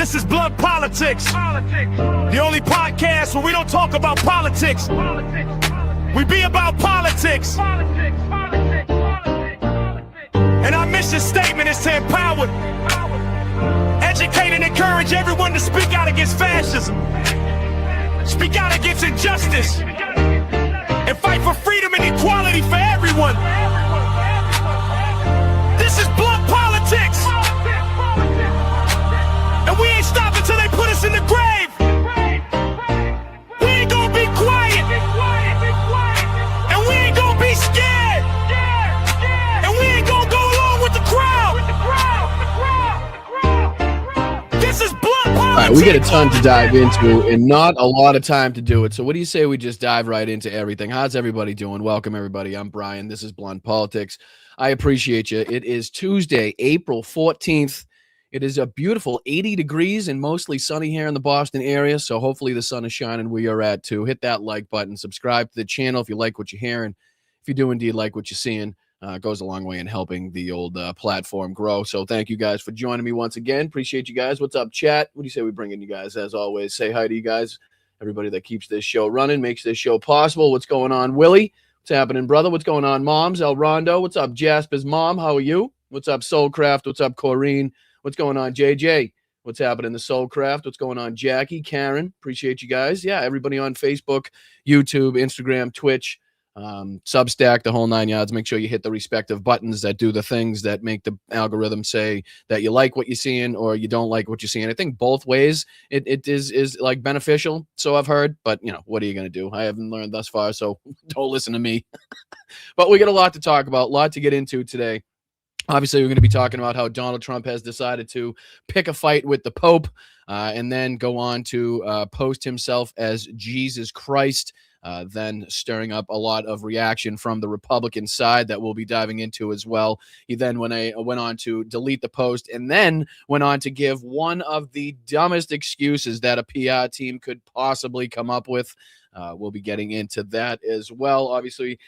This is Blood Politics. The only podcast where we don't talk about politics. We be about politics. And our mission statement is to empower, educate, and encourage everyone to speak out against fascism, speak out against injustice, and fight for freedom and equality for everyone. This is Blood Politics. And we ain't stopping till they put us in the grave. We ain't gonna be quiet. And we ain't gonna be scared. And we ain't gonna go along with the crowd. This is Blood Politics. All right, we got a ton to dive into and not a lot of time to do it. So what do you say we just dive right into everything? How's everybody doing? Welcome, everybody. I'm Brian. This is Blunt Politics. I appreciate you. It is Tuesday, April 14th. It is a beautiful 80 degrees and mostly sunny here in the Boston area, so hopefully the sun is shining where you're at too. Hit that like button, subscribe to the channel if you like what you're hearing. If you do indeed like what you're seeing, it goes a long way in helping the old platform grow. So thank you guys for joining me once again. Appreciate you guys. What's up, chat? What do you say we bring in you guys? As always, say hi to you guys, everybody that keeps this show running, makes this show possible. What's going on, Willie? What's happening, brother? What's going on, moms? El Rondo. What's up, Jasper's mom? How are you? What's up, Soulcraft? What's up, Corrine? What's going on, JJ? What's happening, the Soulcraft? What's going on, Jackie, Karen? Appreciate you guys. Yeah, everybody on Facebook, YouTube, Instagram, Twitch, Substack, the whole 9 yards. Make sure you hit the respective buttons that do the things that make the algorithm say that you like what you're seeing or you don't like what you're seeing. I think both ways it is like beneficial, so I've heard. But, you know, what are you going to do? I haven't learned thus far, so don't listen to me. But we got a lot to talk about, a lot to get into today. Obviously, we're going to be talking about how Donald Trump has decided to pick a fight with the Pope and then go on to post himself as Jesus Christ, then stirring up a lot of reaction from the Republican side that we'll be diving into as well. He then went on to delete the post and then went on to give one of the dumbest excuses that a PR team could possibly come up with. We'll be getting into that as well. Obviously,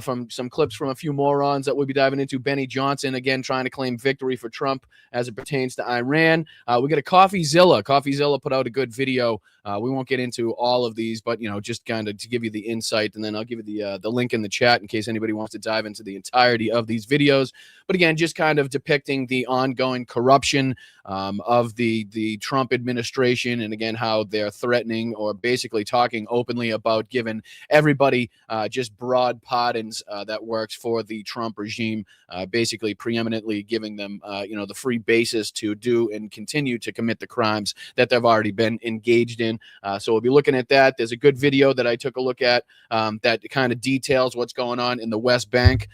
from some clips from a few morons that we'll be diving into. Benny Johnson, again, trying to claim victory for Trump as it pertains to Iran. We got a CoffeeZilla. CoffeeZilla put out a good video. We won't get into all of these, but, you know, just kind of to give you the insight, and then I'll give you the link in the chat in case anybody wants to dive into the entirety of these videos. But again, just kind of depicting the ongoing corruption of the Trump administration, and again, how they're threatening or basically talking openly about giving everybody just broad pardons that works for the Trump regime, basically preeminently giving them, the free basis to do and continue to commit the crimes that they've already been engaged in. So we'll be looking at that. There's a good video that I took a look at that kind of details what's going on in the West Bank.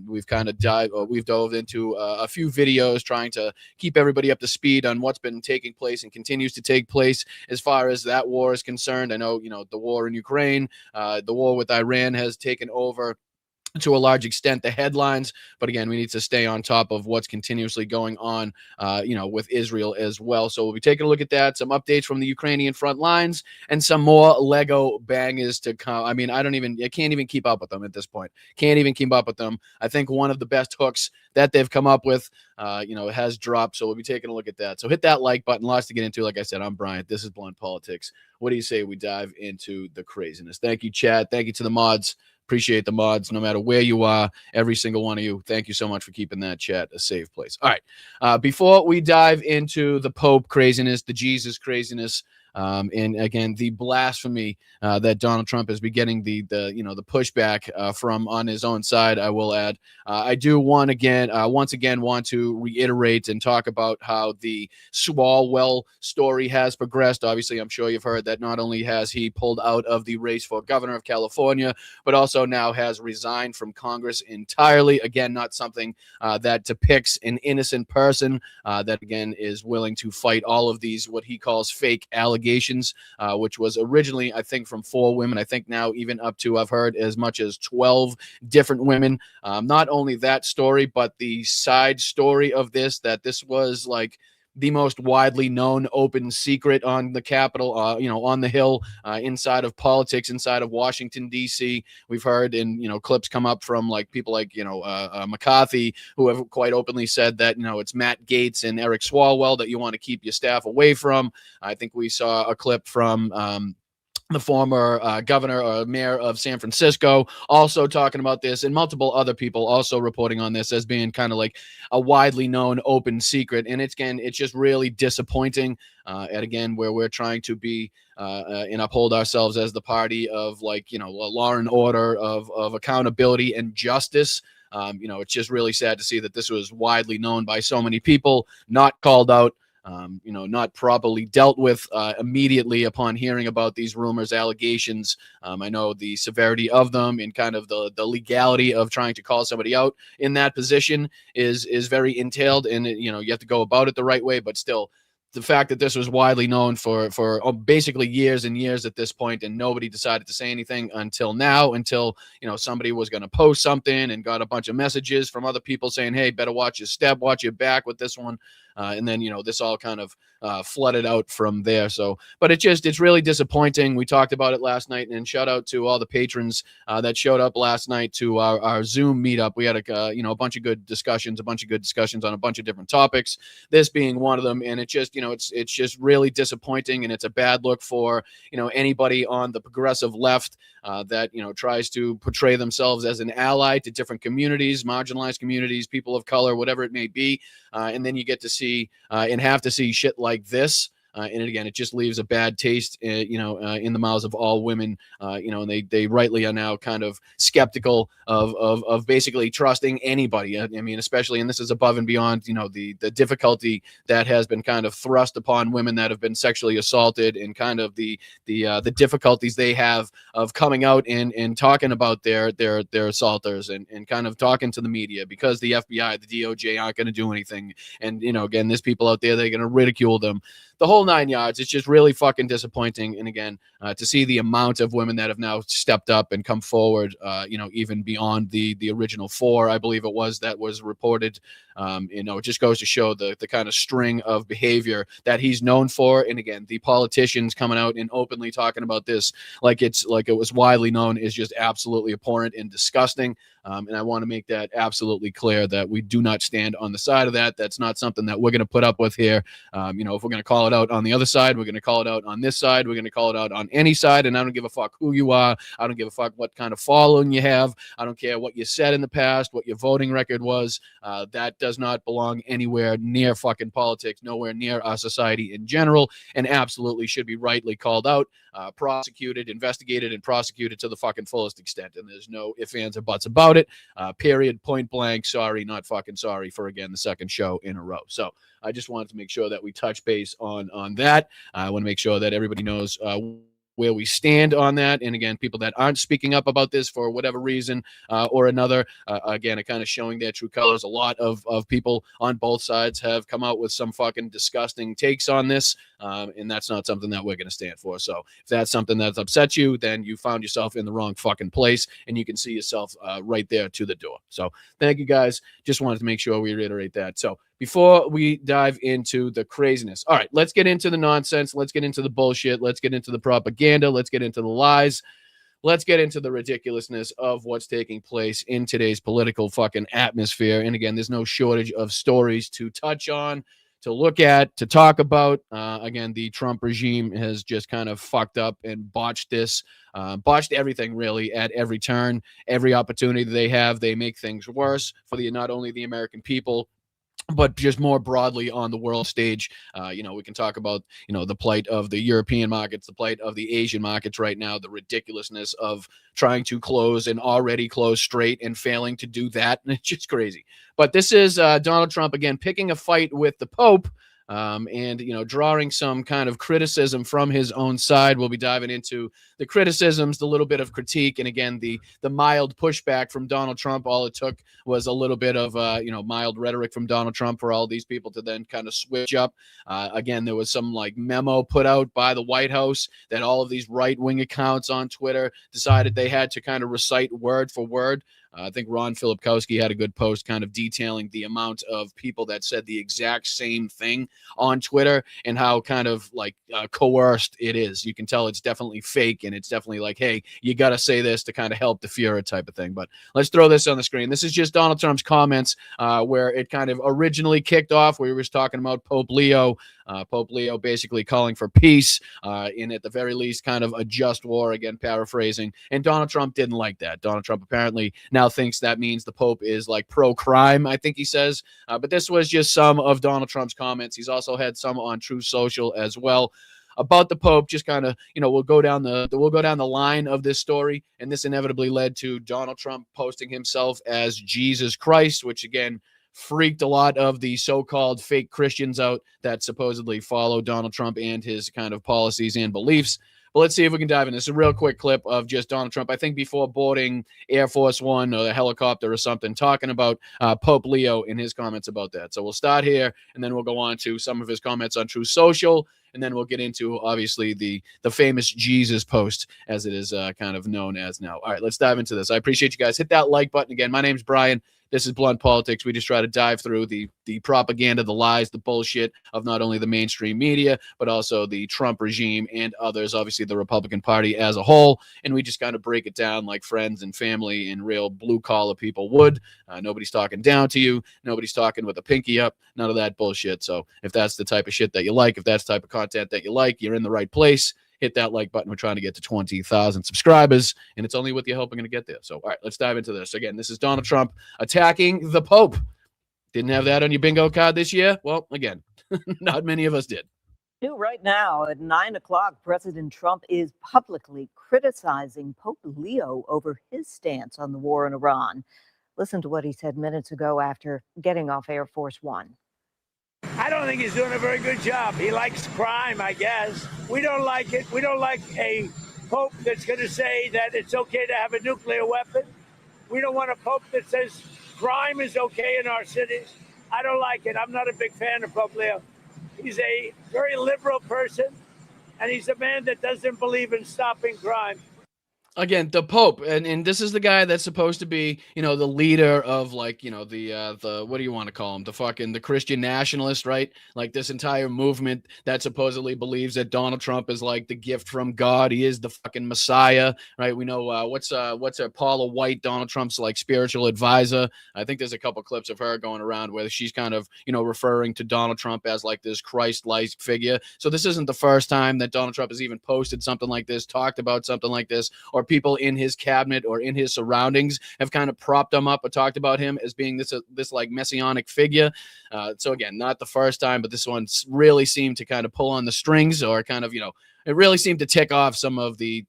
We've dove into a few videos trying to keep everybody up to speed on what's been taking place and continues to take place as far as that war is concerned. I know, the war in Ukraine, the war with Iran has taken over to a large extent the headlines, but again, we need to stay on top of what's continuously going on, with Israel as well. So we'll be taking a look at that, some updates from the Ukrainian front lines, and some more Lego bangers to come. I mean, I can't even keep up with them at this point. Can't even keep up with them. I think one of the best hooks that they've come up with, has dropped. So we'll be taking a look at that. So hit that like button. Lots to get into. Like I said, I'm Brian. This is Blunt Politics. What do you say we dive into the craziness? Thank you, Chad. Thank you to the mods. Appreciate the mods, no matter where you are, every single one of you. Thank you so much for keeping that chat a safe place. All right. Before we dive into the Pope craziness, the Jesus craziness, and again, the blasphemy that Donald Trump is beginning the pushback from on his own side, I will add. I do once again want to reiterate and talk about how the Swalwell story has progressed. Obviously, I'm sure you've heard that not only has he pulled out of the race for governor of California, but also now has resigned from Congress entirely. Again, not something that depicts an innocent person that, again, is willing to fight all of these, what he calls fake allegations, which was originally, I think, from 4 women. I think now even up to, I've heard, as much as 12 different women. Not only that story, but the side story of this, that this was like the most widely known open secret on the Capitol, on the Hill, inside of politics, inside of Washington, D.C. We've heard clips come up from like people like, McCarthy, who have quite openly said that, it's Matt Gaetz and Eric Swalwell that you want to keep your staff away from. I think we saw a clip from the former governor or mayor of San Francisco also talking about this, and multiple other people also reporting on this as being kind of like a widely known open secret. And it's just really disappointing. And again, where we're trying to be and uphold ourselves as the party of law and order, of accountability and justice. It's just really sad to see that this was widely known by so many people, not called out. Not properly dealt with immediately upon hearing about these rumors, allegations. I know the severity of them and kind of the legality of trying to call somebody out in that position is very entailed, and you have to go about it the right way. But still, the fact that this was widely known for basically years and years at this point, and nobody decided to say anything until now, until somebody was going to post something and got a bunch of messages from other people saying, hey, better watch your step, watch your back with this one. And then, this all kind of flooded out from there. So, but it's really disappointing. We talked about it last night, and shout out to all the patrons that showed up last night to our Zoom meetup. We had a bunch of good discussions, on a bunch of different topics, this being one of them. And it just, it's just really disappointing. And it's a bad look for, anybody on the progressive left that, tries to portray themselves as an ally to different communities, marginalized communities, people of color, whatever it may be. And then you get to see and have to see shit like this. And again, it just leaves a bad taste, in the mouths of all women, and they rightly are now kind of skeptical of basically trusting anybody. I mean, especially, and this is above and beyond, the difficulty that has been kind of thrust upon women that have been sexually assaulted, and kind of the difficulties they have of coming out and talking about their assaulters, and kind of talking to the media, because the FBI, the DOJ aren't going to do anything. And, again, there's people out there, they're going to ridicule them. The whole 9 yards. It's just really fucking disappointing. And again, to see the amount of women that have now stepped up and come forward, even beyond the original 4, I believe it was, that was reported. It just goes to show the kind of string of behavior that he's known for. And again, the politicians coming out and openly talking about this like it was widely known is just absolutely abhorrent and disgusting. And I want to make that absolutely clear that we do not stand on the side of that. That's not something that we're going to put up with here. If we're going to call it out on the other side, we're going to call it out on this side. We're going to call it out on any side. And I don't give a fuck who you are. I don't give a fuck what kind of following you have. I don't care what you said in the past, what your voting record was. That does not belong anywhere near fucking politics, nowhere near our society in general, and absolutely should be rightly called out, prosecuted, investigated, and prosecuted to the fucking fullest extent. And there's no ifs, ands, or buts about it. Period. Point blank. Sorry, not fucking sorry for, again, the second show in a row. So I just wanted to make sure that we touch base on that. I want to make sure that everybody knows where we stand on that. And again, people that aren't speaking up about this for whatever reason or another, again, are kind of showing their true colors. A lot of people on both sides have come out with some fucking disgusting takes on this. And that's not something that we're going to stand for. So if that's something that's upset you, then you found yourself in the wrong fucking place, and you can see yourself right there to the door. So thank you guys. Just wanted to make sure we reiterate that. So before we dive into the craziness, all right, let's get into the nonsense. Let's get into the bullshit. Let's get into the propaganda. Let's get into the lies. Let's get into the ridiculousness of what's taking place in today's political fucking atmosphere. And again, there's no shortage of stories to touch on, to look at, to talk about. Again, the Trump regime has just kind of fucked up and botched this, botched everything really at every turn. Every opportunity they have, they make things worse for not only the American people, but just more broadly on the world stage. We can talk about, the plight of the European markets, the plight of the Asian markets right now, the ridiculousness of trying to close an already closed strait and failing to do that. And it's just crazy. But this is Donald Trump, again, picking a fight with the Pope. And drawing some kind of criticism from his own side. We'll be diving into the criticisms, the little bit of critique, and again the mild pushback from Donald Trump. All it took was a little bit of mild rhetoric from Donald Trump for all these people to then kind of switch up. Again, there was some like memo put out by the White House that all of these right-wing accounts on Twitter decided they had to kind of recite word for word. I think Ron Filipkowski had a good post kind of detailing the amount of people that said the exact same thing on Twitter and how kind of like coerced it is. You can tell it's definitely fake, and it's definitely like, hey, you got to say this to kind of help the Fuhrer type of thing. But let's throw this on the screen. This is just Donald Trump's comments where it kind of originally kicked off, where he was talking about Pope Leo. Pope Leo basically calling for peace in, at the very least, kind of a just war, again, paraphrasing. And Donald Trump didn't like that. Donald Trump apparently now thinks that means the Pope is like pro-crime, I think he says. But this was just some of Donald Trump's comments. He's also had some on Truth Social as well about the Pope. Just kind of, we'll go down the line of this story, and this inevitably led to Donald Trump posting himself as Jesus Christ, which again freaked a lot of the so-called fake Christians out that supposedly follow Donald Trump and his kind of policies and beliefs. But let's see if we can dive in. This is a real quick clip of just Donald Trump, I think before boarding Air Force One or the helicopter or something, talking about Pope Leo and his comments about that. So we'll start here, and then we'll go on to some of his comments on Truth Social, and then we'll get into, obviously, the famous Jesus post, as it is kind of known as now. All right, let's dive into this. I appreciate you guys. Hit that like button. Again, my name's Brian. This is Blunt Politics. We just try to dive through the propaganda, the lies, the bullshit of not only the mainstream media, but also the Trump regime and others, obviously the Republican Party as a whole. And we just kind of break it down like friends and family and real blue-collar people would. Nobody's talking down to you. Nobody's talking with a pinky up. None of that bullshit. So if that's the type of shit that you like, if that's the type of content that you like, you're in the right place. Hit that like button. We're trying to get to 20,000 subscribers, and it's only with your help we're going to get there. So, all right, let's dive into this. Again, this is Donald Trump attacking the Pope. Didn't have that on your bingo card this year? Well, again, not many of us did. Right now at 9 o'clock, President Trump is publicly criticizing Pope Leo over his stance on the war in Iran. Listen to what he said minutes ago after getting off Air Force One. I don't think he's doing a very good job. He likes crime, I guess. We don't like it. We don't like a pope that's going to say that it's okay to have a nuclear weapon. We don't want a pope that says crime is okay in our cities. I don't like it. I'm not a big fan of Pope Leo. He's a very liberal person, and he's a man that doesn't believe in stopping crime. Again, the Pope, and this is the guy that's supposed to be, the leader of like, the what do you want to call him? The Christian nationalist, right? Like this entire movement that supposedly believes that Donald Trump is like the gift from God. He is the fucking Messiah, right? We know what's Paula White, Donald Trump's like spiritual advisor. I think there's a couple clips of her going around where she's kind of, referring to Donald Trump as like this Christ-like figure. So this isn't the first time that Donald Trump has even posted something like this, talked about something like this, or people in his cabinet or in his surroundings have kind of propped him up or talked about him as being this like messianic figure. So again, not the first time, but this one really seemed to kind of pull on the strings, or kind of, it really seemed to tick off some of the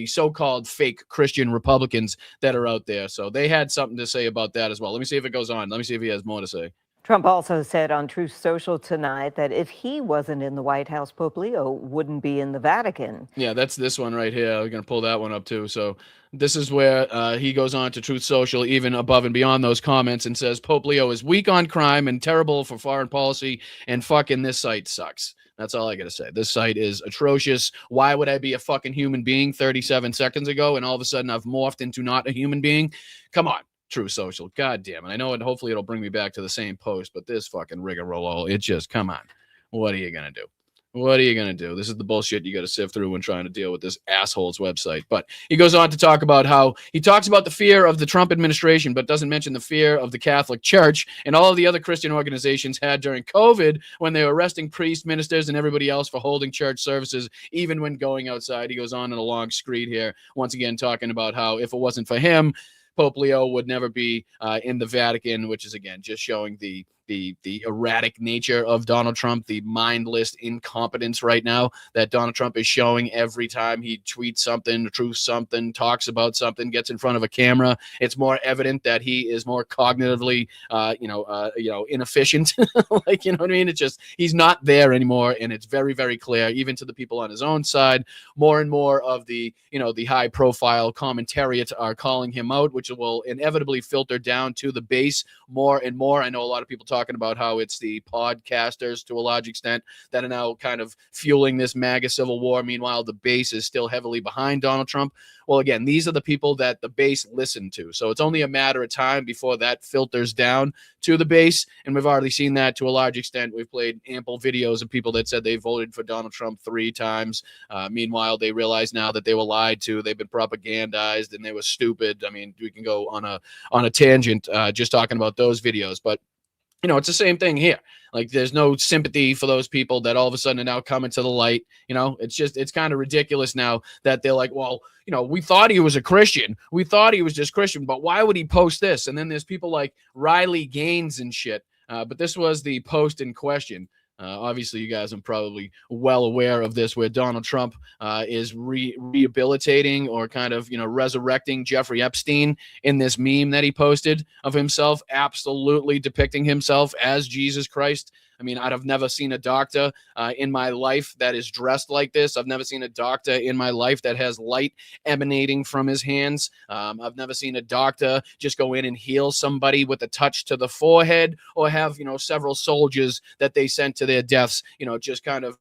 so-called fake Christian Republicans that are out there. So they had something to say about that as well. Let me see if it goes on. Let me see if he has more to say. Trump also said on Truth Social tonight that if he wasn't in the White House, Pope Leo wouldn't be in the Vatican. Yeah, that's this one right here. We're going to pull that one up too. So this is where he goes on to Truth Social, even above and beyond those comments, and says Pope Leo is weak on crime and terrible for foreign policy, and fucking this site sucks. That's all I got to say. This site is atrocious. Why would I be a fucking human being 37 seconds ago, and all of a sudden I've morphed into not a human being? Come on. True Social. God damn it. I know, and hopefully it'll bring me back to the same post, but this fucking rigmarole, it just, come on. What are you going to do? What are you going to do? This is the bullshit you got to sift through when trying to deal with this asshole's website. But he goes on to talk about how he talks about the fear of the Trump administration, but doesn't mention the fear of the Catholic Church and all of the other Christian organizations had during COVID when they were arresting priests, ministers, and everybody else for holding church services, even when going outside. He goes on in a long screed here, once again talking about how if it wasn't for him, Pope Leo would never be in the Vatican, which is, again, just showing the erratic nature of Donald Trump, the mindless incompetence right now that Donald Trump is showing every time he tweets something, truths something, talks about something, gets in front of a camera. It's more evident that he is more cognitively, inefficient. Like, you know what I mean? It's just, he's not there anymore. And it's very, very clear, even to the people on his own side. More and more of the high profile commentariat are calling him out, which will inevitably filter down to the base more and more. I know a lot of people talking about how it's the podcasters to a large extent that are now kind of fueling this MAGA civil war. Meanwhile, the base is still heavily behind Donald Trump. Well, again, these are the people that the base listened to. So it's only a matter of time before that filters down to the base. And we've already seen that to a large extent. We've played ample videos of people that said they voted for Donald Trump 3 times. Meanwhile, they realize now that they were lied to. They've been propagandized and they were stupid. I mean, we can go on a tangent just talking about those videos. But you know, it's the same thing here. Like, there's no sympathy for those people that all of a sudden are now coming to the light. You know, it's kind of ridiculous now that they're like, well, you know, we thought he was a Christian. We thought he was just Christian, but why would he post this? And then there's people like Riley Gaines and shit. But this was the post in question. Obviously, you guys are probably well aware of this, where Donald Trump is rehabilitating or kind of, you know, resurrecting Jeffrey Epstein in this meme that he posted of himself, absolutely depicting himself as Jesus Christ. I mean, I've never seen a doctor in my life that is dressed like this. I've never seen a doctor in my life that has light emanating from his hands. I've never seen a doctor just go in and heal somebody with a touch to the forehead, or have, you know, several soldiers that they sent to their deaths, you know, just kind of,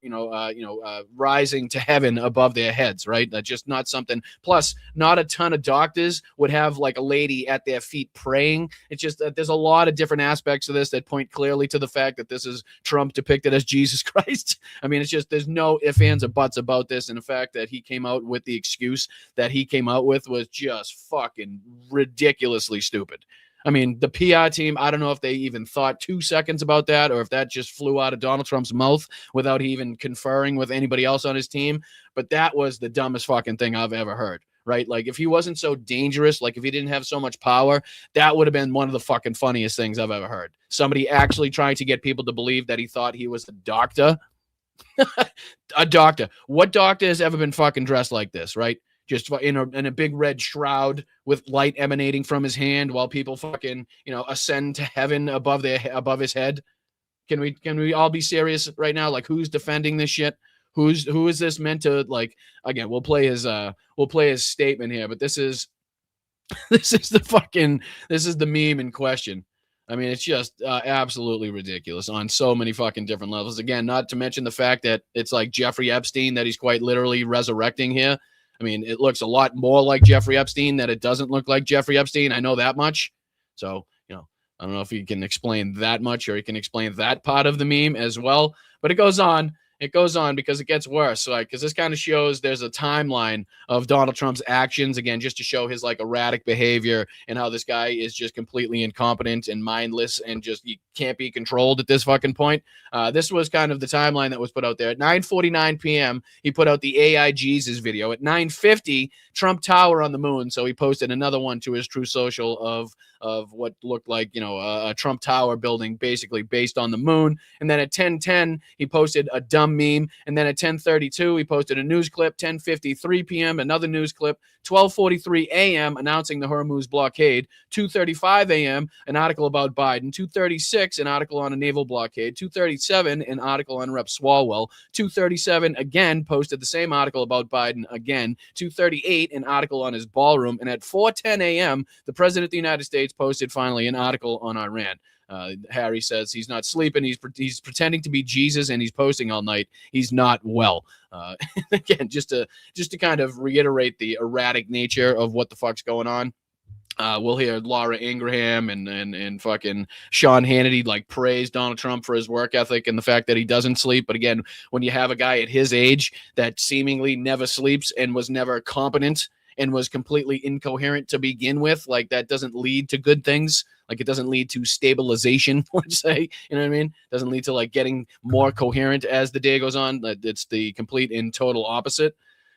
rising to heaven above their heads, right? That's just not something. Plus, not a ton of doctors would have like a lady at their feet praying. It's just that there's a lot of different aspects of this that point clearly to the fact that this is Trump depicted as Jesus Christ. I mean, it's just, there's no ifs, ands, or buts about this. And the fact that he came out with the excuse that he came out with was just fucking ridiculously stupid. I mean, the PR team, I don't know if they even thought 2 seconds about that, or if that just flew out of Donald Trump's mouth without even conferring with anybody else on his team. But that was the dumbest fucking thing I've ever heard. Right? Like, if he wasn't so dangerous, like if he didn't have so much power, that would have been one of the fucking funniest things I've ever heard. Somebody actually trying to get people to believe that he thought he was a doctor. A doctor. What doctor has ever been fucking dressed like this, right? Just in a big red shroud with light emanating from his hand while people fucking, you know, ascend to heaven above his head. Can we all be serious right now? Like, who's defending this shit? Who is this meant to, like? Again, we'll play his statement here, but this is the meme in question. I mean, it's just absolutely ridiculous on so many fucking different levels. Again, not to mention the fact that it's like Jeffrey Epstein that he's quite literally resurrecting here. I mean, it looks a lot more like Jeffrey Epstein than it doesn't look like Jeffrey Epstein. I know that much. So, you know, I don't know if he can explain that much, or he can explain that part of the meme as well. But it goes on. It goes on because it gets worse. Like, because this kind of shows there's a timeline of Donald Trump's actions, again, just to show his like erratic behavior and how this guy is just completely incompetent and mindless and just, he can't be controlled at this fucking point. This was kind of the timeline that was put out there. At 9:49 p.m., he put out the AI Jesus video. At 9:50, Trump Tower on the moon. So he posted another one to his True Social of what looked like, you know, a Trump Tower building basically based on the moon. And then at 10:10, he posted a dumb meme. And then at 10:32, he posted a news clip. 10:53 p.m., another news clip. 12:43 a.m., announcing the Hormuz blockade. 2:35 a.m., an article about Biden. 2:36, an article on a naval blockade. 2:37, an article on Rep. Swalwell. 2:37, again, posted the same article about Biden again. 2:38, an article on his ballroom. And at 4:10 a.m., the President of the United States posted finally an article on Iran. Harry says he's not sleeping. He's pretending to be Jesus, and he's posting all night. He's not well. Again, just to kind of reiterate the erratic nature of what the fuck's going on. We'll hear Laura Ingraham and fucking Sean Hannity like praise Donald Trump for his work ethic and the fact that he doesn't sleep. But again, when you have a guy at his age that seemingly never sleeps and was never competent and was completely incoherent to begin with, like, that doesn't lead to good things. Like, it doesn't lead to stabilization, let's say, you know what I mean? It doesn't lead to like getting more coherent as the day goes on. It's the complete and total opposite.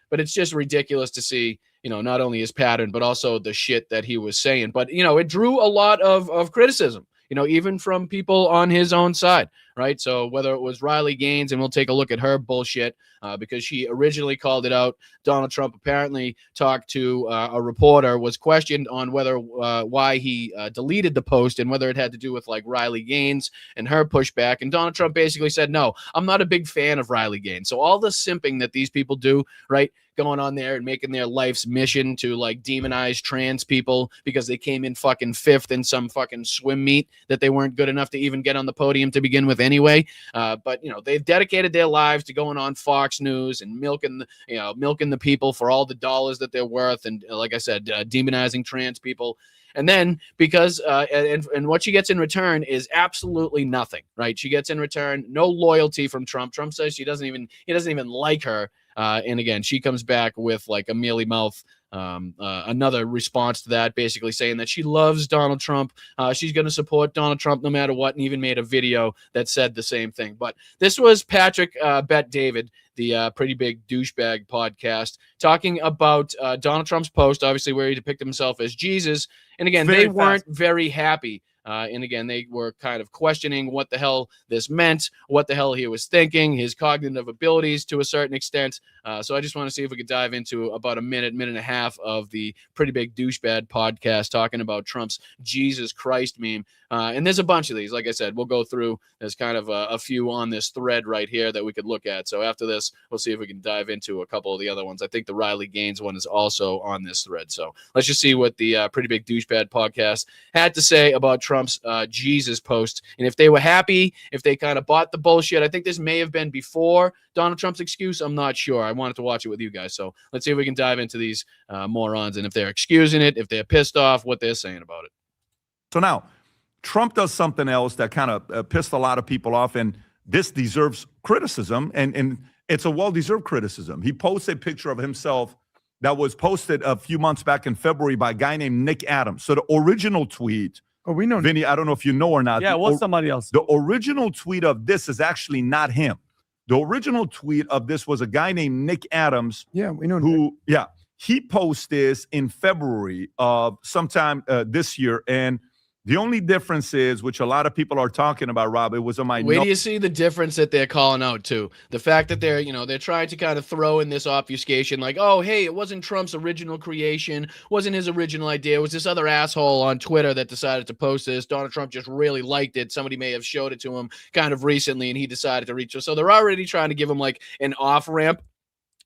But it's just ridiculous to see, you know, not only his pattern, but also the shit that he was saying. But, you know, it drew a lot of criticism, you know, even from people on his own side, right? So whether it was Riley Gaines, and we'll take a look at her bullshit because she originally called it out. Donald Trump apparently talked to a reporter, was questioned on whether why he deleted the post and whether it had to do with like Riley Gaines and her pushback. And Donald Trump basically said, no, I'm not a big fan of Riley Gaines. So all the simping that these people do, right, going on there and making their life's mission to like demonize trans people because they came in fucking 5th in some fucking swim meet that they weren't good enough to even get on the podium to begin with anyway. But you know, they've dedicated their lives to going on Fox News and milking the people for all the dollars that they're worth, and like I said, demonizing trans people. And then because and what she gets in return is absolutely nothing, right? She gets in return no loyalty from Trump. Trump says he doesn't even like her. And again, she comes back with like a mealy mouth, another response to that, basically saying that she loves Donald Trump. She's going to support Donald Trump no matter what, and even made a video that said the same thing. But this was Patrick Bet David, the Pretty Big Douchebag podcast, talking about Donald Trump's post, obviously where he depicted himself as Jesus. And again, they weren't very happy. And again, they were kind of questioning what the hell this meant, what the hell he was thinking, his cognitive abilities to a certain extent. So I just want to see if we could dive into about a minute and a half of the Pretty Big Douchebag podcast talking about Trump's Jesus Christ meme. And there's a bunch of these. Like I said, we'll go through. There's kind of a few on this thread right here that we could look at. So after this, we'll see if we can dive into a couple of the other ones. I think the Riley Gaines one is also on this thread. So let's just see what the Pretty Big Douchebag podcast had to say about Trump's Jesus post. And if they were happy, if they kind of bought the bullshit, I think this may have been before Donald Trump's excuse. I'm not sure. I wanted to watch it with you guys. So let's see if we can dive into these morons and if they're excusing it, if they're pissed off, what they're saying about it. So now Trump does something else that kind of pissed a lot of people off, and this deserves criticism, and it's a well-deserved criticism. He posts a picture of himself that was posted a few months back in February by a guy named Nick Adams. So the original tweet, we know, Vinny, I don't know if you know or not. Yeah, what's somebody else? The original tweet of this is actually not him. The original tweet of this was a guy named Nick Adams. Yeah, we know. He posted this in February of sometime this year, and the only difference is, which a lot of people are talking about, Rob, it was on my Wait do you see the difference that they're calling out too? The fact that they're trying to kind of throw in this obfuscation, like, oh, hey, it wasn't Trump's original creation, wasn't his original idea. It was this other asshole on Twitter that decided to post this. Donald Trump just really liked it. Somebody may have showed it to him kind of recently, and he decided to reach it. So they're already trying to give him like an off-ramp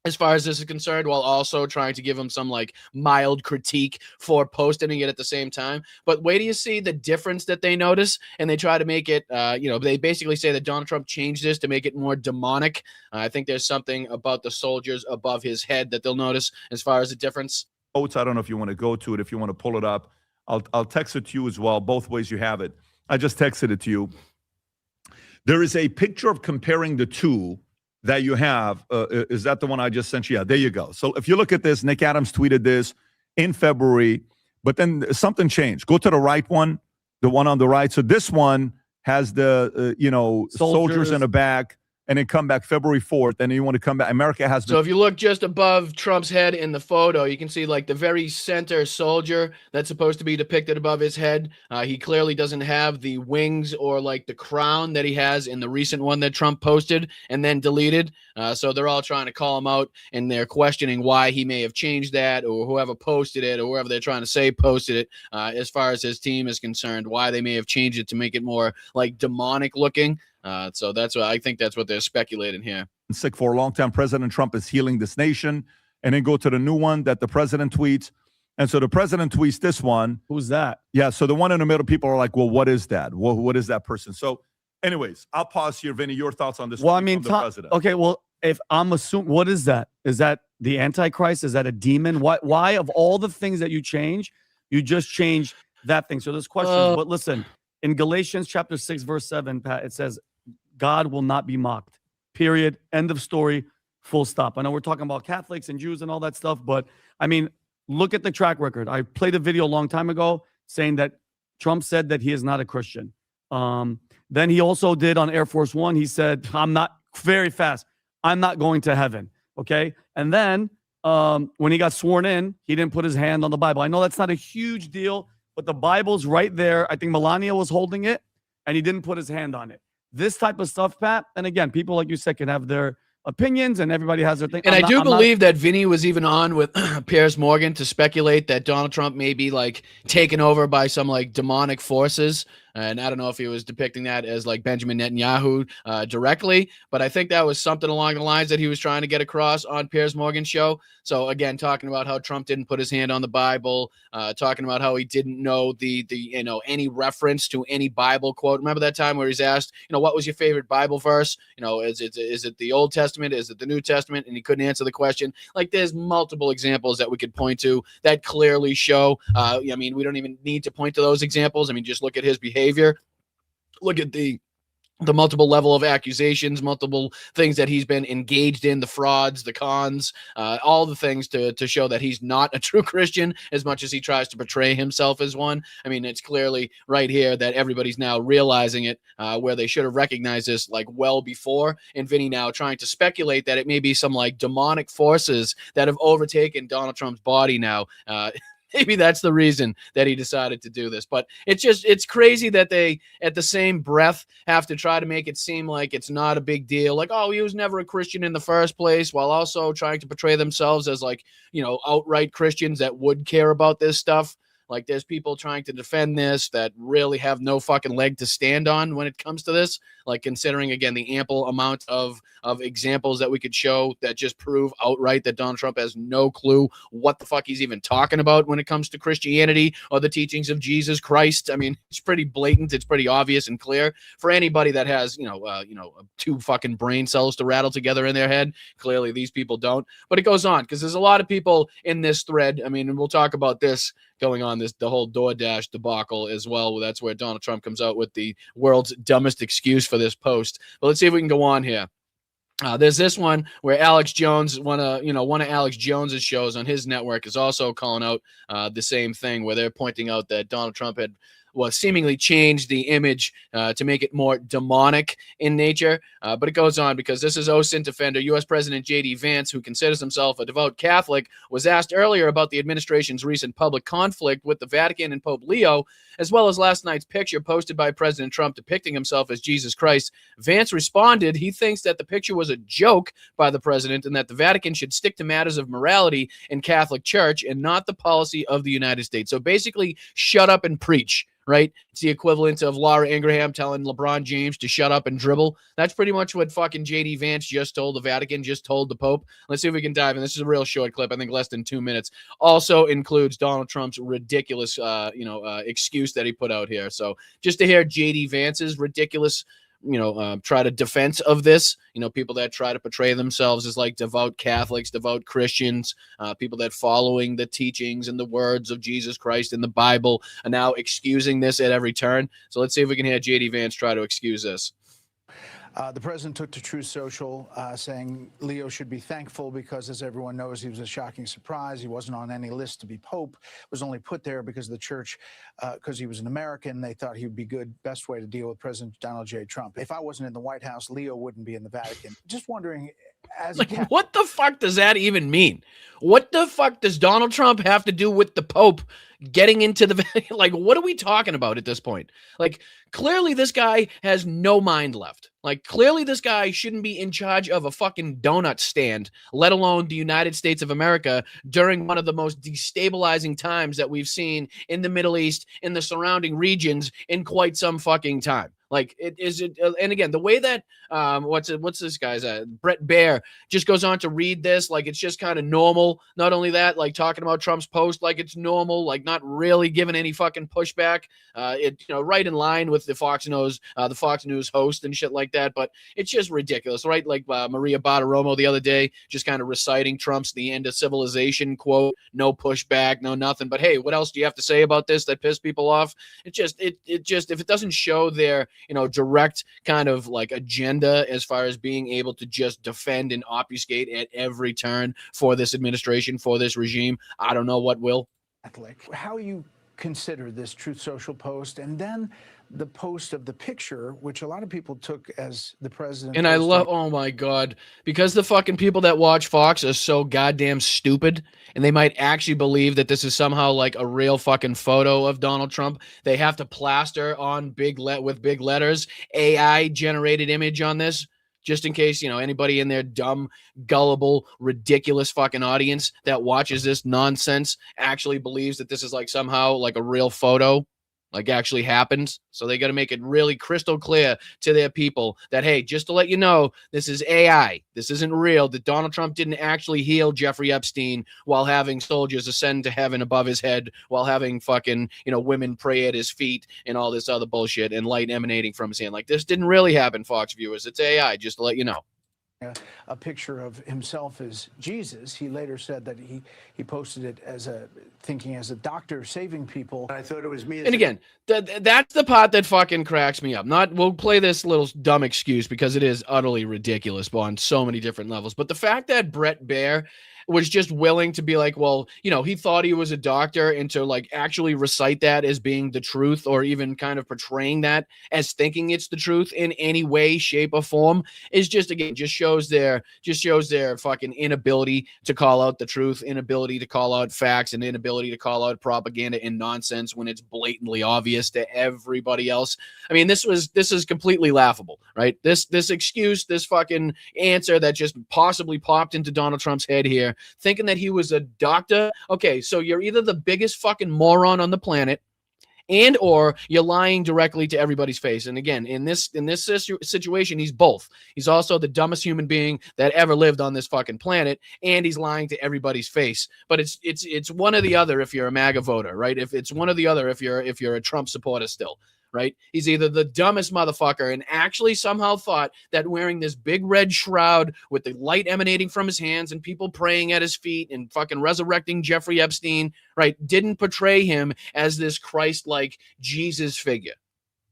as far as this is concerned, while also trying to give him some like mild critique for posting it at the same time. But wait till you see the difference that they notice, and they try to make it, they basically say that Donald Trump changed this to make it more demonic. I think there's something about the soldiers above his head that they'll notice as far as the difference. I don't know if you want to go to it, if you want to pull it up. I'll text it to you as well. Both ways you have it. I just texted it to you. There is a picture of comparing the two that you have. Is that the one I just sent you? Yeah, there you go. So if you look at this, Nick Adams tweeted this in February, but then something changed. Go to the right one, the one on the right. So this one has the, soldiers in the back, and then come back February 4th, and then you want to come back. America has been. So if you look just above Trump's head in the photo, you can see like the very center soldier that's supposed to be depicted above his head. He clearly doesn't have the wings or like the crown that he has in the recent one that Trump posted and then deleted. So they're all trying to call him out, and they're questioning why he may have changed that, or whoever posted it, or whoever they're trying to say posted it, as far as his team is concerned, why they may have changed it to make it more like demonic looking. So that's what I think that's what they're speculating here. Sick for a long time. President Trump is healing this nation. And then go to the new one that the president tweets. And so the president tweets this one. Who's that? Yeah. So the one in the middle, people are like, well, what is that? What is that person? So anyways, I'll pause here. Vinny, your thoughts on this? Well, I mean, the president. Okay. Well, if I'm assuming, what is that? Is that the Antichrist? Is that a demon? Why of all the things that you change, you just change that thing? So there's questions, but listen, in Galatians chapter 6, verse 7, Pat, it says, God will not be mocked. Period. End of story. Full stop. I know we're talking about Catholics and Jews and all that stuff, but I mean, look at the track record. I played a video a long time ago saying that Trump said that he is not a Christian. Then he also did on Air Force One. He said, I'm not going to heaven. Okay. And then when he got sworn in, he didn't put his hand on the Bible. I know that's not a huge deal, but the Bible's right there. I think Melania was holding it, and he didn't put his hand on it. this type of stuff, Pat. And again, people like you said can have their opinions, and everybody has their thing. And I do believe that Vinny was even on with Piers Morgan to speculate that Donald Trump may be like taken over by some like demonic forces. And I don't know if he was depicting that as like Benjamin Netanyahu directly, but I think that was something along the lines that he was trying to get across on Piers Morgan's show. So again, talking about how Trump didn't put his hand on the Bible, talking about how he didn't know the any reference to any Bible quote. Remember that time where he's asked, what was your favorite Bible verse? Is it the Old Testament? Is it the New Testament? And he couldn't answer the question. Like there's multiple examples that we could point to that clearly show. I mean, we don't even need to point to those examples. I mean, just look at his behavior. Look at the multiple level of accusations, multiple things that he's been engaged in, the frauds, the cons, all the things to show that he's not a true Christian as much as he tries to portray himself as one. I mean, it's clearly right here that everybody's now realizing it, where they should have recognized this like well before. And Vinny now trying to speculate that it may be some like demonic forces that have overtaken Donald Trump's body now. Maybe that's the reason that he decided to do this. But it's crazy that they, at the same breath, have to try to make it seem like it's not a big deal. Like, oh, he was never a Christian in the first place, while also trying to portray themselves as like, outright Christians that would care about this stuff. Like there's people trying to defend this that really have no fucking leg to stand on when it comes to this. Like considering, again, the ample amount of examples that we could show that just prove outright that Donald Trump has no clue what the fuck he's even talking about when it comes to Christianity or the teachings of Jesus Christ. I mean, it's pretty blatant. It's pretty obvious and clear for anybody that has, two fucking brain cells to rattle together in their head. Clearly these people don't, but it goes on because there's a lot of people in this thread. I mean, and we'll talk about this going on, the whole DoorDash debacle as well. That's where Donald Trump comes out with the world's dumbest excuse for this post. But let's see if we can go on here. There's this one where Alex Jones, one of Alex Jones's shows on his network, is also calling out the same thing, where they're pointing out that Donald Trump had seemingly changed the image to make it more demonic in nature. But it goes on because this is OSINT defender U.S. President J.D. Vance, who considers himself a devout Catholic, was asked earlier about the administration's recent public conflict with the Vatican and Pope Leo, as well as last night's picture posted by President Trump depicting himself as Jesus Christ. Vance responded he thinks that the picture was a joke by the president and that the Vatican should stick to matters of morality in Catholic Church and not the policy of the United States. So basically, shut up and preach. Right? It's the equivalent of Laura Ingraham telling LeBron James to shut up and dribble. That's pretty much what fucking J.D. Vance just told the Vatican, just told the Pope. Let's see if we can dive in. This is a real short clip, I think less than 2 minutes. Also includes Donald Trump's ridiculous, excuse that he put out here. So just to hear J.D. Vance's ridiculous try to defense of this, people that try to portray themselves as like devout Catholics, devout Christians, people that following the teachings and the words of Jesus Christ in the Bible are now excusing this at every turn. So let's see if we can hear J.D. Vance try to excuse this. The president took to Truth Social saying Leo should be thankful because, as everyone knows, he was a shocking surprise. He wasn't on any list to be pope, was only put there because the church, because he was an American, they thought he would be good, best way to deal with President Donald J. Trump. If I wasn't in the White House, Leo wouldn't be in the Vatican. Just wondering, what the fuck does that even mean? What the fuck does Donald Trump have to do with the Pope getting into the, like, what are we talking about at this point? Like, clearly this guy has no mind left. Like, clearly this guy shouldn't be in charge of a fucking donut stand, let alone the United States of America during one of the most destabilizing times that we've seen in the Middle East, in the surrounding regions in quite some fucking time. Like, and again, the way that, what's this guy's, Brett Baer just goes on to read this, like, it's just kind of normal. Not only that, like, talking about Trump's post, like, it's normal, like, not really giving any fucking pushback, right in line with the Fox News host and shit like that. But it's just ridiculous, right? Like, Maria Bartiromo the other day, just kind of reciting Trump's "the end of civilization" quote, no pushback, no nothing. But hey, what else do you have to say about this that pissed people off? It just, if it doesn't show their, direct kind of like agenda as far as being able to just defend and obfuscate at every turn for this administration, for this regime, I don't know what will. How you consider this Truth Social post, and then the post of the picture, which a lot of people took as the president. And I posting love, oh my God, because the fucking people that watch Fox are so goddamn stupid and they might actually believe that this is somehow like a real fucking photo of Donald Trump. They have to plaster on with big letters, AI generated image on this, just in case, anybody in their dumb, gullible, ridiculous fucking audience that watches this nonsense actually believes that this is like somehow like a real photo. Like actually happens. So they got to make it really crystal clear to their people that, hey, just to let you know, this is AI. This isn't real. That Donald Trump didn't actually heal Jeffrey Epstein while having soldiers ascend to heaven above his head, while having fucking, women pray at his feet and all this other bullshit and light emanating from his hand. Like, this didn't really happen, Fox viewers. It's AI, just to let you know. A picture of himself as Jesus. He later said that he posted it as thinking as a doctor saving people. I thought it was me. And again, that's the part that fucking cracks me up. We'll play this little dumb excuse because it is utterly ridiculous on so many different levels. But the fact that Brett Baer was just willing to be like, well, he thought he was a doctor, and to like actually recite that as being the truth, or even kind of portraying that as thinking it's the truth in any way, shape, or form, is just, again, just shows their fucking inability to call out the truth, inability to call out facts, and inability to call out propaganda and nonsense when it's blatantly obvious to everybody else. I mean, this is completely laughable, right? This excuse, this fucking answer that just possibly popped into Donald Trump's head here, thinking that he was a doctor. Okay, so you're either the biggest fucking moron on the planet, and or you're lying directly to everybody's face. And again, in this situation, he's both. He's also the dumbest human being that ever lived on this fucking planet, and he's lying to everybody's face. But it's one or the other if you're a MAGA voter, right? If it's one or the other if you're a Trump supporter still. Right? He's either the dumbest motherfucker and actually somehow thought that wearing this big red shroud with the light emanating from his hands and people praying at his feet and fucking resurrecting Jeffrey Epstein, right, didn't portray him as this Christ-like Jesus figure.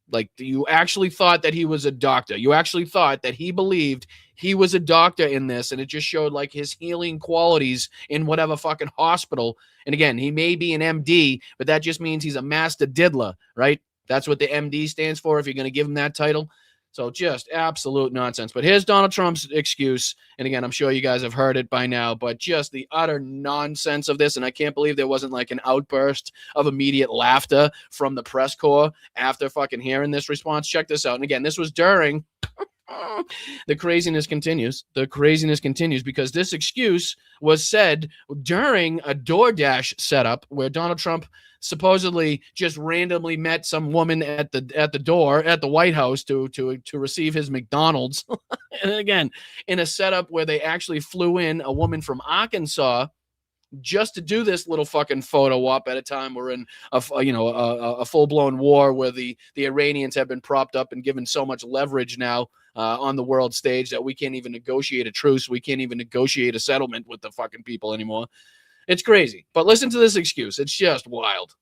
Like, you actually thought that he was a doctor. You actually thought that he believed he was a doctor in this, and it just showed like his healing qualities in whatever fucking hospital. And again, he may be an MD, but that just means he's a master diddler, right? That's what the MD stands for if you're going to give him that title. So just absolute nonsense. But here's Donald Trump's excuse. And again, I'm sure you guys have heard it by now, but just the utter nonsense of this. And I can't believe there wasn't like an outburst of immediate laughter from the press corps after fucking hearing this response. Check this out. And again, this was during... The craziness continues. The craziness continues because this excuse was said during a DoorDash setup where Donald Trump supposedly just randomly met some woman at the door at the White House to receive his McDonald's. And again, in a setup where they actually flew in a woman from Arkansas just to do this little fucking photo op at a time we're in a full-blown war where the Iranians have been propped up and given so much leverage now on the world stage that we can't even negotiate a truce. We can't even negotiate a settlement with the fucking people anymore. It's crazy. But listen to this excuse. It's just wild.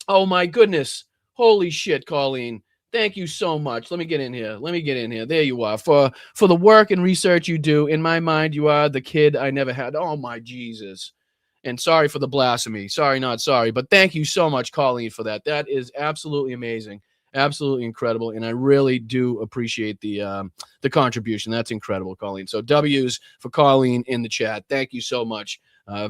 Oh my goodness. Holy shit, Colleen. Thank you so much. Let me get in here. There you are. For the work and research you do, in my mind, you are the kid I never had. Oh my Jesus. And sorry for the blasphemy. Sorry, not sorry. But thank you so much, Colleen, for that. That is absolutely amazing. Absolutely incredible. And I really do appreciate the contribution. That's incredible, Colleen. So W's for Colleen in the chat. Thank you so much.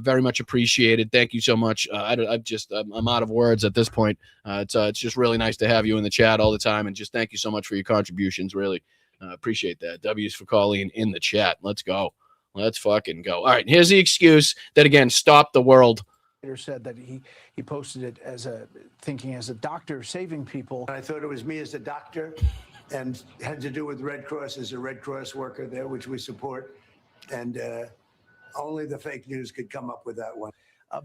Very much appreciated. Thank you so much. I'm out of words at this point. It's just really nice to have you in the chat all the time. And just thank you so much for your contributions. Really appreciate that. W's for Colleen in the chat. Let's go. Let's fucking go. All right. Here's the excuse that, again, stopped the world. Said that he posted it as thinking as a doctor saving people. I thought it was me as a doctor, and had to do with Red Cross as a Red Cross worker there, which we support. And only the fake news could come up with that one.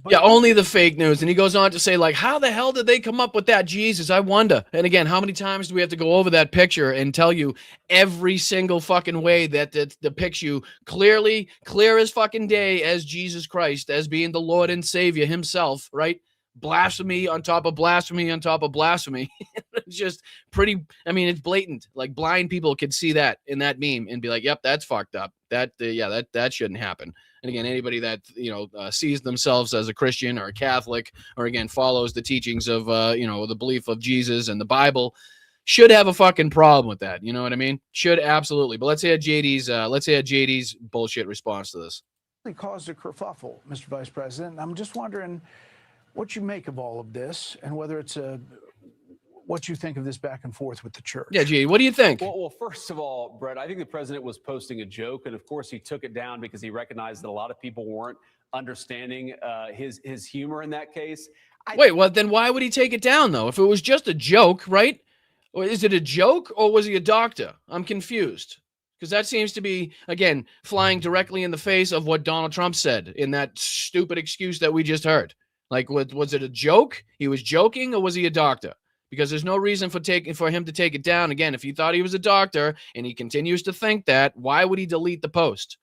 Yeah, only the fake news. And he goes on to say, like, how the hell did they come up with that? Jesus, I wonder. And again, how many times do we have to go over that picture and tell you every single fucking way that depicts you clear as fucking day as Jesus Christ, as being the Lord and Savior himself, right? Blasphemy on top of blasphemy on top of blasphemy. It's just pretty, I mean, it's blatant. Like, blind people could see that in that meme and be like, yep, that's fucked up. That shouldn't happen. And again, anybody that, sees themselves as a Christian or a Catholic, or again, follows the teachings of, the belief of Jesus and the Bible, should have a fucking problem with that. You know what I mean? Should absolutely. But let's hear JD's bullshit response to this. It caused a kerfuffle, Mr. Vice President. I'm just wondering what you make of all of this and whether it's what you think of this back and forth with the church. Yeah, JD, what do you think? Well, first of all, Brett, I think the president was posting a joke, and of course he took it down because he recognized that a lot of people weren't understanding his humor in that case. Wait, well, then why would he take it down, though? If it was just a joke, right? Or is it a joke, or was he a doctor? I'm confused. Because that seems to be, again, flying directly in the face of what Donald Trump said in that stupid excuse that we just heard. Like, was it a joke? He was joking, or was he a doctor? Because there's no reason for him to take it down. Again, if he thought he was a doctor and he continues to think that, why would he delete the post?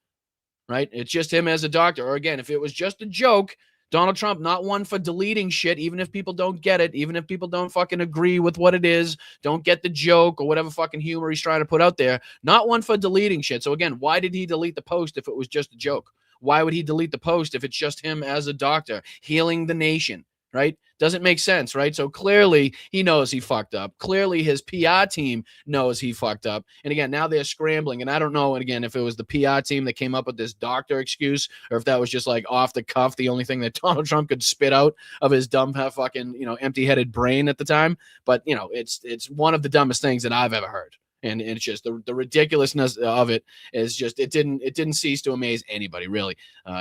Right? It's just him as a doctor. Or again, if it was just a joke, Donald Trump, not one for deleting shit, even if people don't get it, even if people don't fucking agree with what it is, don't get the joke or whatever fucking humor he's trying to put out there. Not one for deleting shit. So again, why did he delete the post if it was just a joke? Why would he delete the post if it's just him as a doctor healing the nation? Right? Doesn't make sense, right? So clearly he knows he fucked up. Clearly his PR team knows he fucked up. And again, now they're scrambling. And I don't know, and again, if it was the PR team that came up with this doctor excuse or if that was just like off the cuff, the only thing that Donald Trump could spit out of his dumb fucking, empty-headed brain at the time. But, it's one of the dumbest things that I've ever heard. And it's just the ridiculousness of it is just it didn't cease to amaze anybody, really,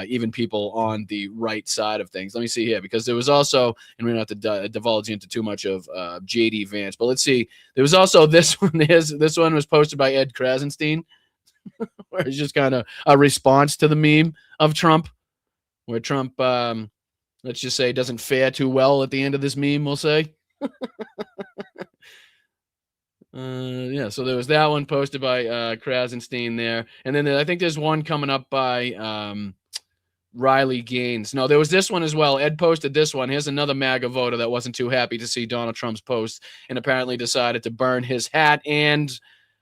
even people on the right side of things. Let me see here, because there was also, and we don't have to divulge into too much of JD Vance, but let's see. There was also this one. This one was posted by Ed Krasenstein, where it's just kind of a response to the meme of Trump, where Trump, let's just say, doesn't fare too well at the end of this meme, we'll say. So there was that one posted by Krasenstein there. And then I think there's one coming up by Riley Gaines. No, there was this one as well. Ed posted this one. Here's another MAGA voter that wasn't too happy to see Donald Trump's post and apparently decided to burn his hat. And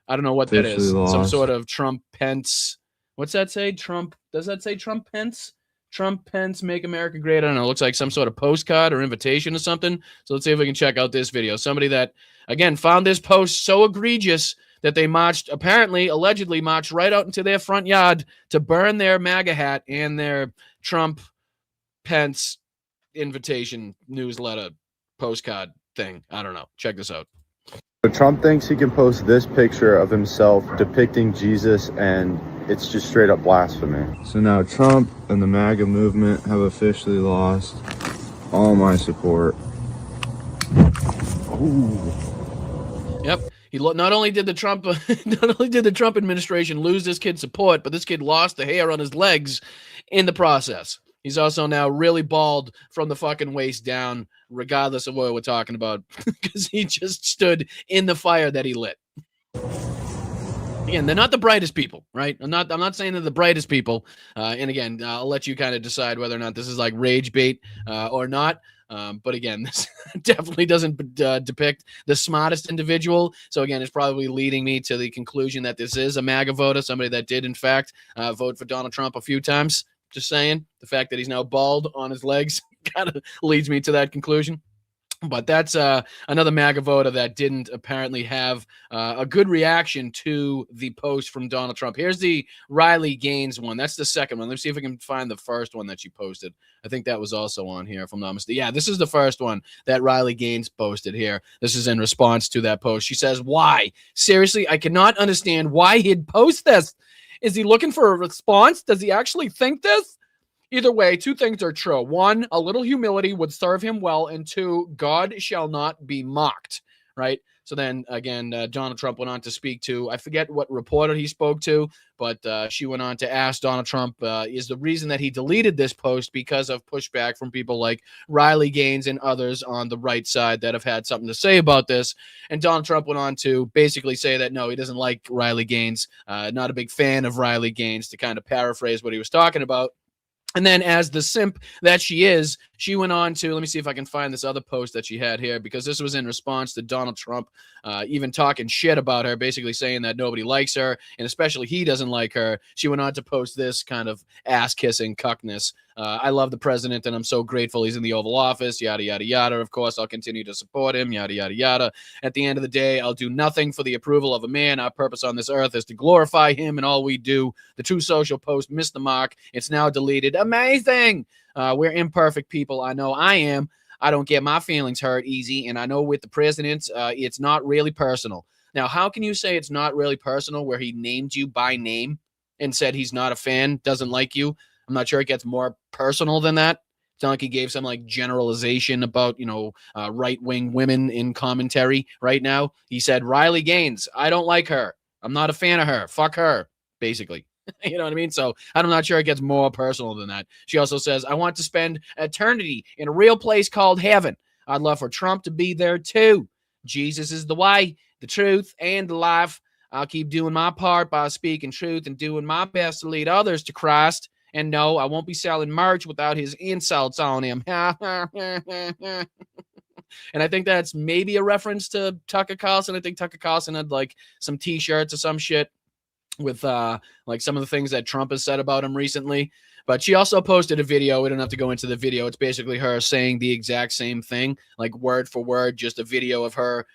I don't know what that is. Some sort of Trump-Pence. What's that say? Trump. Does that say Trump-Pence? Trump-Pence, make America great. I don't know. It looks like some sort of postcard or invitation or something. So let's see if we can check out this video. Somebody that, again, found this post so egregious that they allegedly marched right out into their front yard to burn their MAGA hat and their Trump-Pence invitation newsletter postcard thing. I don't know. Check this out. Trump thinks he can post this picture of himself depicting Jesus, and it's just straight up blasphemy. So now Trump and the MAGA movement have officially lost all my support. Ooh. Yep. Not only did the Trump administration lose this kid's support, but this kid lost the hair on his legs in the process. He's also now really bald from the fucking waist down, regardless of what we're talking about, because he just stood in the fire that he lit. Again, they're not the brightest people, right? I'm not saying they're the brightest people. And again, I'll let you kind of decide whether or not this is like rage bait or not. But again, this definitely doesn't depict the smartest individual. So again, it's probably leading me to the conclusion that this is a MAGA voter, somebody that did in fact vote for Donald Trump a few times. Just saying, the fact that he's now bald on his legs kind of leads me to that conclusion. But that's another MAGA voter that didn't apparently have a good reaction to the post from Donald Trump. Here's the Riley Gaines one. That's the second one. Let's see if we can find the first one that she posted. I think that was also on here, if I'm not mistaken. Yeah, this is the first one that Riley Gaines posted here. This is in response to that post. She says, "Why? Seriously, I cannot understand why he'd post this. Is he looking for a response? Does he actually think this? Either way, two things are true. One, a little humility would serve him well. And two, God shall not be mocked." Right? So then, again, Donald Trump went on to speak to, I forget what reporter he spoke to, but she went on to ask Donald Trump, is the reason that he deleted this post because of pushback from people like Riley Gaines and others on the right side that have had something to say about this. And Donald Trump went on to basically say that, no, he doesn't like Riley Gaines, not a big fan of Riley Gaines, to kind of paraphrase what he was talking about. And then, as the simp that she is, she went on to, let me see if I can find this other post that she had here, because this was in response to Donald Trump even talking shit about her, basically saying that nobody likes her, and especially he doesn't like her. She went on to post this kind of ass-kissing cuckness. I love the president, and I'm so grateful he's in the Oval Office, yada, yada, yada. Of course, I'll continue to support him, yada, yada, yada. At the end of the day, I'll do nothing for the approval of a man. Our purpose on this earth is to glorify him and all we do. The True Social post missed the mark. It's now deleted. Amazing! We're imperfect people. I know I am. I don't get my feelings hurt easy, and I know with the president, it's not really personal. Now, how can you say it's not really personal where he named you by name and said he's not a fan, doesn't like you? I'm not sure it gets more personal than that. It's not like he gave some like generalization about, right-wing women in commentary right now. He said, Riley Gaines, I don't like her. I'm not a fan of her. Fuck her, basically. You know what I mean? So I'm not sure it gets more personal than that. She also says, I want to spend eternity in a real place called heaven. I'd love for Trump to be there too. Jesus is the way, the truth, and the life. I'll keep doing my part by speaking truth and doing my best to lead others to Christ. And no, I won't be selling merch without his insults on him. And I think that's maybe a reference to Tucker Carlson. I think Tucker Carlson had like some T-shirts or some shit with like some of the things that Trump has said about him recently. But she also posted a video. We don't have to go into the video. It's basically her saying the exact same thing, like word for word, just a video of her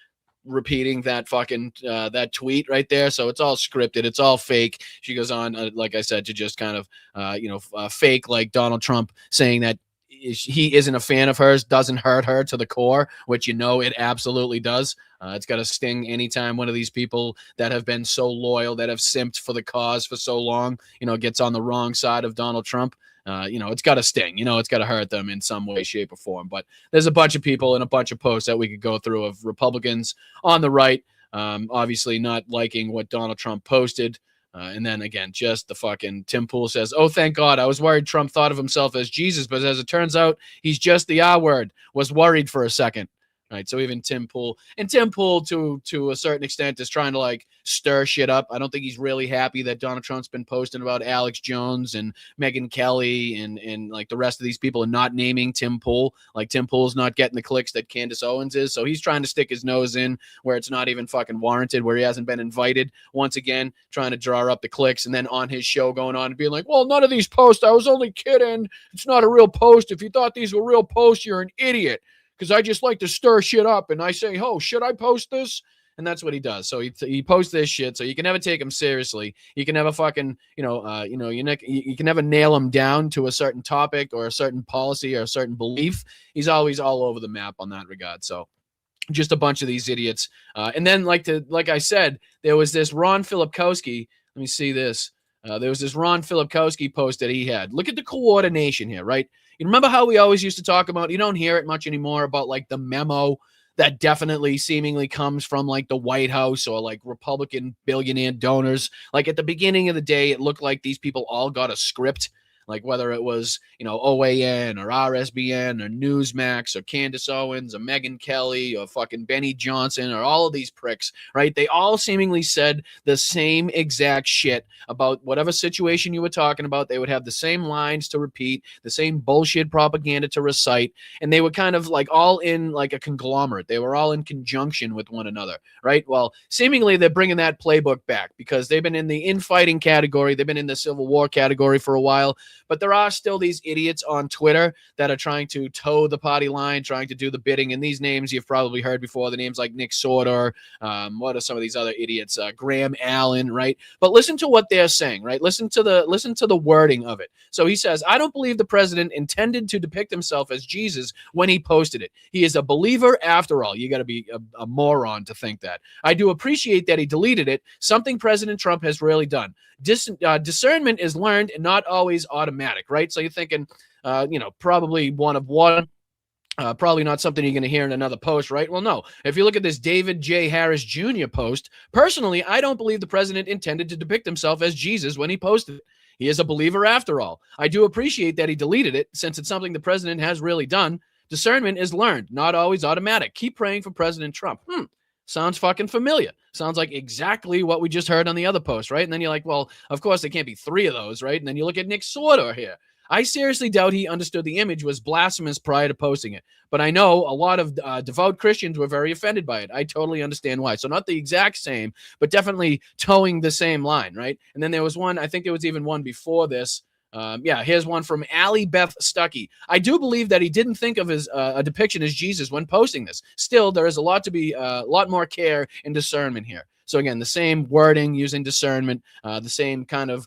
repeating that fucking that tweet right there. So it's all scripted, it's all fake. She goes on, like I said, to just kind of fake like Donald Trump saying that he isn't a fan of hers doesn't hurt her to the core, which it absolutely does. It's got to sting anytime one of these people that have been so loyal, that have simped for the cause for so long, gets on the wrong side of Donald Trump. It's got to sting. It's got to hurt them in some way, shape, or form. But there's a bunch of people and a bunch of posts that we could go through of Republicans on the right, obviously not liking what Donald Trump posted. And then again, just the fucking Tim Pool says, oh, thank God. I was worried Trump thought of himself as Jesus, but as it turns out, he's just the R word. Was worried for a second. Right. So even Tim Pool, and Tim Pool to a certain extent is trying to like stir shit up. I don't think he's really happy that Donald Trump's been posting about Alex Jones and Megyn Kelly and like the rest of these people and not naming Tim Pool. Like Tim Pool's not getting the clicks that Candace Owens is. So he's trying to stick his nose in where it's not even fucking warranted, where he hasn't been invited. Once again, trying to draw up the clicks, and then on his show going on and being like, well, none of these posts, I was only kidding. It's not a real post. If you thought these were real posts, you're an idiot. Because I just like to stir shit up, and I say, oh, should I post this? And that's what he does. So he posts this shit, so you can never take him seriously. You can never fucking, you can never nail him down to a certain topic or a certain policy or a certain belief. He's always all over the map on that regard. So just a bunch of these idiots. And then, like I said, there was this Ron Filipkowski. Let me see this. There was this Ron Filipkowski post that he had. Look at the coordination here, right? You remember how we always used to talk about, you don't hear it much anymore, about like the memo that definitely seemingly comes from like the White House or like Republican billionaire donors. Like at the beginning of the day, it looked like these people all got a script, like whether it was, OAN or RSBN or Newsmax or Candace Owens or Megyn Kelly or fucking Benny Johnson or all of these pricks, right? They all seemingly said the same exact shit about whatever situation you were talking about. They would have the same lines to repeat, the same bullshit propaganda to recite, and they were kind of like all in like a conglomerate. They were all in conjunction with one another, right? Well, seemingly they're bringing that playbook back because they've been in the infighting category. They've been in the Civil War category for a while. But there are still these idiots on Twitter that are trying to toe the party line, trying to do the bidding. And these names you've probably heard before, the names like Nick Sorter. What are some of these other idiots? Graham Allen, right? But listen to what they're saying, right? Listen to the wording of it. So he says, I don't believe the president intended to depict himself as Jesus when he posted it. He is a believer after all. You got to be a moron to think that. I do appreciate that he deleted it, something President Trump has rarely done. Discernment is learned and not always automatic, right? So you're thinking, probably one of one. Probably not something you're going to hear in another post, right? Well, no. If you look at this David J. Harris Jr. post, personally, I don't believe the president intended to depict himself as Jesus when he posted it. He is a believer after all. I do appreciate that he deleted it, since it's something the president has really done. Discernment is learned, not always automatic. Keep praying for President Trump. Sounds fucking familiar. Sounds like exactly what we just heard on the other post, right? And then you're like, well, of course, there can't be three of those, right? And then you look at Nick Sorter here. I seriously doubt he understood the image was blasphemous prior to posting it. But I know a lot of devout Christians were very offended by it. I totally understand why. So not the exact same, but definitely towing the same line, right? And then there was one, I think there was even one before this. Yeah, here's one from Allie Beth Stuckey. I do believe that he didn't think of his a depiction as Jesus when posting this. Still, there is a lot more care and discernment here. So again, the same wording using discernment, the same kind of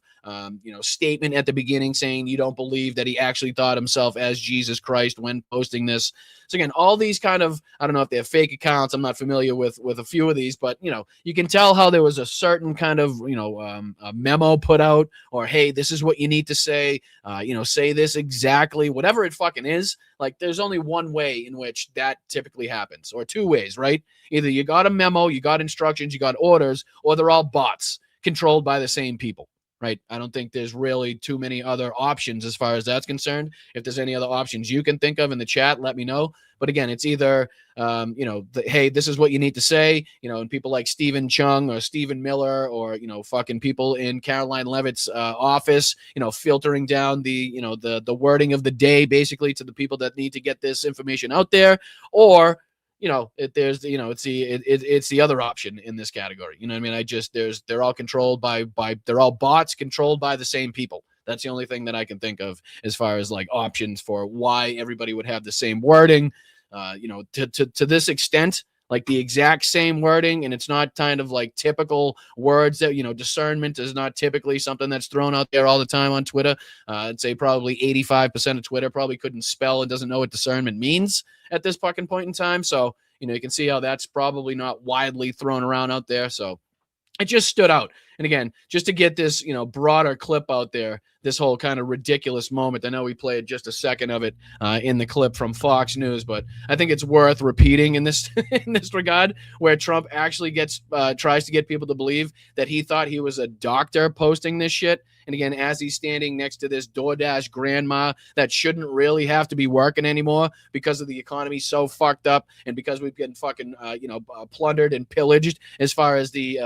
statement at the beginning saying you don't believe that he actually thought himself as Jesus Christ when posting this. So again, all these kind of, I don't know if they're fake accounts. I'm not familiar with a few of these, but you can tell how there was a certain kind of a memo put out, or hey, this is what you need to say. Say this exactly, whatever it fucking is. Like, there's only one way in which that typically happens, or two ways, right? Either you got a memo, you got instructions, you got orders, or they're all bots controlled by the same people, right? I don't think there's really too many other options as far as that's concerned. If there's any other options you can think of in the chat, let me know. But again, it's either, hey, this is what you need to say, and people like Stephen Chung or Stephen Miller or, fucking people in Caroline Levitt's office, filtering down the wording of the day basically to the people that need to get this information out there, or it's the other option in this category. You know what I mean? They're all controlled by they're all bots controlled by the same people. That's the only thing that I can think of as far as like options for why everybody would have the same wording, to this extent, like the exact same wording. And it's not kind of like typical words that, discernment is not typically something that's thrown out there all the time on Twitter. I'd say probably 85% of Twitter probably couldn't spell and doesn't know what discernment means at this fucking point in time. So, you can see how that's probably not widely thrown around out there. So it just stood out. And again, just to get this, broader clip out there, this whole kind of ridiculous moment. I know we played just a second of it in the clip from Fox News, but I think it's worth repeating in this in this regard, where Trump actually tries to get people to believe that he thought he was a doctor posting this shit. And again, as he's standing next to this DoorDash grandma that shouldn't really have to be working anymore because of the economy so fucked up, and because we've been fucking plundered and pillaged as far as the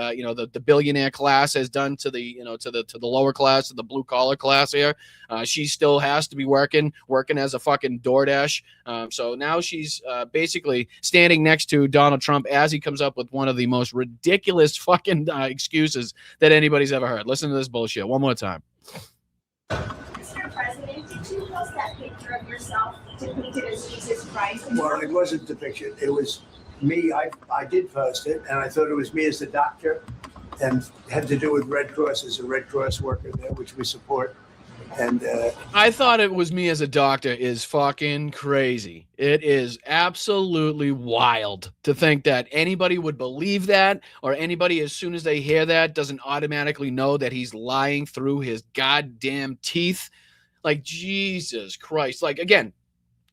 billionaire class has done to the to the lower class, to the blue collar class here. She still has to be working as a fucking DoorDash. So now she's basically standing next to Donald Trump as he comes up with one of the most ridiculous fucking excuses that anybody's ever heard. Listen to this bullshit one more time. Mr. President, did you post that picture of yourself depicted as Jesus Christ? Well, it wasn't a depiction. It was me. I did post it, and I thought it was me as the doctor, and had to do with Red Cross as a Red Cross worker there, which we support. And I thought it was me as a doctor is fucking crazy. It is absolutely wild to think that anybody would believe that, or anybody, as soon as they hear that, doesn't automatically know that he's lying through his goddamn teeth. Like, Jesus Christ. Like, again,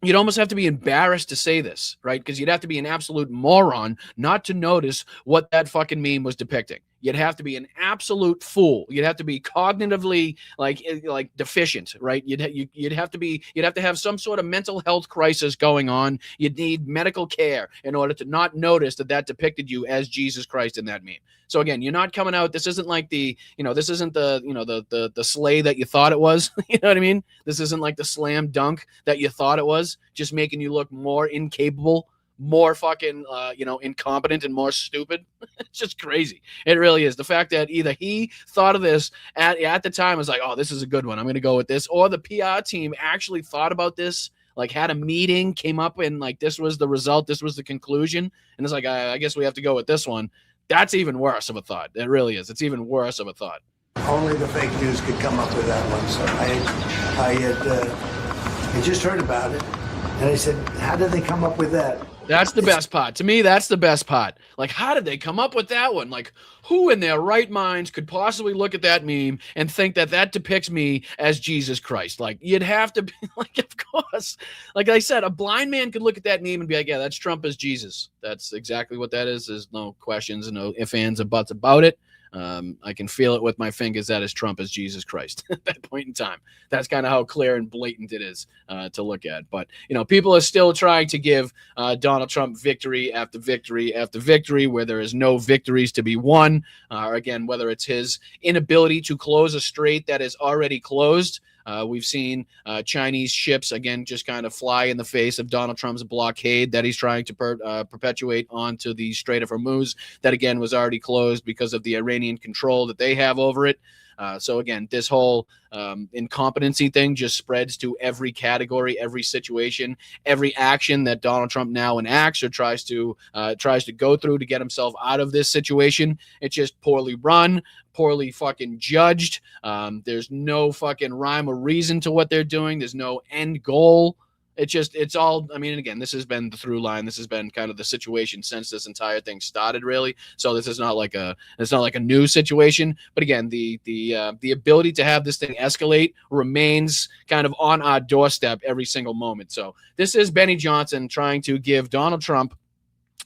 you'd almost have to be embarrassed to say this, right? Because you'd have to be an absolute moron not to notice what that fucking meme was depicting. You'd have to be an absolute fool. You'd have to be cognitively like deficient, right? You'd have to have some sort of mental health crisis going on. You'd need medical care in order to not notice that depicted you as Jesus Christ in that meme. So again, you're not coming out. This isn't like this isn't the sleigh that you thought it was. You know what I mean? This isn't like the slam dunk that you thought it was, just making you look more incapable, more fucking incompetent, and more stupid. It's just crazy. It really is. The fact that either he thought of this at the time, was like, oh, this is a good one, I'm going to go with this, or the PR team actually thought about this, like had a meeting, came up, and like this was the result, this was the conclusion, and it's like, I guess we have to go with this one. That's even worse of a thought. It really is. It's even worse of a thought. only the fake news could come up with that one. So I just heard about it, and I said, how did they come up with that? That's the best part. To me, that's the best part. Like, how did they come up with that one? Like, who in their right minds could possibly look at that meme and think that depicts me as Jesus Christ? Like, you'd have to be like, of course. Like I said, a blind man could look at that meme and be like, yeah, that's Trump as Jesus. That's exactly what that is. There's no questions and no ifs, ands, or buts about it. I can feel it with my fingers. That is Trump as Jesus Christ at that point in time. That's kind of how clear and blatant it is to look at. But, you know, people are still trying to give Donald Trump victory after victory after victory where there is no victories to be won. Again, whether it's his inability to close a strait that is already closed, We've seen Chinese ships, again, just kind of fly in the face of Donald Trump's blockade that he's trying to perpetuate onto the Strait of Hormuz, that, again, was already closed because of the Iranian control that they have over it. So again, this whole incompetency thing just spreads to every category, every situation, every action that Donald Trump now enacts or tries to go through to get himself out of this situation. It's just poorly run, poorly fucking judged. There's no fucking rhyme or reason to what they're doing. There's no end goal. It's all, I mean, again, this has been the through line. This has been kind of the situation since this entire thing started, really. So this is not like it's not like a new situation. But again, the ability to have this thing escalate remains kind of on our doorstep every single moment. So this is Benny Johnson trying to give Donald Trump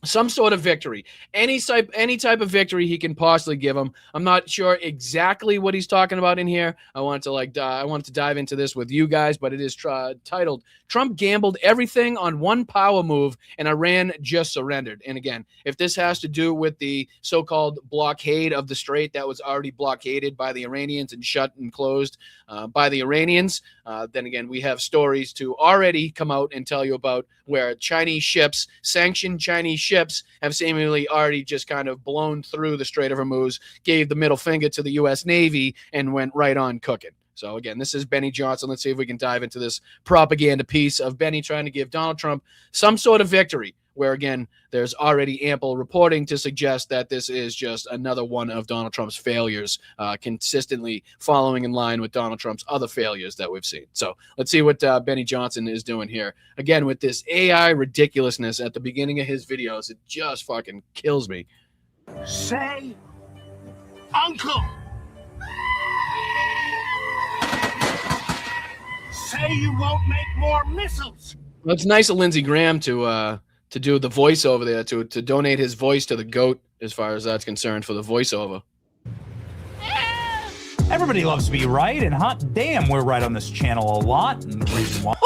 some sort of victory, any type of victory he can possibly give him. I'm not sure exactly what he's talking about in here. I wanted to dive into this with you guys, but it is titled "Trump Gambled Everything on One Power Move and Iran Just Surrendered." And again, if this has to do with the so-called blockade of the Strait that was already blockaded by the Iranians and shut and closed by the Iranians, then again, we have stories to already come out and tell you about where Chinese ships, sanctioned Chinese ships, have seemingly already just kind of blown through the Strait of Hormuz, gave the middle finger to the U.S. Navy, and went right on cooking. So again, this is Benny Johnson. Let's see if we can dive into this propaganda piece of Benny trying to give Donald Trump some sort of victory, where again, there's already ample reporting to suggest that this is just another one of Donald Trump's failures, consistently following in line with Donald Trump's other failures that we've seen. So let's see what Benny Johnson is doing here. Again, with this AI ridiculousness at the beginning of his videos, it just fucking kills me. Say, uncle. Say you won't make more missiles. Well, it's nice of Lindsey Graham to do the voiceover there, to donate his voice to the GOAT as far as that's concerned for the voiceover. Everybody loves to be right, and hot damn, we're right on this channel a lot. And the reason why.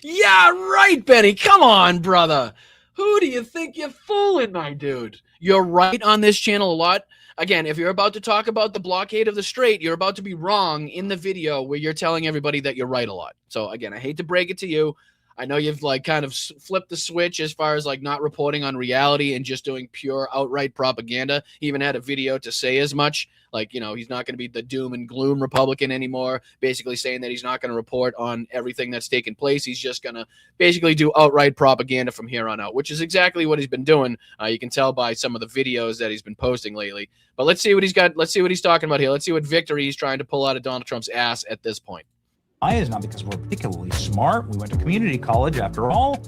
Yeah, right, Benny. Come on, brother. Who do you think you're fooling, my dude? You're right on this channel a lot. Again, if you're about to talk about the blockade of the Strait, you're about to be wrong in the video where you're telling everybody that you're right a lot. So again, I hate to break it to you. I know you've like kind of flipped the switch as far as like not reporting on reality and just doing pure outright propaganda. He even had a video to say as much. Like, you know, he's not going to be the doom and gloom Republican anymore, basically saying that he's not going to report on everything that's taken place. He's just going to basically do outright propaganda from here on out, which is exactly what he's been doing. You can tell by some of the videos that he's been posting lately. But let's see what he's got. Let's see what he's talking about here. Let's see what victory he's trying to pull out of Donald Trump's ass at this point. Why is not because we're particularly smart. We went to community college, after all,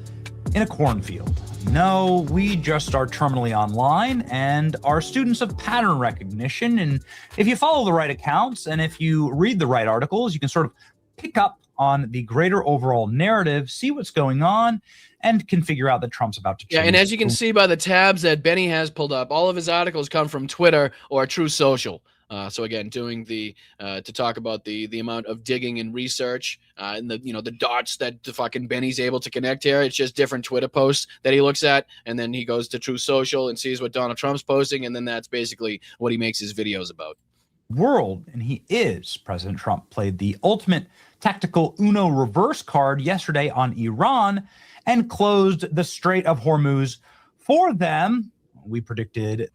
in a cornfield. No, we just are terminally online and are students of pattern recognition. And if you follow the right accounts and if you read the right articles, you can sort of pick up on the greater overall narrative, see what's going on, and can figure out that Trump's about to change. Yeah, and as you can see by the tabs that Benny has pulled up, all of his articles come from Twitter or True Social. So again, doing the to talk about the amount of digging and research and the dots that the fucking Benny's able to connect here. It's just different Twitter posts that he looks at, and then he goes to True Social and sees what Donald Trump's posting, and then that's basically what he makes his videos about. World, and he is. President Trump played the ultimate tactical Uno reverse card yesterday on Iran and closed the Strait of Hormuz for them. We predicted.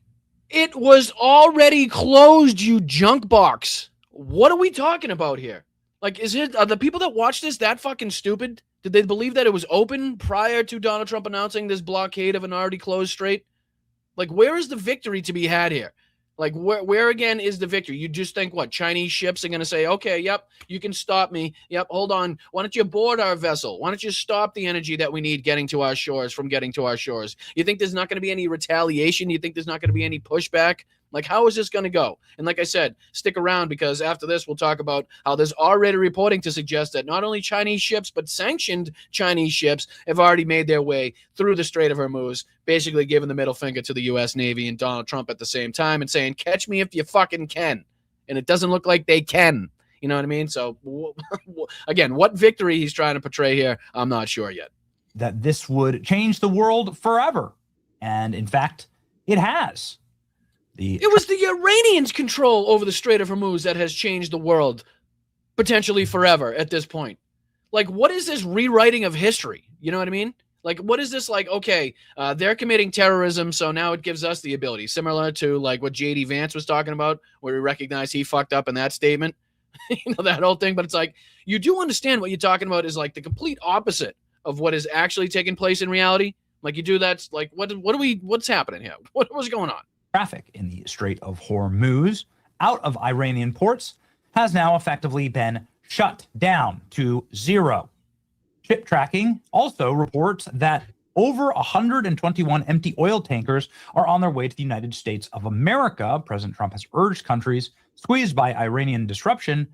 It was already closed, you junk box. What are we talking about here? Like, are the people that watch this that fucking stupid? Did they believe that it was open prior to Donald Trump announcing this blockade of an already closed strait? Like, where is the victory to be had here? Like, where again is the victory? You just think, what, Chinese ships are going to say, okay, yep, you can stop me. Yep, hold on. Why don't you board our vessel? Why don't you stop the energy that we need getting to our shores from getting to our shores? You think there's not going to be any retaliation? You think there's not going to be any pushback? Like, how is this going to go? And like I said, stick around, because after this, we'll talk about how there's already reporting to suggest that not only Chinese ships, but sanctioned Chinese ships have already made their way through the Strait of Hormuz, basically giving the middle finger to the U.S. Navy and Donald Trump at the same time and saying, catch me if you fucking can. And it doesn't look like they can. You know what I mean? So, again, what victory he's trying to portray here, I'm not sure yet. That this would change the world forever. And in fact, it has. It was the Iranians' control over the Strait of Hormuz that has changed the world potentially forever at this point. Like, what is this rewriting of history? You know what I mean? Like, what is this like? Okay, they're committing terrorism, so now it gives us the ability, similar to like what J.D. Vance was talking about, where we recognize he fucked up in that statement, that whole thing. But it's like, you do understand what you're talking about is like the complete opposite of what is actually taking place in reality. Like, you do that's like, what's happening here? What's going on? Traffic in the Strait of Hormuz out of Iranian ports has now effectively been shut down to zero. Ship tracking also reports that over 121 empty oil tankers are on their way to the United States of America. President Trump has urged countries squeezed by Iranian disruption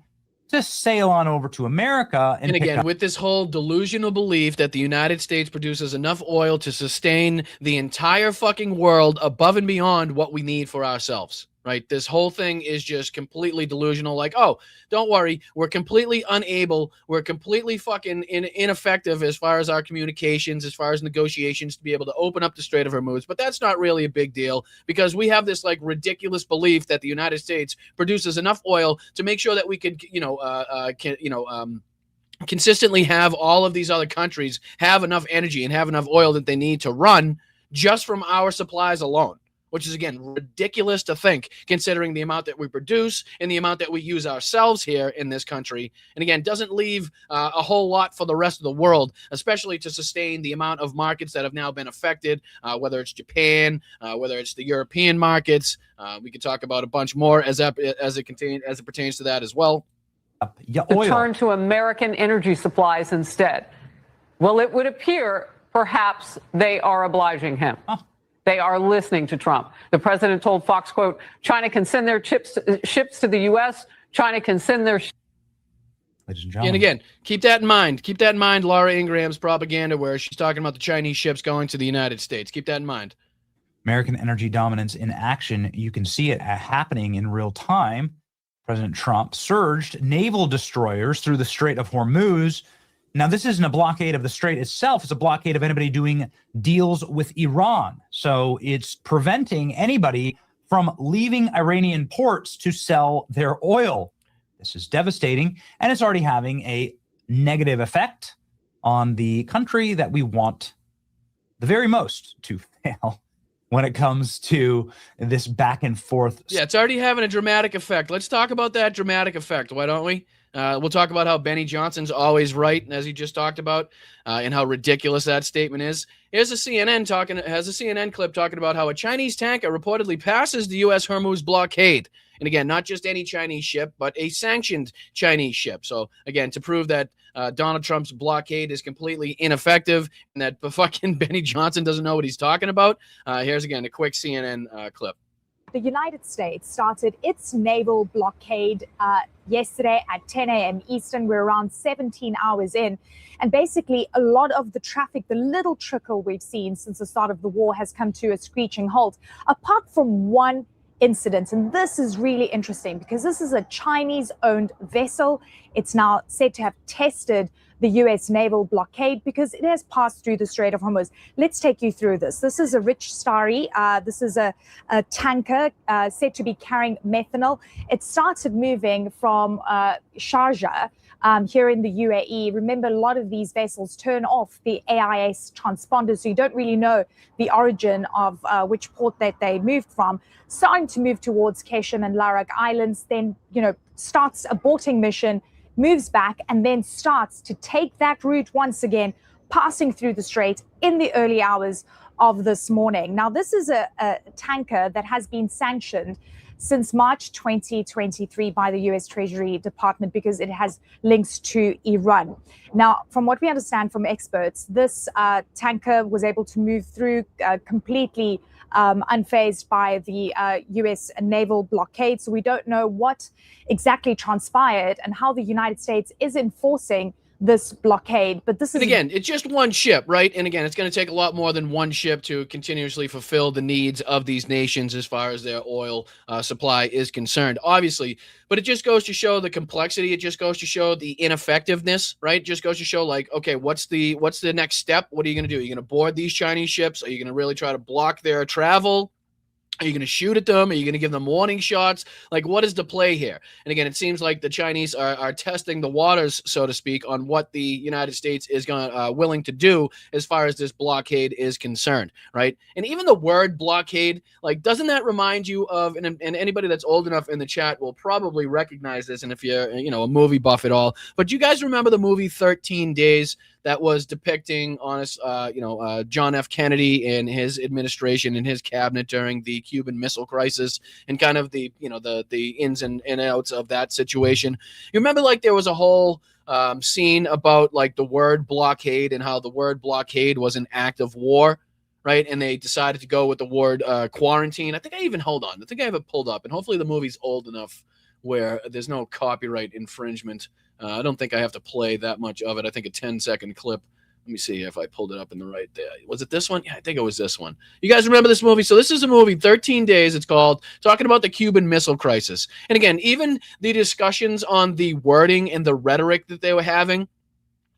to sail on over to America. And again, with this whole delusional belief that the United States produces enough oil to sustain the entire fucking world above and beyond what we need for ourselves, right? This whole thing is just completely delusional. Like, oh, don't worry, we're completely unable, we're completely fucking ineffective as far as our communications, as far as negotiations to be able to open up the Strait of Hormuz. But that's not really a big deal because we have this like ridiculous belief that the United States produces enough oil to make sure that we could, consistently have all of these other countries have enough energy and have enough oil that they need to run just from our supplies alone. Which is, again, ridiculous to think, considering the amount that we produce and the amount that we use ourselves here in this country. And again, doesn't leave a whole lot for the rest of the world, especially to sustain the amount of markets that have now been affected, whether it's Japan, whether it's the European markets. We could talk about a bunch more as it pertains to that as well. To turn to American energy supplies instead. Well, it would appear perhaps they are obliging him. They are listening to Trump. The president told Fox, quote, China can send their ships to the U.S. China can send their And again, keep that in mind. Keep that in mind, Laura Ingram's propaganda where she's talking about the Chinese ships going to the United States. Keep that in mind. American energy dominance in action. You can see it happening in real time. President Trump surged naval destroyers through the Strait of Hormuz. Now, this isn't a blockade of the Strait itself. It's a blockade of anybody doing deals with Iran. So it's preventing anybody from leaving Iranian ports to sell their oil. This is devastating, and it's already having a negative effect on the country that we want the very most to fail when it comes to this back and forth. Yeah, it's already having a dramatic effect. Let's talk about that dramatic effect, why don't we? We'll talk about how Benny Johnson's always right, as he just talked about, and how ridiculous that statement is. Here's a CNN clip talking about how a Chinese tanker reportedly passes the U.S. Hormuz blockade. And again, not just any Chinese ship, but a sanctioned Chinese ship. So again, to prove that Donald Trump's blockade is completely ineffective and that fucking Benny Johnson doesn't know what he's talking about. Here's again a quick CNN clip. The United States started its naval blockade yesterday at 10 a.m. Eastern. We're around 17 hours in. And basically, a lot of the traffic, the little trickle we've seen since the start of the war has come to a screeching halt, apart from one incident. And this is really interesting because this is a Chinese-owned vessel. It's now said to have tested the U.S. naval blockade because it has passed through the Strait of Hormuz. Let's take you through this. This is a Rich Starry. This is a tanker said to be carrying methanol. It started moving from Sharjah here in the UAE. Remember, a lot of these vessels turn off the AIS transponder, so you don't really know the origin of which port that they moved from. Starting to move towards Keshem and Larak Islands, then, starts a boating mission, moves back, and then starts to take that route once again, passing through the strait in the early hours of this morning. Now, this is a tanker that has been sanctioned since March 2023 by the U.S. Treasury Department because it has links to Iran. Now, from what we understand from experts, this tanker was able to move through completely unfazed by the U.S. naval blockade. So we don't know what exactly transpired and how the United States is enforcing this blockade. But this is, and again, it's just one ship, right? And again, it's going to take a lot more than one ship to continuously fulfill the needs of these nations as far as their oil supply is concerned, obviously. But it just goes to show the complexity. It just goes to show the ineffectiveness, right? It just goes to show, like, okay, what's the next step? What are you going to do? Are you going to board these Chinese ships? Are you going to really try to block their travel? Are you going to shoot at them? Are you going to give them warning shots? Like, what is the play here? And again, it seems like the Chinese are testing the waters, so to speak, on what the United States is willing to do as far as this blockade is concerned, right? And even the word blockade, like, doesn't that remind you of, and anybody that's old enough in the chat will probably recognize this, and if you're, a movie buff at all, but you guys remember the movie 13 Days? That was depicting John F. Kennedy and his administration and his cabinet during the Cuban Missile Crisis and kind of the ins and outs of that situation. You remember, like, there was a whole scene about, like, the word blockade and how the word blockade was an act of war, right? And they decided to go with the word quarantine. I think I have it pulled up, and hopefully the movie's old enough where there's no copyright infringement. I don't think I have to play that much of it. I think a 10-second clip. Let me see if I pulled it up in the right there. Was it this one? Yeah, I think it was this one. You guys remember this movie? So this is a movie, 13 Days, it's called, talking about the Cuban Missile Crisis. And again, even the discussions on the wording and the rhetoric that they were having,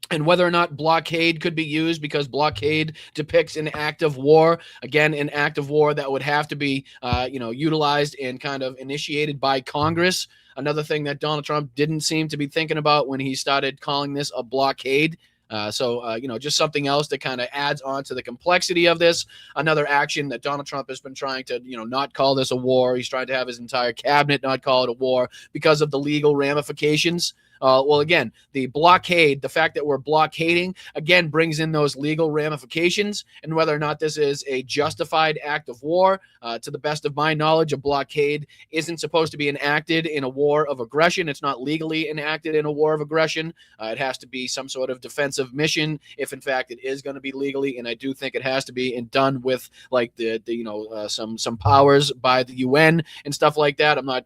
and whether or not blockade could be used, because blockade depicts an act of war. Again, an act of war that would have to be, utilized and kind of initiated by Congress. Another thing that Donald Trump didn't seem to be thinking about when he started calling this a blockade. Just something else that kind of adds on to the complexity of this. Another action that Donald Trump has been trying to, not call this a war. He's trying to have his entire cabinet not call it a war because of the legal ramifications. Again, the blockade, the fact that we're blockading, again, brings in those legal ramifications, and whether or not this is a justified act of war. To the best of my knowledge, a blockade isn't supposed to be enacted in a war of aggression. It's not legally enacted in a war of aggression. It has to be some sort of defensive mission, if in fact it is going to be legally, and I do think it has to be done with, like, some powers by the UN and stuff like that. I'm not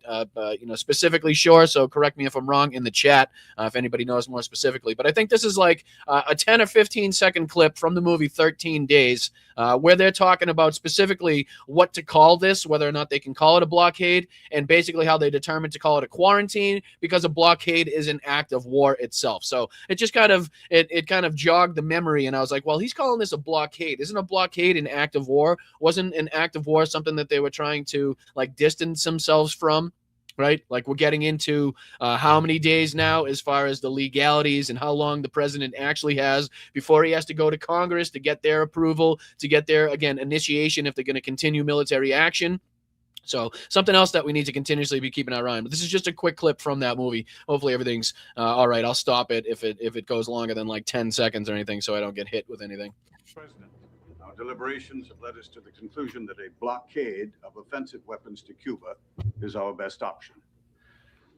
specifically sure, so correct me if I'm wrong in the chat. If anybody knows more specifically. But I think this is like a 10 or 15 second clip from the movie 13 Days where they're talking about specifically what to call this, whether or not they can call it a blockade, and basically how they determined to call it a quarantine, because a blockade is an act of war itself. So it just kind of jogged the memory, and I was like, well, he's calling this a blockade. Isn't a blockade an act of war? Wasn't an act of war something that they were trying to, like, distance themselves from? Right? Like, we're getting into how many days now as far as the legalities and how long the president actually has before he has to go to Congress to get their approval, to get their, again, initiation if they're going to continue military action. So something else that we need to continuously be keeping our eye on. But this is just a quick clip from that movie. Hopefully everything's all right. I'll stop it if it goes longer than like 10 seconds or anything, so I don't get hit with anything. President, our deliberations have led us to the conclusion that a blockade of offensive weapons to Cuba is our best option.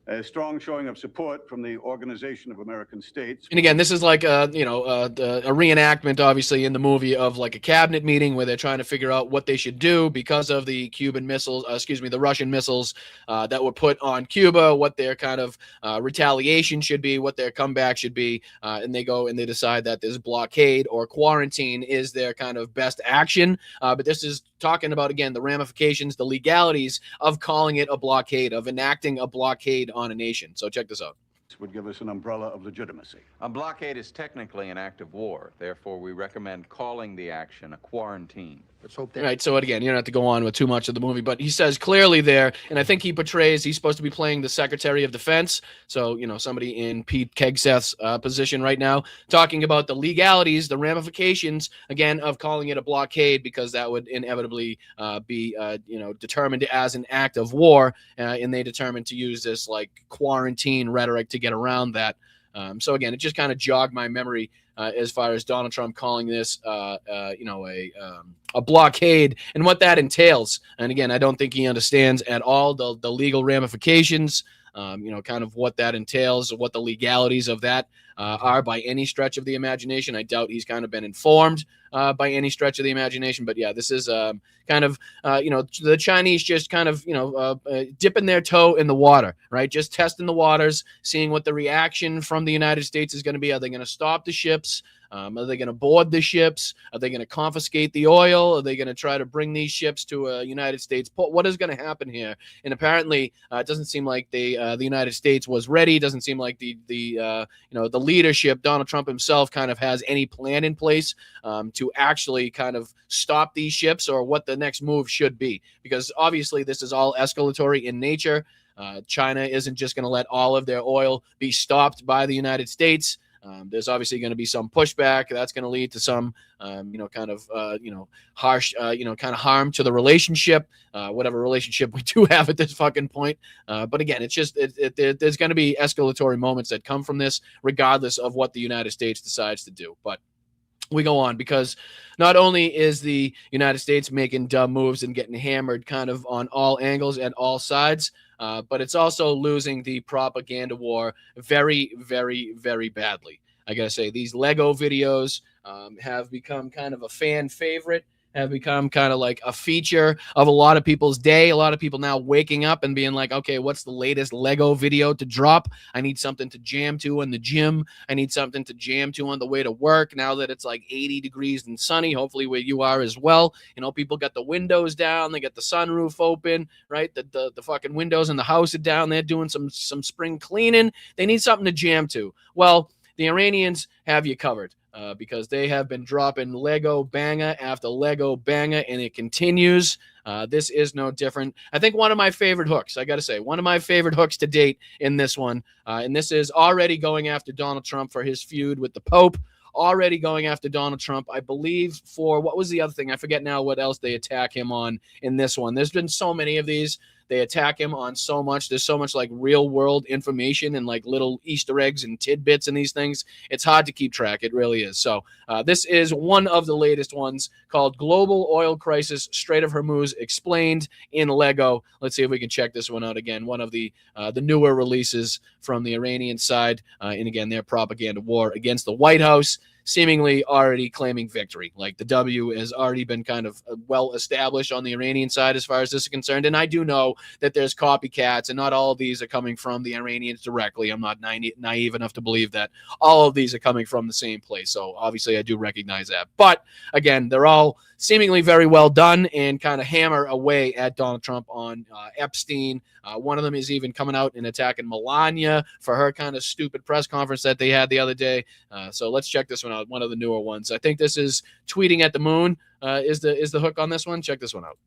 A strong showing of support from the Organization of American States. And again, this is like a reenactment, obviously, in the movie of like a cabinet meeting where they're trying to figure out what they should do because of the Cuban missiles, the Russian missiles that were put on Cuba, what their kind of retaliation should be, what their comeback should be. And they go and they decide that this blockade or quarantine is their kind of best action. But this is talking about, again, the ramifications, the legalities of calling it a blockade, of enacting a blockade on a nation. So check this out. Would give us an umbrella of legitimacy. A blockade is technically an act of war. Therefore, we recommend calling the action a quarantine. Let's hope that. Right. So again, you don't have to go on with too much of the movie, but he says clearly there, and I think he portrays, he's supposed to be playing the Secretary of Defense. So, somebody in Pete Hegseth's position right now, talking about the legalities, the ramifications, again, of calling it a blockade, because that would inevitably be, determined as an act of war. And they determined to use this like quarantine rhetoric to get around that. So again, it just kind of jogged my memory as far as Donald Trump calling this, a blockade and what that entails. And again, I don't think he understands at all the legal ramifications, kind of what that entails, what the legalities of that are by any stretch of the imagination. I doubt he's kind of been informed by any stretch of the imagination. But yeah, this is kind of, the Chinese just kind of, dipping their toe in the water, right? Just testing the waters, seeing what the reaction from the United States is going to be. Are they going to stop the ships? Are they going to board the ships? Are they going to confiscate the oil? Are they going to try to bring these ships to a United States port? What is going to happen here? And apparently, it doesn't seem like the United States was ready. It doesn't seem like the leadership, Donald Trump himself, kind of has any plan in place to actually kind of stop these ships, or what the next move should be. Because obviously this is all escalatory in nature. China isn't just going to let all of their oil be stopped by the United States. There's obviously going to be some pushback. That's going to lead to some, harsh, kind of harm to the relationship, whatever relationship we do have at this fucking point. But again, it's just, there's going to be escalatory moments that come from this, regardless of what the United States decides to do. But we go on, because not only is the United States making dumb moves and getting hammered kind of on all angles and all sides, but it's also losing the propaganda war very, very, very badly. I gotta say, these Lego videos have become kind of a fan favorite, have become kind of like a feature of a lot of people's day. A lot of people now waking up and being like, okay, what's the latest Lego video to drop? I need something to jam to in the gym. I need something to jam to on the way to work now that it's like 80 degrees and sunny, hopefully where you are as well. You know, people got the windows down, they got the sunroof open, right? The fucking windows in the house are down. They're doing some spring cleaning. They need something to jam to. Well, the Iranians have you covered. Because they have been dropping Lego banger after Lego banger, and it continues. This is no different. I think one of my favorite hooks, I got to say, one of my favorite hooks to date in this one, and this is already going after Donald Trump for his feud with the Pope, already going after Donald Trump, I believe, for, what was the other thing? I forget now what else they attack him on in this one. There's been so many of these. They attack him on so much. There's so much like real world information and like little Easter eggs and tidbits and these things. It's hard to keep track. It really is. So this is one of the latest ones, called Global Oil Crisis, Strait of Hormuz Explained in Lego. Let's see if we can check this one out again. One of the newer releases from the Iranian side. And again, their propaganda war against the White House, seemingly already claiming victory. Like the W has already been kind of well established on the Iranian side as far as this is concerned. And I do know that there's copycats, and not all of these are coming from the Iranians directly. I'm not naive enough to believe that all of these are coming from the same place. So obviously I do recognize that. But again, they're all seemingly very well done and kind of hammer away at Donald Trump on Epstein. One of them is even coming out and attacking Melania for her kind of stupid press conference that they had the other day. So let's check this one out. One of the newer ones. I think this is Tweeting at the Moon is the hook on this one. Check this one out.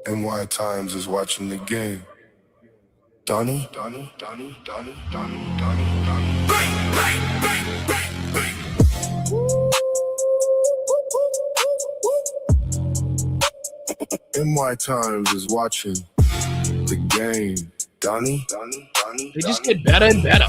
NY Times is watching the game. Donnie. NY Times is watching the game. Donnie. They just get better and better.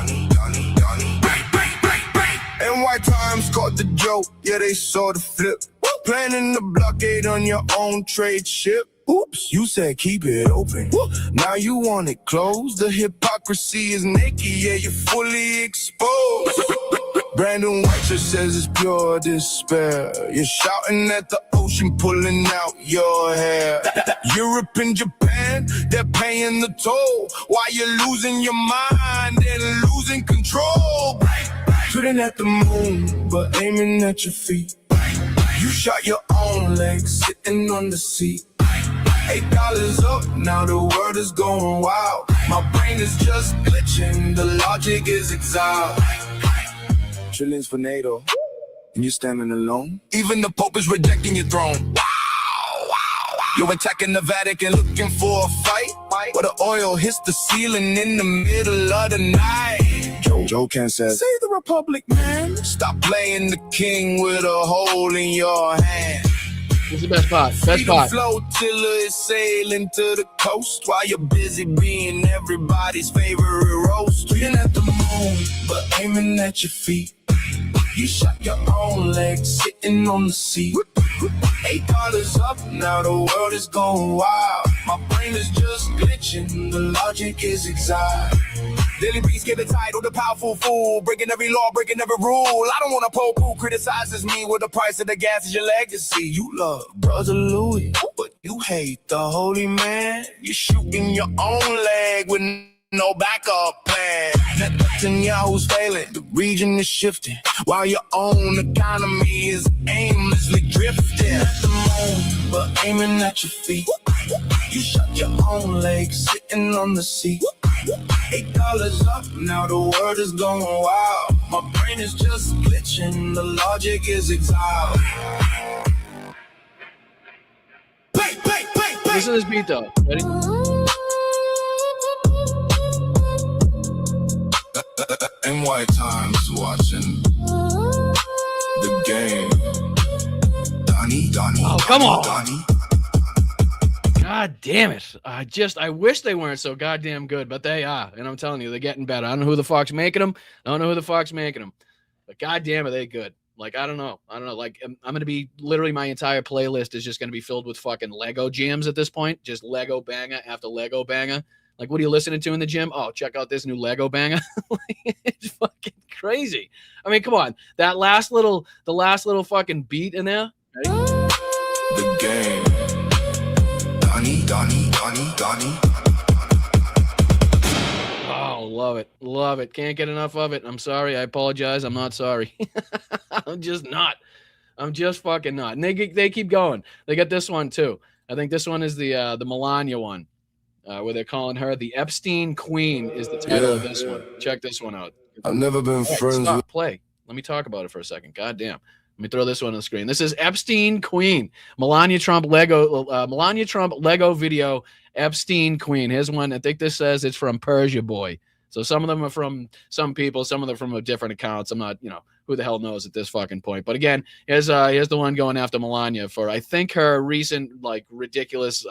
NY Times caught the joke, yeah, they saw the flip. Planning the blockade on your own trade ship. Oops, you said keep it open. Now you want it closed. The hypocrisy is naked, yeah, you're fully exposed. Brandon White just says it's pure despair. You're shouting at the ocean, pulling out your hair. Europe and Japan, they're paying the toll. While you're losing your mind and losing control. Shooting at the moon, but aiming at your feet. You shot your own legs, sitting on the seat. $8 up, now the world is going wild. My brain is just glitching, the logic is exiled. Trillions for NATO, and you're standing alone. Even the Pope is rejecting your throne. You're attacking the Vatican, looking for a fight. Where the oil hits the ceiling in the middle of the night. Joe Ken says, save the Republic, man. Stop playing the king with a hole in your hand. This is the best part. Best part. Flotilla is sailing to the coast while you're busy being everybody's favorite roast. Tweeting at the moon, but aiming at your feet. You shot your own legs, sitting on the seat. $8 up, now the world is going wild. My brain is just glitching, the logic is exiled. Daily Beast get the title, the powerful fool. Breaking every law, breaking every rule. I don't want a pope who criticizes me with the price of the gas is your legacy. You love Brother Louis, but you hate the holy man. You're shooting your own leg with no backup plan. Netanyahu's failing, the region is shifting, while your own economy is aimlessly drifting. At the moon, but aiming at your feet. You shot your own legs, sitting on the seat. $8 up, now the world is going wild. My brain is just glitching, the logic is exiled. Listen to this beat though. Ready? NY Times watching the game. Donnie, oh, come on. Donnie. God damn it. I wish they weren't so goddamn good, but they are. And I'm telling you, they're getting better. I don't know who the fuck's making them. But goddamn, are they good. Like, I don't know. Like, I'm going to be literally my entire playlist is just going to be filled with fucking Lego jams at this point. Just Lego banger after Lego banger. Like, what are you listening to in the gym? Oh, check out this new Lego banger. It's fucking crazy. I mean, come on. The last little fucking beat in there. Ready? The game. Donnie. Oh, love it. Can't get enough of it. I'm sorry. I apologize. I'm not sorry. I'm just fucking not. And they keep going. They got this one too. I think this one is the Melania one, where they're calling her the Epstein Queen is the title of this one. Check this one out. I've never been friends with. Play. Let me talk about it for a second. God damn. Let me throw this one on the screen. This is Epstein Queen. Melania Trump Lego video. Epstein Queen. Here's one. I think this says it's from Persia Boy. So some of them are from some people. Some of them from different accounts. I'm not, who the hell knows at this fucking point. But again, here's the one going after Melania for, I think, her recent, ridiculous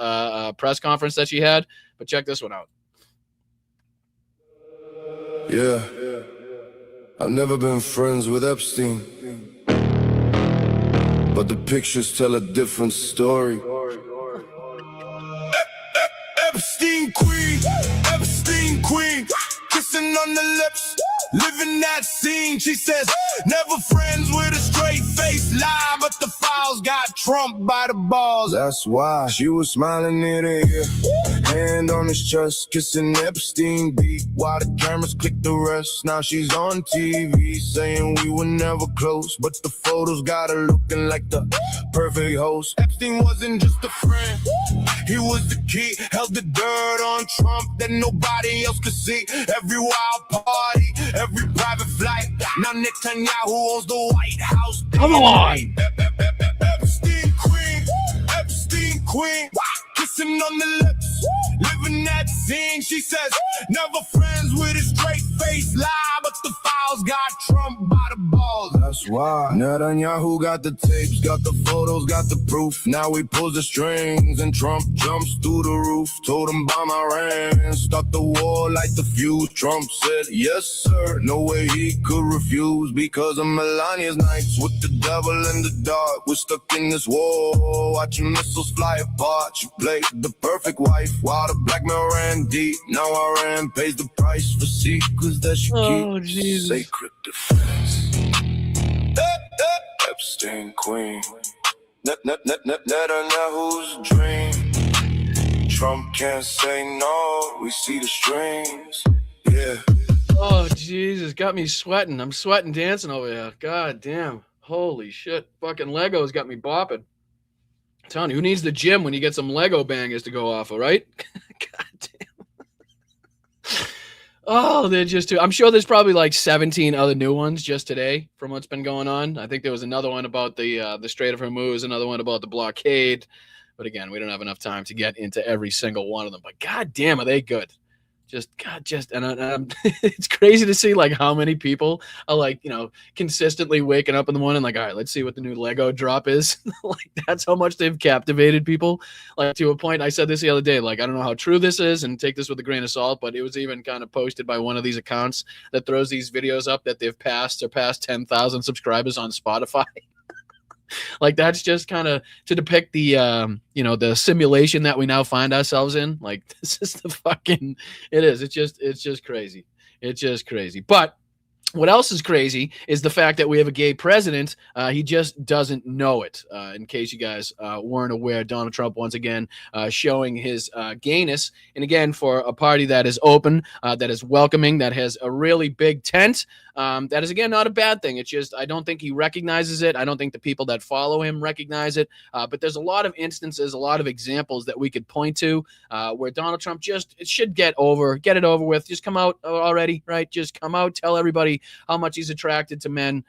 press conference that she had. But check this one out. Yeah. I've never been friends with Epstein. But the pictures tell a different story. Epstein Queen, kissing on the lips, living that scene. She says, never friends with a straight face lie, but the files got Trump by the balls. That's why she was smiling near the ear, hand on his chest, kissing Epstein beat while the cameras click the rest. Now she's on TV saying we were never close, but the photos got her looking like the perfect host. Epstein wasn't just a friend, he was the key, held the dirt on Trump that nobody else could see. Every wild party, every private flight. Now Netanyahu owns the White House. Come on. Epstein Queen, kissing on the lips, living that scene. She says, never friends with a straight face lie, but the files got Trump by the balls. That's why Netanyahu got the tapes, got the photos, got the proof. Now he pulls the strings and Trump jumps through the roof. Told him bomb Iran, start the war like the feud. Trump said, yes sir, no way he could refuse. Because of Melania's nights with the devil in the dark, we're stuck in this war, watching missiles fly apart. She played the perfect wife while the blackmail ran deep. Now Iran pays the price for secrets that she keeps. Jesus. Sacred defense. Epstein Queen. Netanyahu's dream. Trump can't say no. We see the strings. Yeah. Oh, Jesus. Got me sweating. I'm sweating dancing over here. God damn. Holy shit. Fucking Legos got me bopping. I'm telling you, who needs the gym when you get some Lego bangers to go off of, right? God damn. Oh, they're just too. I'm sure there's probably 17 other new ones just today from what's been going on. I think there was another one about the Strait of Hormuz, another one about the blockade. But again, we don't have enough time to get into every single one of them. But god damn, are they good? It's crazy to see how many people are consistently waking up in the morning all right, let's see what the new Lego drop is. That's how much they've captivated people. To a point, I said this the other day, I don't know how true this is and take this with a grain of salt, but it was even kind of posted by one of these accounts that throws these videos up that they've surpassed 10,000 subscribers on Spotify. That's just kind of to depict the the simulation that we now find ourselves in. This is the fucking, it is, it's just crazy. It's just crazy. But What else is crazy is the fact that we have a gay president. He just doesn't know it. In case you guys weren't aware, Donald Trump once again showing his gayness. And again, for a party that is open, that is welcoming, that has a really big tent, that is, again, not a bad thing. It's just I don't think he recognizes it. I don't think the people that follow him recognize it. But there's a lot of instances, a lot of examples that we could point to where Donald Trump just should get it over with. Just come out already, right? Just come out, tell everybody how much he's attracted to men.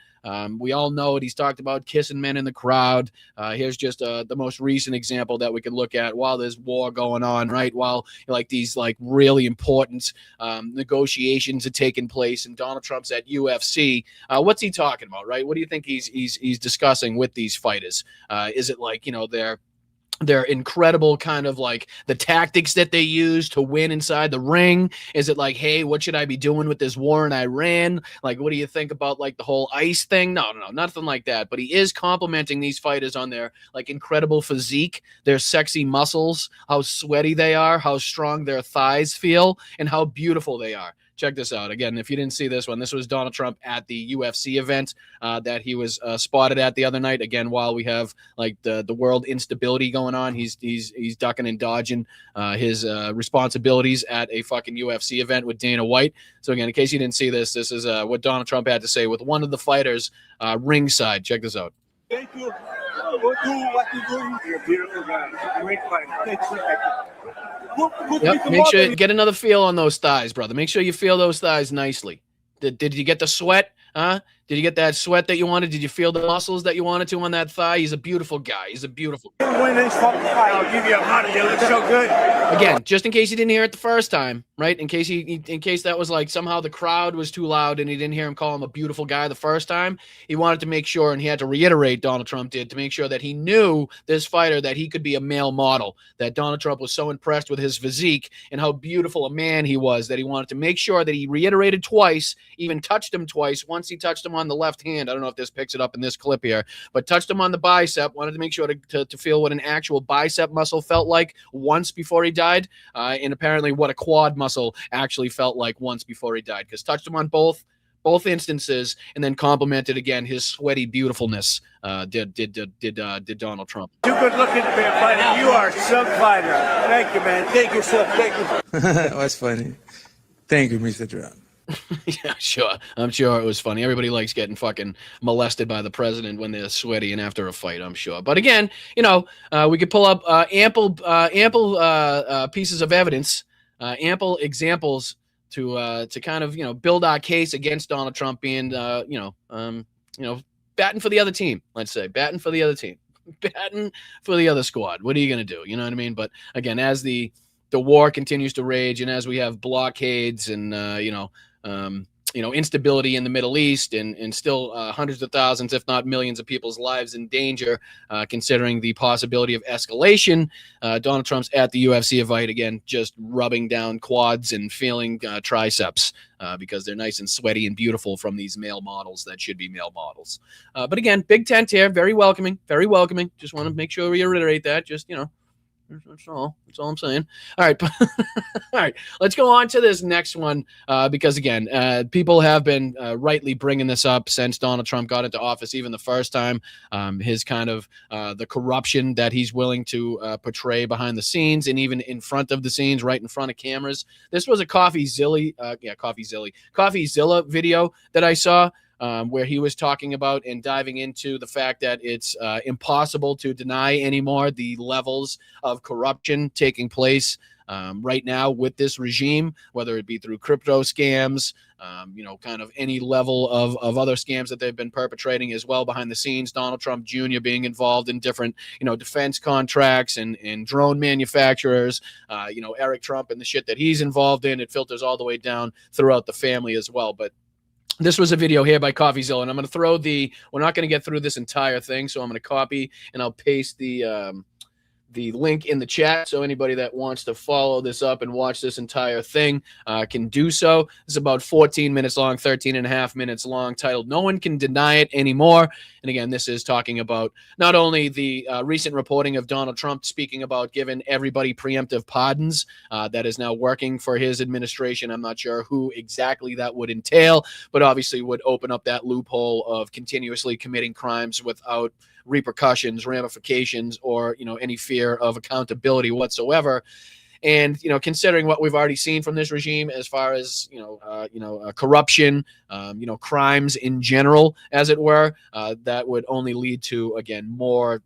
We all know it. He's talked about kissing men in the crowd. Here's just the most recent example that we could look at while there's war going on, right? While like these like really important negotiations are taking place, and Donald Trump's at UFC. What's he talking about, right? What do you think he's discussing with these fighters? Is it like, their incredible kind of like the tactics that they use to win inside the ring? Is it like, hey, what should I be doing with this war in Iran? Like, what do you think about like the whole ICE thing? No, nothing like that. But he is complimenting these fighters on their like incredible physique, their sexy muscles, how sweaty they are, how strong their thighs feel, and how beautiful they are. Check this out. Again, if you didn't see this one, this was Donald Trump at the UFC event that he was spotted at the other night. Again, while we have like the world instability going on, he's ducking and dodging his responsibilities at a fucking UFC event with Dana White. So again, in case you didn't see this, this is what Donald Trump had to say with one of the fighters ringside. Check this out. Thank you. What you do. You're a beautiful guy. Great fighter. Thank you. Yep. Make sure you get another feel on those thighs, brother. Make sure you feel those thighs nicely. Did you get the sweat? Huh? Did you get that sweat that you wanted? Did you feel the muscles that you wanted to on that thigh? He's a beautiful guy. He's a beautiful guy. Win this fucking fight. I'll give you a hundred. You look so good. Again, just in case you didn't hear it the first time, right? In case that was like somehow the crowd was too loud and he didn't hear him call him a beautiful guy the first time, he wanted to make sure, and he had to reiterate, Donald Trump did, to make sure that he knew this fighter that he could be a male model, that Donald Trump was so impressed with his physique and how beautiful a man he was that he wanted to make sure that he reiterated twice, even touched him twice. Once he touched him on the left hand. I don't know if this picks it up in this clip here, but touched him on the bicep, wanted to make sure to feel what an actual bicep muscle felt like once before he died, and apparently what a quad muscle actually felt like once before he died, because touched him on both instances, and then complimented again his sweaty beautifulness. Did Donald Trump? Too good looking to be a fighter. You are some fighter. Thank you, man. Thank you, sir. Thank you. That's funny. Thank you, Mr. Trump. Yeah, sure. I'm sure it was funny. Everybody likes getting fucking molested by the president when they're sweaty and after a fight, I'm sure. But again, we could pull up ample pieces of evidence, ample examples to kind of build our case against Donald Trump being batting for the other team. Let's say batting for the other team, batting for the other squad. What are you gonna do? You know what I mean? But again, as the war continues to rage, and as we have blockades and instability in the Middle East, and still hundreds of thousands, if not millions of people's lives in danger, considering the possibility of escalation, Donald Trump's at the UFC event again, just rubbing down quads and feeling triceps because they're nice and sweaty and beautiful from these male models that should be male models. But again, big tent here, very welcoming, very welcoming. Just want to make sure we reiterate that. Just that's all I'm saying. All right. All right. Let's go on to this next one because, again, people have been rightly bringing this up since Donald Trump got into office, even the first time. His kind of the corruption that he's willing to portray behind the scenes and even in front of the scenes, right in front of cameras. This was a CoffeeZilla video that I saw. Where he was talking about and diving into the fact that it's impossible to deny anymore the levels of corruption taking place right now with this regime, whether it be through crypto scams, kind of any level of other scams that they've been perpetrating as well behind the scenes. Donald Trump Jr. being involved in different, defense contracts and drone manufacturers, Eric Trump and the shit that he's involved in. It filters all the way down throughout the family as well. But this was a video here by CoffeeZilla, and I'm going to throw we're not going to get through this entire thing, so I'm going to copy and I'll paste the link in the chat, so anybody that wants to follow this up and watch this entire thing can do so. It's about 14 minutes long, 13 and a half minutes long, titled "No One Can Deny It Anymore." And again, this is talking about not only the recent reporting of Donald Trump speaking about giving everybody preemptive pardons that is now working for his administration. I'm not sure who exactly that would entail, but obviously would open up that loophole of continuously committing crimes without repercussions, ramifications, or any fear of accountability whatsoever. And considering what we've already seen from this regime as far as corruption, crimes in general, as it were, that would only lead to, again, more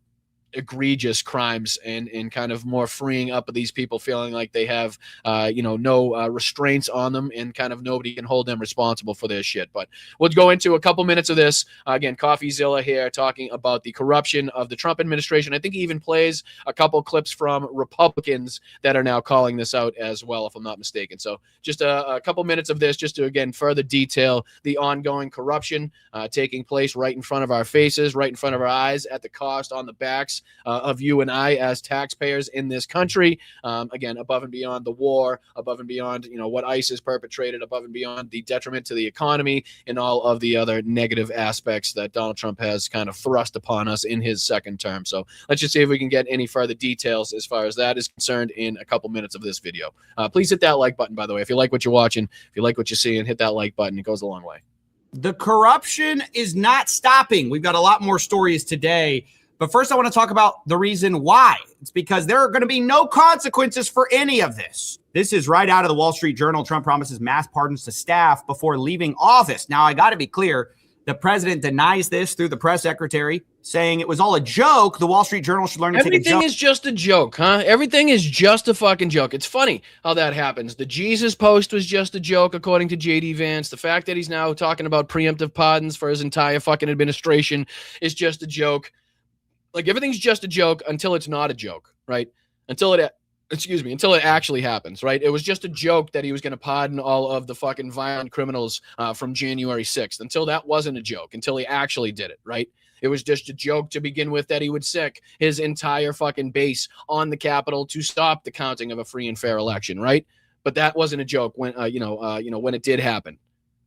egregious crimes and kind of more freeing up of these people feeling like they have no restraints on them, and kind of nobody can hold them responsible for their shit. But we'll go into a couple minutes of this. Again, CoffeeZilla here talking about the corruption of the Trump administration. I think he even plays a couple clips from Republicans that are now calling this out as well, if I'm not mistaken. So just a couple minutes of this just to, again, further detail the ongoing corruption taking place right in front of our faces, right in front of our eyes, at the cost on the backs of you and I as taxpayers in this country. Again, above and beyond the war, above and beyond what ICE has perpetrated, above and beyond the detriment to the economy and all of the other negative aspects that Donald Trump has kind of thrust upon us in his second term. So let's just see if we can get any further details as far as that is concerned in a couple minutes of this video. Please hit that like button, by the way. If you like what you're watching, if you like what you're seeing, hit that like button. It goes a long way. The corruption is not stopping. We've got a lot more stories today. But first, I want to talk about the reason why. It's because there are going to be no consequences for any of this. This is right out of the Wall Street Journal. Trump promises mass pardons to staff before leaving office. Now, I got to be clear. The president denies this through the press secretary, saying it was all a joke. The Wall Street Journal should learn to take a joke. Everything is just a joke, huh? Everything is just a fucking joke. It's funny how that happens. The Jesus post was just a joke, according to J.D. Vance. The fact that he's now talking about preemptive pardons for his entire fucking administration is just a joke. Like, everything's just a joke until it's not a joke, right? Until it actually happens, right? It was just a joke that he was going to pardon all of the fucking violent criminals from January 6th. Until that wasn't a joke, until he actually did it, right? It was just a joke to begin with that he would sick his entire fucking base on the Capitol to stop the counting of a free and fair election, right? But that wasn't a joke when, when it did happen.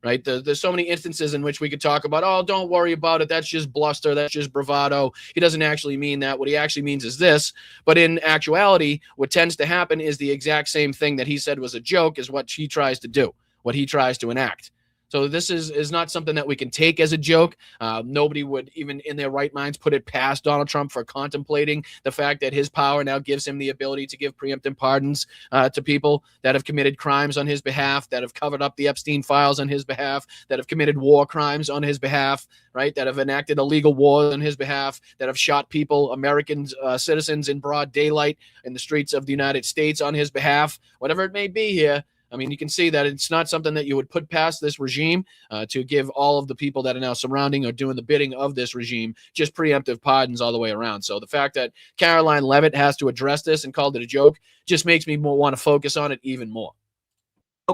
Right. There's so many instances in which we could talk about, oh, don't worry about it. That's just bluster. That's just bravado. He doesn't actually mean that. What he actually means is this. But in actuality, what tends to happen is the exact same thing that he said was a joke is what he tries to do, what he tries to enact. So this is not something that we can take as a joke. Nobody would even in their right minds put it past Donald Trump for contemplating the fact that his power now gives him the ability to give preemptive pardons to people that have committed crimes on his behalf, that have covered up the Epstein files on his behalf, that have committed war crimes on his behalf, right? That have enacted illegal wars on his behalf, that have shot people, Americans, citizens in broad daylight in the streets of the United States on his behalf, whatever it may be here. I mean, you can see that it's not something that you would put past this regime to give all of the people that are now surrounding or doing the bidding of this regime just preemptive pardons all the way around. So the fact that Caroline Leavitt has to address this and called it a joke just makes me want to focus on it even more.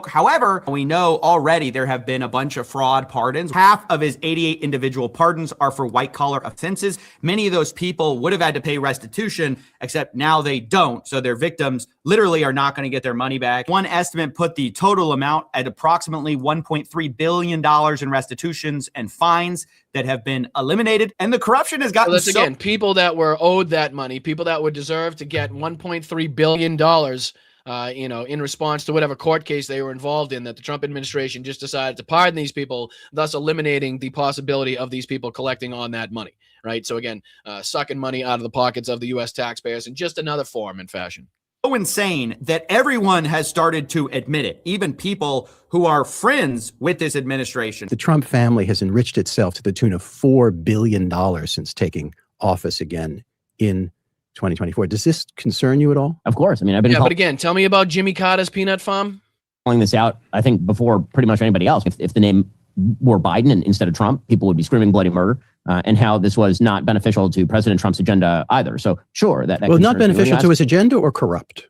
However, we know already there have been a bunch of fraud pardons. Half of his 88 individual pardons are for white-collar offenses. Many of those people would have had to pay restitution, except now they don't. So their victims literally are not going to get their money back. One estimate put the total amount at approximately $1.3 billion in restitutions and fines that have been eliminated. And the corruption has gotten again, people that were owed that money, people that would deserve to get $1.3 billion in response to whatever court case they were involved in, that the Trump administration just decided to pardon these people, thus eliminating the possibility of these people collecting on that money, right? So again, sucking money out of the pockets of the U.S. taxpayers in just another form and fashion. So insane that everyone has started to admit it, even people who are friends with this administration. The Trump family has enriched itself to the tune of $4 billion since taking office again in 2024. Does this concern you at all? Of course. I mean, I've been but again, tell me about Jimmy Carter's peanut farm. Calling this out, I think, before pretty much anybody else. If the name were Biden and instead of Trump, people would be screaming bloody murder, and how this was not beneficial to President Trump's agenda either. So sure, that well, not beneficial to his agenda or corrupt?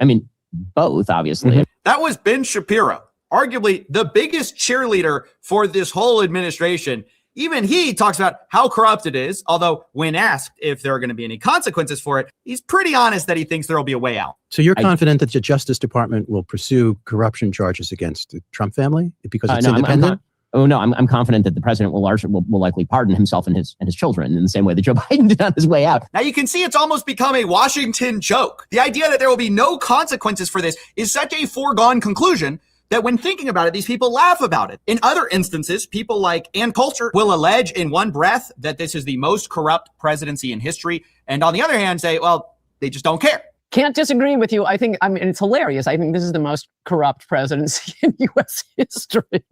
I mean, both, obviously. Mm-hmm. That was Ben Shapiro, arguably the biggest cheerleader for this whole administration. Even he talks about how corrupt it is, although when asked if there are going to be any consequences for it, he's pretty honest that he thinks there will be a way out. So you're confident that the Justice Department will pursue corruption charges against the Trump family because it's independent? Oh no, I'm confident that the president will likely pardon himself and his children in the same way that Joe Biden did on his way out. Now you can see it's almost become a Washington joke. The idea that there will be no consequences for this is such a foregone conclusion that when thinking about it, these people laugh about it. In other instances, people like Ann Coulter will allege in one breath that this is the most corrupt presidency in history, and on the other hand say, well, they just don't care. Can't disagree with you. I mean, it's hilarious. I think this is the most corrupt presidency in U.S. history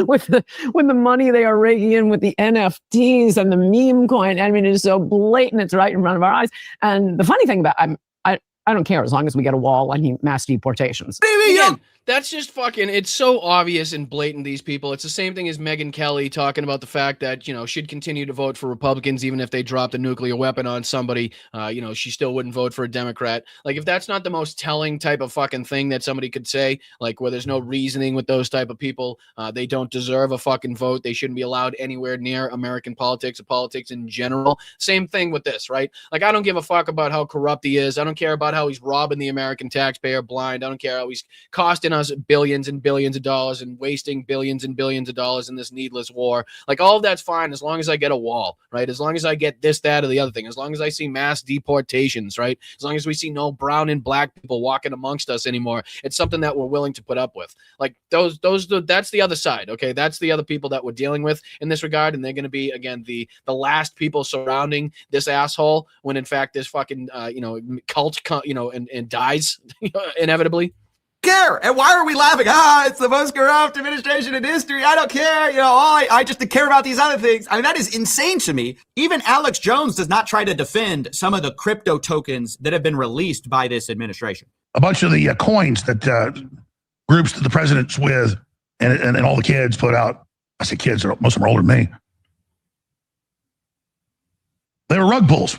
with the money they are raking in with the NFTs and the meme coin. I mean, it is so blatant. It's right in front of our eyes. And the funny thing about I don't care as long as we get a wall and mass deportations. Again, that's just fucking, it's so obvious and blatant, these people. It's the same thing as Megyn Kelly talking about the fact that, she'd continue to vote for Republicans even if they dropped a nuclear weapon on somebody. She still wouldn't vote for a Democrat. Like, if that's not the most telling type of fucking thing that somebody could say, like, where there's no reasoning with those type of people, they don't deserve a fucking vote. They shouldn't be allowed anywhere near American politics or politics in general. Same thing with this, right? Like, I don't give a fuck about how corrupt he is. I don't care about how he's robbing the American taxpayer blind. I don't care how he's costing us billions and billions of dollars and wasting billions and billions of dollars in this needless war. Like, all of that's fine as long as I get a wall, right? As long as I get this, that, or the other thing. As long as I see mass deportations, right? As long as we see no brown and black people walking amongst us anymore. It's something that we're willing to put up with. Like, that's the other side, okay? That's the other people that we're dealing with in this regard, and they're going to be, again, the last people surrounding this asshole when, in fact, this fucking, cult, and dies inevitably. Care. And why are we laughing? It's the most corrupt administration in history. I don't care. I just care about these other things. I mean, that is insane to me. Even Alex Jones does not try to defend some of the crypto tokens that have been released by this administration. A bunch of the coins that groups that the president's with and all the kids put out. I say kids, most of them are older than me. They were rug pulls.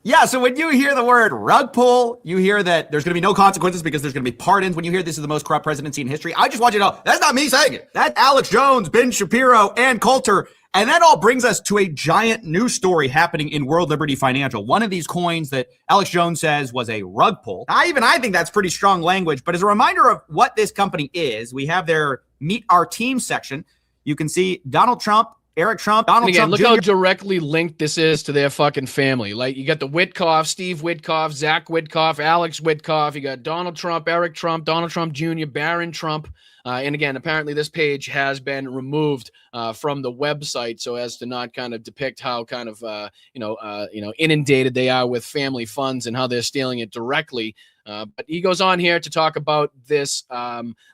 Yeah, so when you hear the word rug pull, you hear that there's going to be no consequences because there's going to be pardons. When you hear this is the most corrupt presidency in history, I just want you to know, that's not me saying it. That's Alex Jones, Ben Shapiro, Ann Coulter. And that all brings us to a giant news story happening in World Liberty Financial. One of these coins that Alex Jones says was a rug pull. I think that's pretty strong language, but as a reminder of what this company is, we have their Meet Our Team section. You can see Donald Trump, Eric Trump, Donald Trump look Jr. how directly linked this is to their fucking family. Like, you got the Witkoff, Steve Witkoff, Zach Witkoff, Alex Witkoff. You got Donald Trump, Eric Trump, Donald Trump Jr., Barron Trump. And again, apparently this page has been removed from the website so as to not kind of depict how kind of, inundated they are with family funds and how they're stealing it directly. But he goes on here to talk about this,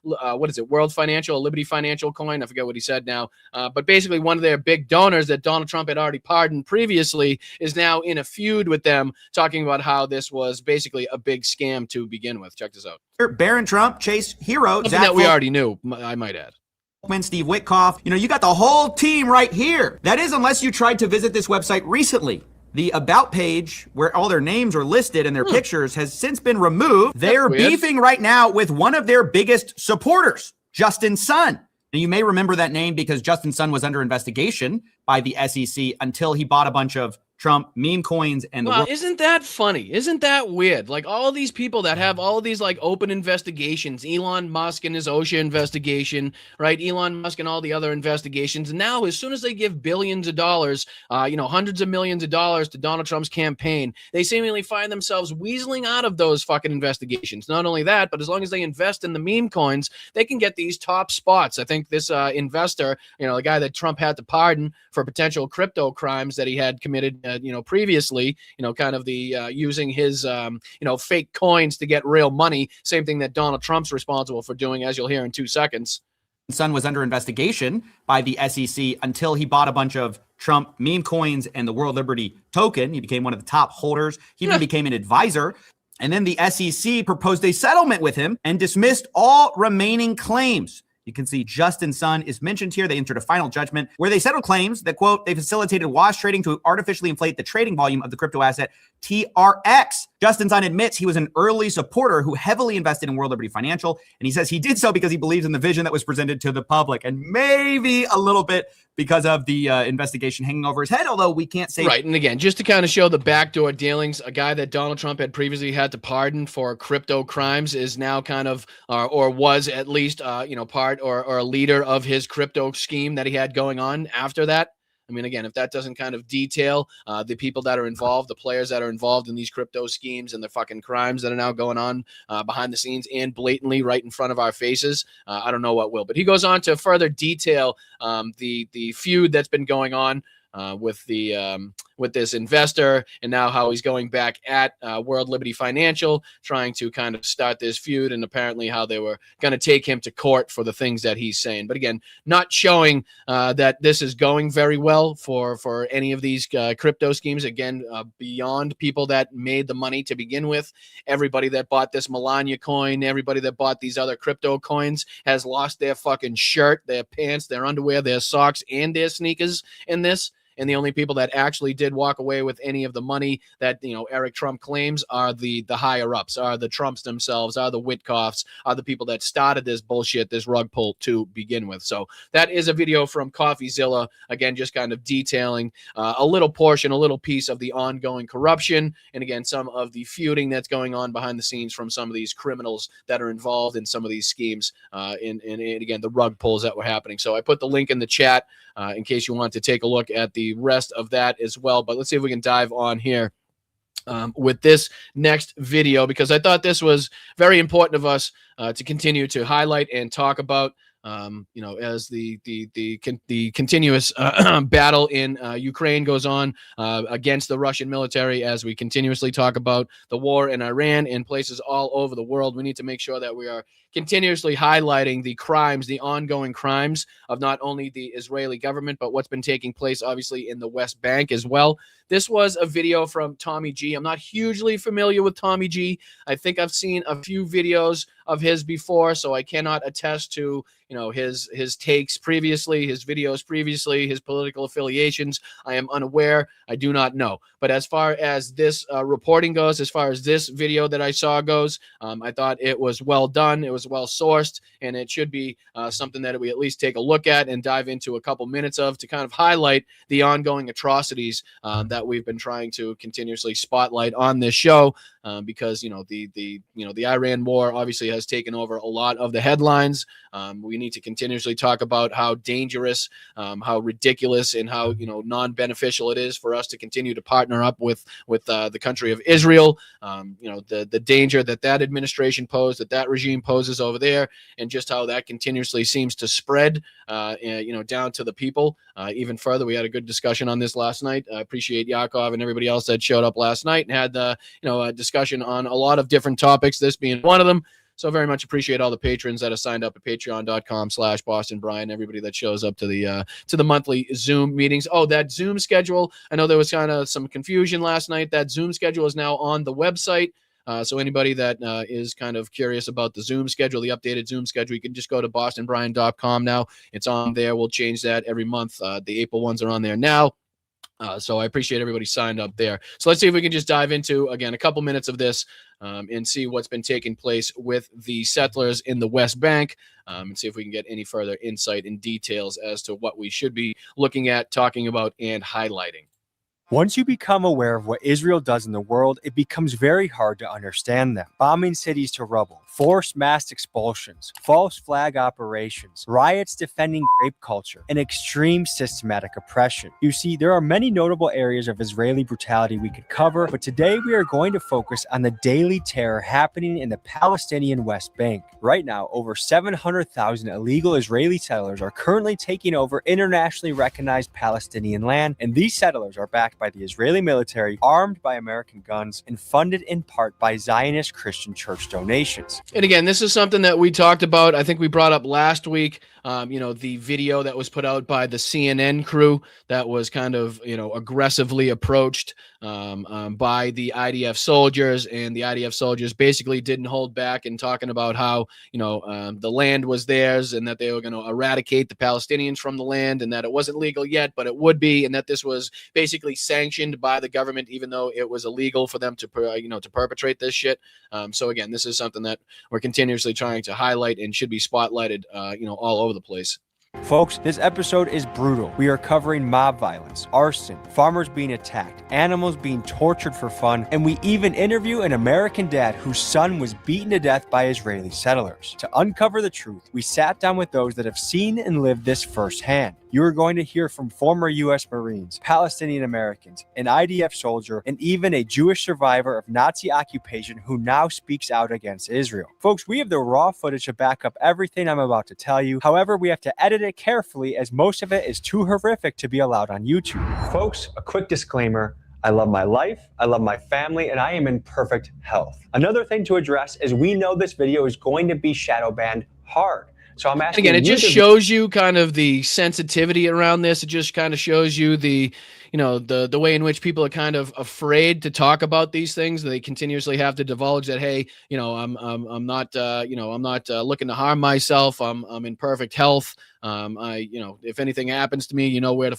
what is it, World Financial, Liberty Financial coin? I forget what he said now. But basically one of their big donors that Donald Trump had already pardoned previously is now in a feud with them, talking about how this was basically a big scam to begin with. Check this out. Barron Trump, Chase Hero. Something that we already knew, I might add. Steve Witkoff. You got the whole team right here. That is, unless you tried to visit this website recently. The About page, where all their names are listed and their pictures, has since been removed. They're beefing right now with one of their biggest supporters, Justin Sun. Now, you may remember that name because Justin Sun was under investigation by the SEC until he bought a bunch of Trump meme coins and isn't that funny? Isn't that weird? Like, all of these people that have all of these like open investigations, Elon Musk and his OSHA investigation, right? Elon Musk and all the other investigations. And now, as soon as they give billions of dollars, hundreds of millions of dollars to Donald Trump's campaign, they seemingly find themselves weaseling out of those fucking investigations. Not only that, but as long as they invest in the meme coins, they can get these top spots. I think this investor, the guy that Trump had to pardon for potential crypto crimes that he had committed previously, kind of the using his, fake coins to get real money. Same thing that Donald Trump's responsible for doing, as you'll hear in 2 seconds. Sun was under investigation by the SEC until he bought a bunch of Trump meme coins and the World Liberty token. He became one of the top holders. He even became an advisor. And then the SEC proposed a settlement with him and dismissed all remaining claims. You can see Justin Sun is mentioned here. They entered a final judgment where they settled claims that, quote, they facilitated wash trading to artificially inflate the trading volume of the crypto asset TRX. Justin Sun admits he was an early supporter who heavily invested in World Liberty Financial, and he says he did so because he believes in the vision that was presented to the public, and maybe a little bit because of the investigation hanging over his head, although we can't say. Right, and again, just to kind of show the backdoor dealings, a guy that Donald Trump had previously had to pardon for crypto crimes is now kind of, or was at least, pardoned part or a leader of his crypto scheme that he had going on after that? I mean, again, if that doesn't kind of detail the people that are involved, the players that are involved in these crypto schemes and the fucking crimes that are now going on behind the scenes and blatantly right in front of our faces, I don't know what will. But he goes on to further detail the feud that's been going on with this investor, and now how he's going back at World Liberty Financial, trying to kind of start this feud, and apparently how they were going to take him to court for the things that he's saying. But again, not showing that this is going very well for any of these crypto schemes. Again, beyond people that made the money to begin with, everybody that bought this Melania coin, everybody that bought these other crypto coins has lost their fucking shirt, their pants, their underwear, their socks, and their sneakers in this. And the only people that actually did walk away with any of the money that, you know, Eric Trump claims are the higher ups, are the Trumps themselves, are the Witkoffs, are the people that started this bullshit, this rug pull to begin with. So that is a video from CoffeeZilla, again, just kind of detailing a little portion, a little piece of the ongoing corruption, and again, some of the feuding that's going on behind the scenes from some of these criminals that are involved in some of these schemes, and again, the rug pulls that were happening. So I put the link in the chat in case you want to take a look at the rest of that as well. But let's see if we can dive on here with this next video, because I thought this was very important of us to continue to highlight and talk about. You know, as the continuous battle in Ukraine goes on against the Russian military, as we continuously talk about the war in Iran and places all over the world, we need to make sure that we are continuously highlighting the crimes, the ongoing crimes of not only the Israeli government, but what's been taking place, obviously, in the West Bank as well. This was a video from Tommy G. I'm not hugely familiar with Tommy G. I think I've seen a few videos of his before, so I cannot attest to, you know, his takes previously, his videos previously, his political affiliations. I am unaware. I do not know. But as far as this reporting goes, as far as this video that I saw goes, I thought it was well done. It was well sourced, and it should be something that we at least take a look at and dive into a couple minutes of, to kind of highlight the ongoing atrocities that we've been trying to continuously spotlight on this show, because, you know, the Iran war obviously has taken over a lot of the headlines. We need to continuously talk about how dangerous, how ridiculous, and how, you know, non-beneficial it is for us to continue to partner up with the country of Israel. You know, the danger that administration posed, that regime poses over there, and just how that continuously seems to spread, you know, down to the people even further. We had a good discussion on this last night. I appreciate Yakov and everybody else that showed up last night and had a discussion on a lot of different topics, this being one of them. So very much appreciate all the patrons that have signed up at patreon.com/BostonBrian, everybody that shows up to the monthly Zoom meetings. Oh, that Zoom schedule, I know there was kind of some confusion last night. That Zoom schedule is now on the website. So anybody that is kind of curious about the Zoom schedule, the updated Zoom schedule, you can just go to bostonbrian.com now. It's on there. We'll change that every month. The April ones are on there now. So I appreciate everybody signed up there. So let's see if we can just dive into, again, a couple minutes of this and see what's been taking place with the settlers in the West Bank, and see if we can get any further insight and details as to what we should be looking at, talking about, and highlighting. Once you become aware of what Israel does in the world, it becomes very hard to understand them. Bombing cities to rubble, forced mass expulsions, false flag operations, riots defending grape culture, and extreme systematic oppression. You see, there are many notable areas of Israeli brutality we could cover, but today we are going to focus on the daily terror happening in the Palestinian West Bank. Right now, over 700,000 illegal Israeli settlers are currently taking over internationally recognized Palestinian land, and these settlers are backed by the Israeli military, armed by American guns, and funded in part by Zionist Christian church donations. And again, this is something that we talked about. I think we brought up last week, you know, the video that was put out by the CNN crew that was kind of, you know, aggressively approached by the IDF soldiers, and the IDF soldiers basically didn't hold back in talking about how, you know, the land was theirs, and that they were going to eradicate the Palestinians from the land, and that it wasn't legal yet, but it would be, and that this was basically sanctioned by the government, even though it was illegal for them to, you know, to perpetrate this shit. So again, this is something that we're continuously trying to highlight and should be spotlighted, you know, all over the place. Folks, this episode is brutal. We are covering mob violence, arson, farmers being attacked, animals being tortured for fun, and we even interview an American dad whose son was beaten to death by Israeli settlers. To uncover the truth, we sat down with those that have seen and lived this firsthand. You are going to hear from former U.S. Marines, Palestinian Americans, an IDF soldier, and even a Jewish survivor of Nazi occupation who now speaks out against Israel. Folks, we have the raw footage to back up everything I'm about to tell you. However, we have to edit it carefully as most of it is too horrific to be allowed on YouTube. Folks, a quick disclaimer. I love my life, I love my family, and I am in perfect health. Another thing to address is we know this video is going to be shadow banned hard. So I'm asking again, it just shows you kind of the sensitivity around this. It just kind of shows you the, you know, the way in which people are kind of afraid to talk about these things. They continuously have to divulge that, hey, you know, I'm not, you know, I'm not looking to harm myself. I'm in perfect health. You know, if anything happens to me, you know where to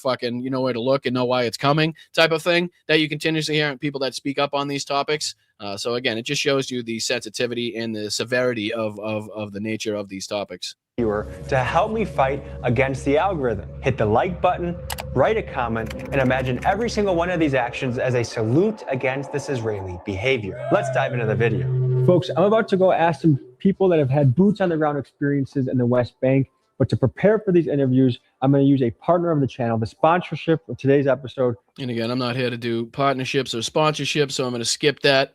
look and know why it's coming, type of thing that you continuously hear in people that speak up on these topics. So again, it just shows you the sensitivity and the severity of the nature of these topics. To help me fight against the algorithm. Hit the like button, write a comment, and imagine every single one of these actions as a salute against this Israeli behavior. Let's dive into the video. Folks, I'm about to go ask some people that have had boots on the ground experiences in the West Bank. But to prepare for these interviews, I'm going to use a partner of the channel, the sponsorship of today's episode. And again, I'm not here to do partnerships or sponsorships, so I'm going to skip that.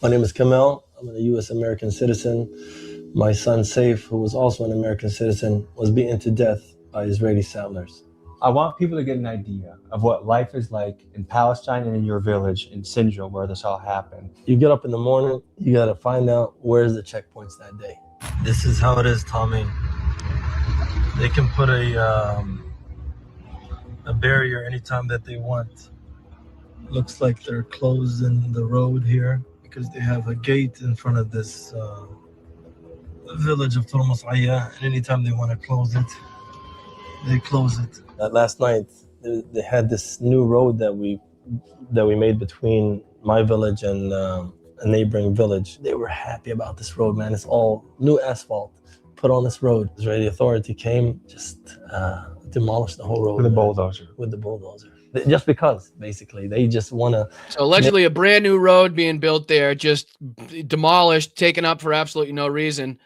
My name is Kamel. I'm a U.S. American citizen. My son, Saif, who was also an American citizen, was beaten to death by Israeli settlers. I want people to get an idea of what life is like in Palestine and in your village in Sinjar, where this all happened. You get up in the morning, you got to find out where's the checkpoints that day. This is how it is, Tommy. They can put a barrier anytime that they want. Looks like they're closing the road here because they have a gate in front of this village of Turmus Aya, and anytime they want to close it, they close it. Last night, they had this new road that we made between my village and a neighboring village. They were happy about this road, man. It's all new asphalt put on this road. The Israeli authority came, just demolished the whole road. With a bulldozer. With the bulldozer. Just because, basically, they just want to. So allegedly a brand new road being built there, just demolished, taken up for absolutely no reason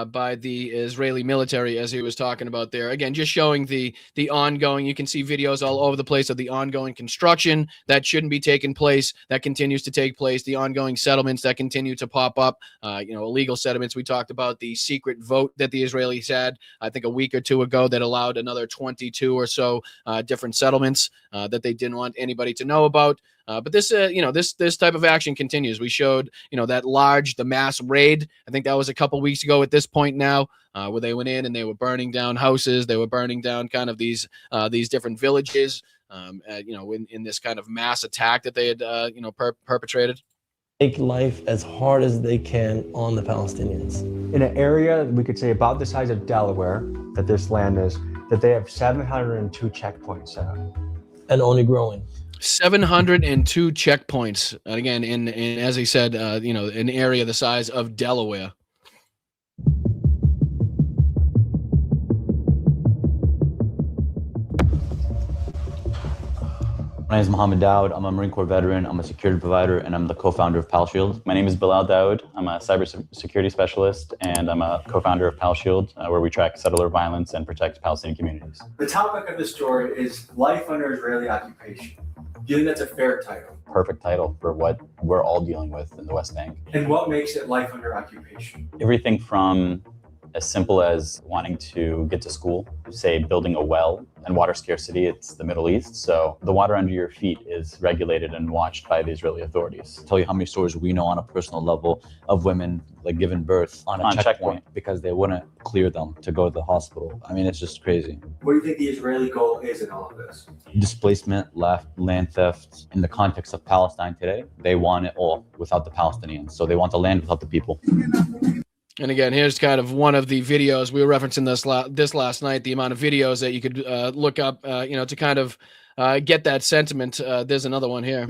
by the Israeli military, as he was talking about there. Again, just showing the ongoing, you can see videos all over the place of the ongoing construction that shouldn't be taking place, that continues to take place, the ongoing settlements that continue to pop up, you know, illegal settlements. We talked about the secret vote that the Israelis had, I think a week or two ago, that allowed another 22 or so different settlements that they didn't want anybody to know about. But this, you know, this type of action continues. We showed, you know, the mass raid. I think that was a couple weeks ago at this point now, where they went in and they were burning down houses. They were burning down kind of these different villages, you know, in this kind of mass attack that they had, you know, perpetrated. Make life as hard as they can on the Palestinians. In an area we could say about the size of Delaware, that this land is, that they have 702 checkpoints set up. And only growing. 702 checkpoints. And again, in as he said, you know, an area the size of Delaware. My name is Mohammed Daoud. I'm a Marine Corps veteran. I'm a security provider, and I'm the co-founder of PalShield. My name is Bilal Daoud. I'm a cybersecurity specialist, and I'm a co-founder of PalShield, where we track settler violence and protect Palestinian communities. The topic of the story is life under Israeli occupation. Do you think that's a fair title? Perfect title for what we're all dealing with in the West Bank. And what makes it life under occupation? Everything from as simple as wanting to get to school, say building a well, and water scarcity, it's the Middle East. So the water under your feet is regulated and watched by the Israeli authorities. Tell you how many stories we know on a personal level of women like giving birth on a checkpoint because they wouldn't clear them to go to the hospital. I mean, it's just crazy. What do you think the Israeli goal is in all of this? Displacement, land theft. In the context of Palestine today, they want it all without the Palestinians. So they want the land without the people. And again, here's kind of one of the videos we were referencing this last night. The amount of videos that you could look up, to kind of get that sentiment. There's another one here.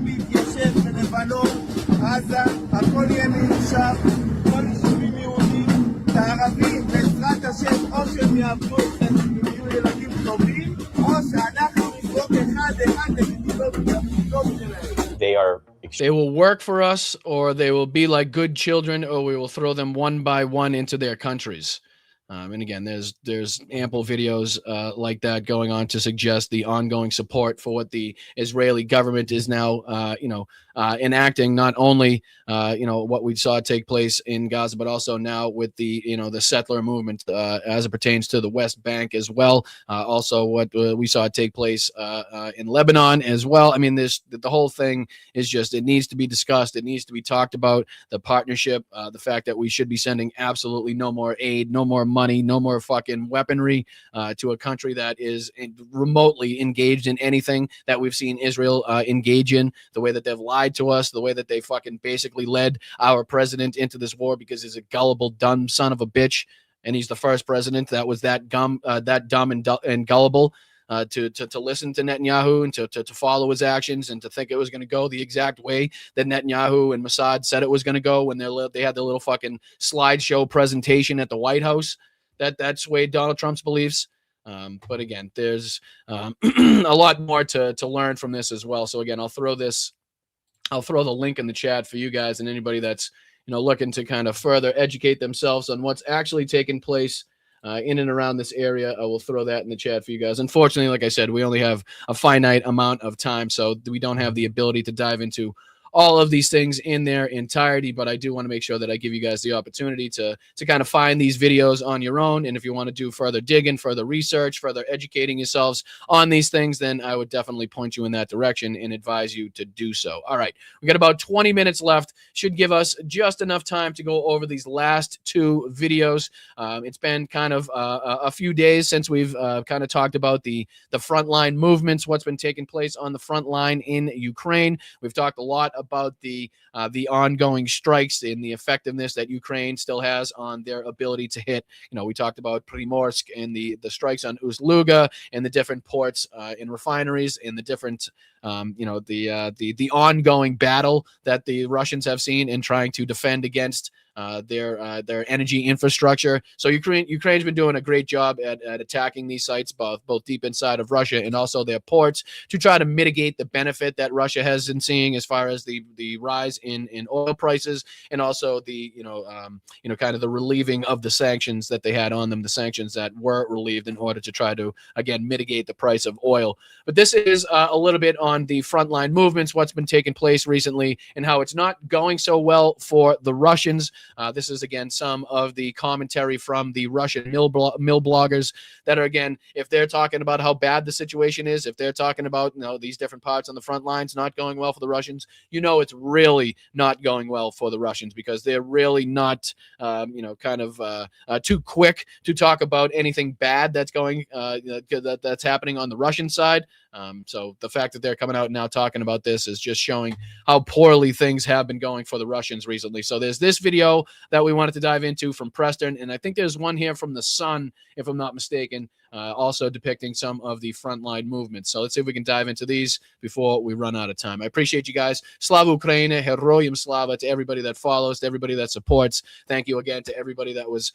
They will work for us, or they will be like good children, or we will throw them one by one into their countries. And again, there's ample videos like that going on to suggest the ongoing support for what the Israeli government is now, enacting. Not only, what we saw take place in Gaza, but also now with the, the settler movement as it pertains to the West Bank as well. Also, what we saw take place in Lebanon as well. I mean, the whole thing is just, it needs to be discussed. It needs to be talked about. The partnership, the fact that we should be sending absolutely no more aid, no more money, no more fucking weaponry to a country that is remotely engaged in anything that we've seen Israel engage in. The way that they've lied to us, the way that they fucking basically led our president into this war because he's a gullible, dumb son of a bitch, and he's the first president that was that dumb and gullible to listen to Netanyahu and to follow his actions and to think it was going to go the exact way that Netanyahu and Mossad said it was going to go when they had their little fucking slideshow presentation at the White House. That swayed Donald Trump's beliefs. But again, there's a lot more to learn from this as well. So again, I'll throw the link in the chat for you guys and anybody that's looking to kind of further educate themselves on what's actually taking place in and around this area. I will throw that in the chat for you guys. Unfortunately, like I said, we only have a finite amount of time, so we don't have the ability to dive into all of these things in their entirety, but I do want to make sure that I give you guys the opportunity to kind of find these videos on your own. And if you want to do further digging, further research, further educating yourselves on these things, then I would definitely point you in that direction and advise you to do so. All right, we got about 20 minutes left. Should give us just enough time to go over these last two videos. It's been kind of a few days since we've kind of talked about the frontline movements, what's been taking place on the front line in Ukraine. We've talked a lot about the ongoing strikes and the effectiveness that Ukraine still has on their ability to hit. We talked about Primorsk and the strikes on Ust-Luga and the different ports and refineries and the different the ongoing battle that the Russians have seen in trying to defend against their energy infrastructure. So Ukraine's been doing a great job at attacking these sites, both deep inside of Russia and also their ports, to try to mitigate the benefit that Russia has been seeing as far as the rise in oil prices, and also the kind of the relieving of the sanctions that they had on them, the sanctions that were relieved in order to try to again mitigate the price of oil. But this is a little bit on the frontline movements, what's been taking place recently, and how it's not going so well for the Russians. This is, again, some of the commentary from the Russian mill bloggers that are, again, if they're talking about how bad the situation is, if they're talking about these different parts on the front lines not going well for the Russians, it's really not going well for the Russians, because they're really not, too quick to talk about anything bad that's going that's happening on the Russian side. So the fact that they're coming out now talking about this is just showing how poorly things have been going for the Russians recently. So there's this video that we wanted to dive into from Preston, and I think there's one here from the Sun, if I'm not mistaken, also depicting some of the frontline movements. So let's see if we can dive into these before we run out of time. I appreciate you guys. Slava Ukraine, Heroyam Slava, to everybody that follows, to everybody that supports. Thank you again to everybody that was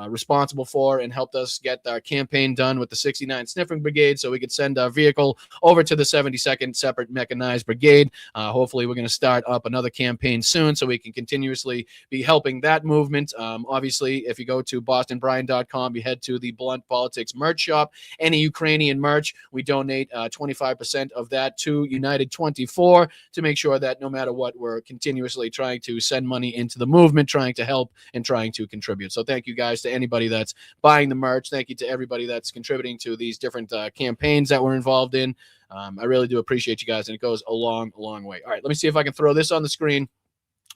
responsible for and helped us get our campaign done with the 69th Sniffing Brigade so we could send our vehicle over to the 72nd Separate Mechanized Brigade. Hopefully we're going to start up another campaign soon so we can continuously be helping that movement. Obviously, if you go to bostonbrian.com, you head to the Blunt Politics merch shop. Any Ukrainian merch, we donate 25% of that to United 24 to make sure that no matter what, we're continuously trying to send money into the movement, trying to help and trying to contribute. So thank you guys to anybody that's buying the merch. Thank you to everybody that's contributing to these different campaigns that we're involved in. I really do appreciate you guys, and it goes a long way. All right, let me see if I can throw this on the screen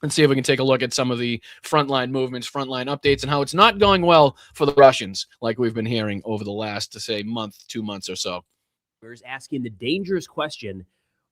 and see if we can take a look at some of the frontline movements, frontline updates, and how it's not going well for the Russians, like we've been hearing over the last, to say, month, 2 months or so. Asking the dangerous question,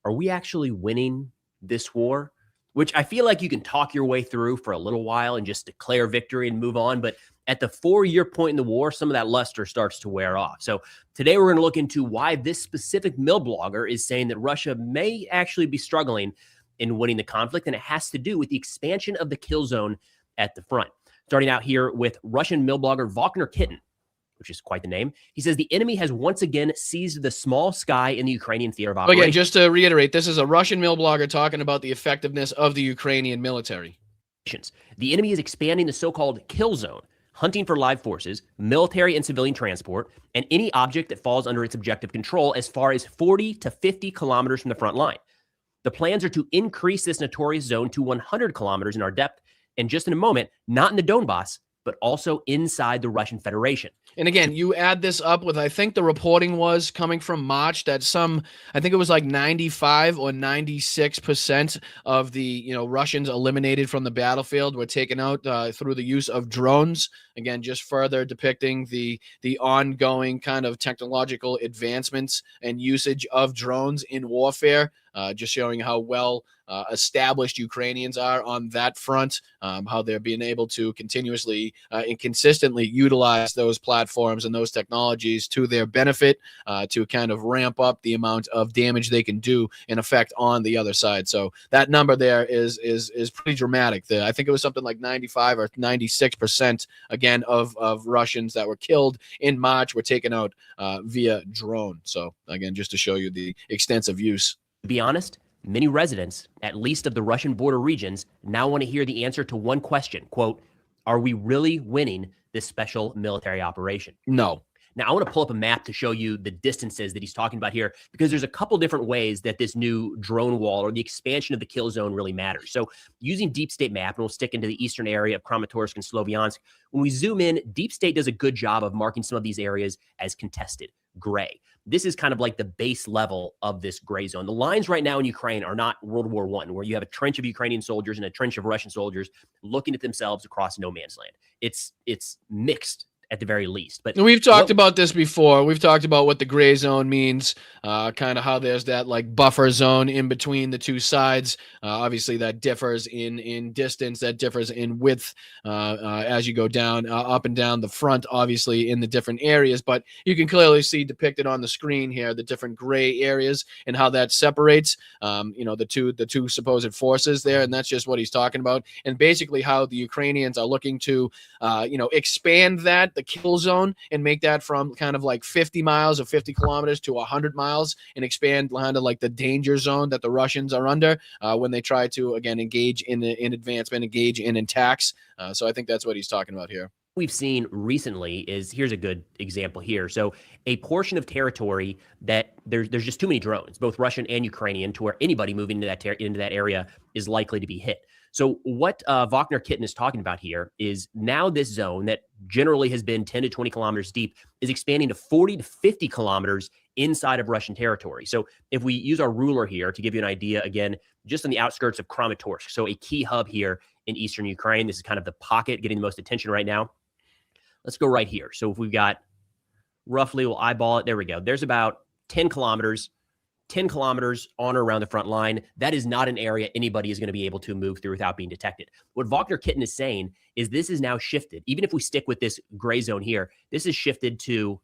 are we actually winning this war? which I feel like you can talk your way through for a little while and just declare victory and move on. But at the 4-year point in the war, some of that luster starts to wear off. So today we're going to look into why this specific mill blogger is saying that Russia may actually be struggling in winning the conflict, and it has to do with the expansion of the kill zone at the front. Starting out here with Russian mill blogger Wagner Kitten, which is quite the name. He says the enemy has once again seized the small sky in the Ukrainian theater of operation. Again, just to reiterate, this is a Russian mill blogger talking about the effectiveness of the Ukrainian military. The enemy is expanding the so-called kill zone, hunting for live forces, military and civilian transport, and any object that falls under its objective control as far as 40 to 50 kilometers from the front line. The plans are to increase this notorious zone to 100 kilometers in our depth, and just in a moment, not in the Donbass, but also inside the Russian Federation. And again, you add this up with, I think the reporting was coming from March that I think it was like 95 or 96% of the, Russians eliminated from the battlefield were taken out through the use of drones. Again, just further depicting the ongoing kind of technological advancements and usage of drones in warfare. Just showing how well established Ukrainians are on that front, how they're being able to continuously and consistently utilize those platforms and those technologies to their benefit to kind of ramp up the amount of damage they can do in effect on the other side. So that number there is pretty dramatic. I think it was something like 95 or 96% again of Russians that were killed in March were taken out via drone. So again, just to show you the extensive use. To be honest, many residents, at least of the Russian border regions, now want to hear the answer to one question, quote, are we really winning this special military operation? No. Now, I want to pull up a map to show you the distances that he's talking about here, because there's a couple different ways that this new drone wall or the expansion of the kill zone really matters. So using Deep State map, and we'll stick into the eastern area of Kramatorsk and Sloviansk, when we zoom in, Deep State does a good job of marking some of these areas as contested, gray. This is kind of like the base level of this gray zone. The lines right now in Ukraine are not World War I, where you have a trench of Ukrainian soldiers and a trench of Russian soldiers looking at themselves across no man's land. It's mixed at the very least. But we've talked about this before. We've talked about what the gray zone means, kind of how there's that like buffer zone in between the two sides. Obviously, that differs in distance, that differs in width as you go down, up and down the front, obviously, in the different areas. But you can clearly see depicted on the screen here the different gray areas and how that separates, the two supposed forces there. And that's just what he's talking about. And basically how the Ukrainians are looking to, expand the kill zone and make that from kind of like 50 miles or 50 kilometers to 100 miles and expand kind of like the danger zone that the Russians are under when they try to, again, engage in advancement, engage in attacks. So I think that's what he's talking about here. We've seen recently is, here's a good example here. So a portion of territory that there's just too many drones, both Russian and Ukrainian, to where anybody moving into that area is likely to be hit. So what Wagner Kitten is talking about here is now this zone that generally has been 10 to 20 kilometers deep is expanding to 40 to 50 kilometers inside of Russian territory. So if we use our ruler here to give you an idea, again, just on the outskirts of Kramatorsk, so a key hub here in eastern Ukraine, this is kind of the pocket getting the most attention right now. Let's go right here. So if we've got roughly, we'll eyeball it. There we go. There's about 10 kilometers on or around the front line. That is not an area anybody is going to be able to move through without being detected. What Wagner Kitten is saying is this is now shifted. Even if we stick with this gray zone here, this is shifted to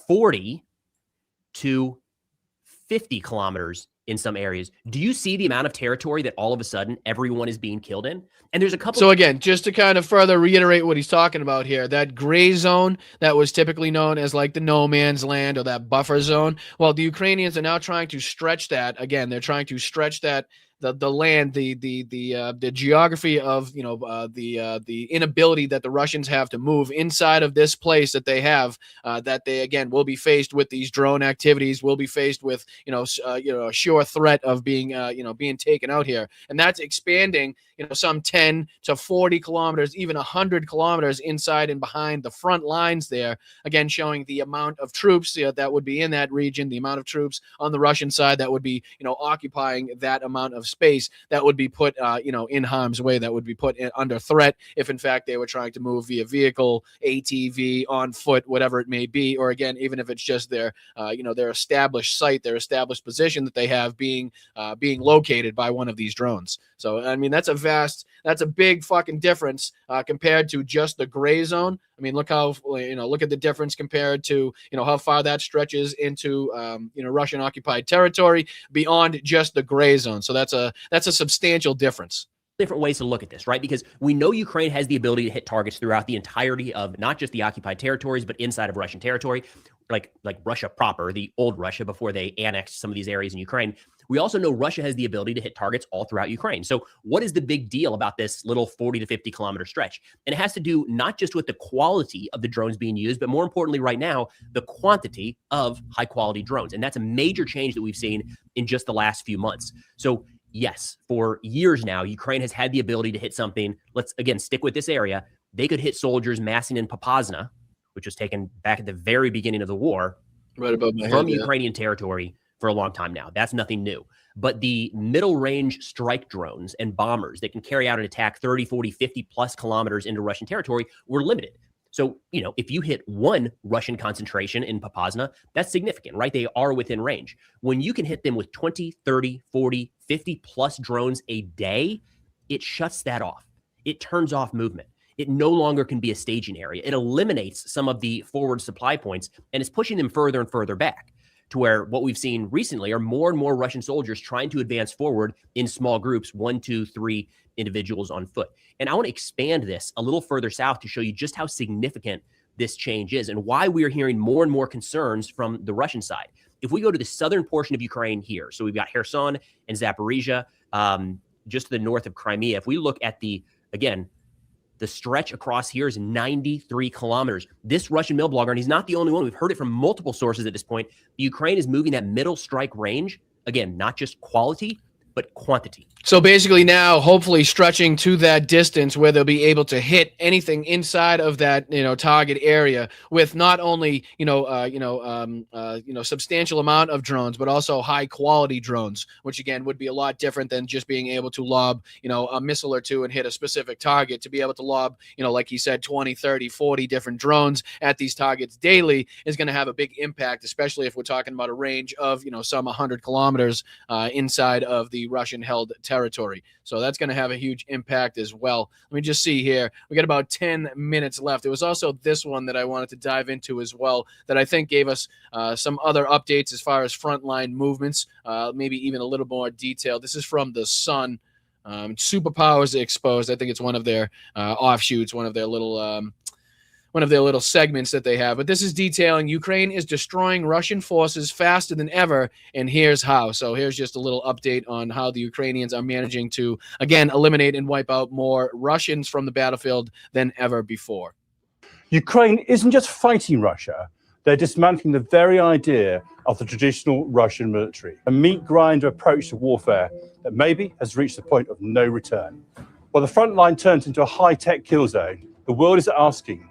40 to 50 kilometers in some areas. Do you see the amount of territory that all of a sudden everyone is being killed in? And there's a couple. So again, just to kind of further reiterate what he's talking about here, that gray zone that was typically known as like the no man's land or that buffer zone. Well, the Ukrainians are now trying to stretch that. Again, they're trying to stretch that the land, the geography of the inability that the Russians have to move inside of this place that they have, that they again will be faced with these drone activities, will be faced with a sure threat of being being taken out here, and that's expanding some 10 to 40 kilometers, even 100 kilometers inside and behind the front lines there. Again, showing the amount of troops that would be in that region, the amount of troops on the Russian side that would be occupying that amount of space that would be put, in harm's way, that would be put under threat if, in fact, they were trying to move via vehicle, ATV, on foot, whatever it may be, or again, even if it's just their established site, their established position that they have being located by one of these drones. So, I mean, that's a big fucking difference compared to just the gray zone. I mean, look at the difference compared to, how far that stretches into, Russian occupied territory beyond just the gray zone. So that's a substantial difference. Different ways to look at this, right? Because we know Ukraine has the ability to hit targets throughout the entirety of not just the occupied territories, but inside of Russian territory, like Russia proper, the old Russia before they annexed some of these areas in Ukraine. We also know Russia has the ability to hit targets all throughout Ukraine. So what is the big deal about this little 40 to 50 kilometer stretch? And it has to do not just with the quality of the drones being used, but more importantly right now, the quantity of high quality drones. And that's a major change that we've seen in just the last few months. So yes, for years now, Ukraine has had the ability to hit something. Let's, again, stick with this area. They could hit soldiers massing in Popasna, which was taken back at the very beginning of the war, right above my from head, Ukrainian territory for a long time now. That's nothing new. But the middle range strike drones and bombers that can carry out an attack 30, 40, 50 plus kilometers into Russian territory were limited. So, if you hit one Russian concentration in Popasna, that's significant, right? They are within range. When you can hit them with 20, 30, 40, 50 plus drones a day, it shuts that off. It turns off movement. It no longer can be a staging area. It eliminates some of the forward supply points and is pushing them further and further back, to where what we've seen recently are more and more Russian soldiers trying to advance forward in small groups, 1, 2, 3 individuals on foot. And I want to expand this a little further south to show you just how significant this change is and why we are hearing more and more concerns from the Russian side. If we go to the southern portion of Ukraine here, so we've got Kherson and Zaporizhia, just to the north of Crimea. If we look at the stretch across here is 93 kilometers. This Russian mill blogger, and he's not the only one, we've heard it from multiple sources at this point, Ukraine is moving that middle strike range. Again, not just quality, but quantity. So basically now, hopefully stretching to that distance where they'll be able to hit anything inside of that, target area with not only, substantial amount of drones, but also high quality drones, which again would be a lot different than just being able to lob, a missile or two and hit a specific target. To be able to lob, like he said, 20, 30, 40 different drones at these targets daily is going to have a big impact, especially if we're talking about a range of, some 100 kilometers inside of the Russian held territory. So that's going to have a huge impact as well. Let me just see here. We got about 10 minutes left. There was also this one that I wanted to dive into as well that I think gave us some other updates as far as frontline movements, maybe even a little more detail. This is from The Sun. Superpowers Exposed. I think it's one of their offshoots, one of their little segments that they have. But this is detailing Ukraine is destroying Russian forces faster than ever, and here's how. So here's just a little update on how the Ukrainians are managing to, again, eliminate and wipe out more Russians from the battlefield than ever before. Ukraine isn't just fighting Russia, they're dismantling the very idea of the traditional Russian military, a meat grinder approach to warfare that maybe has reached the point of no return. While the front line turns into a high-tech kill zone, the world is asking,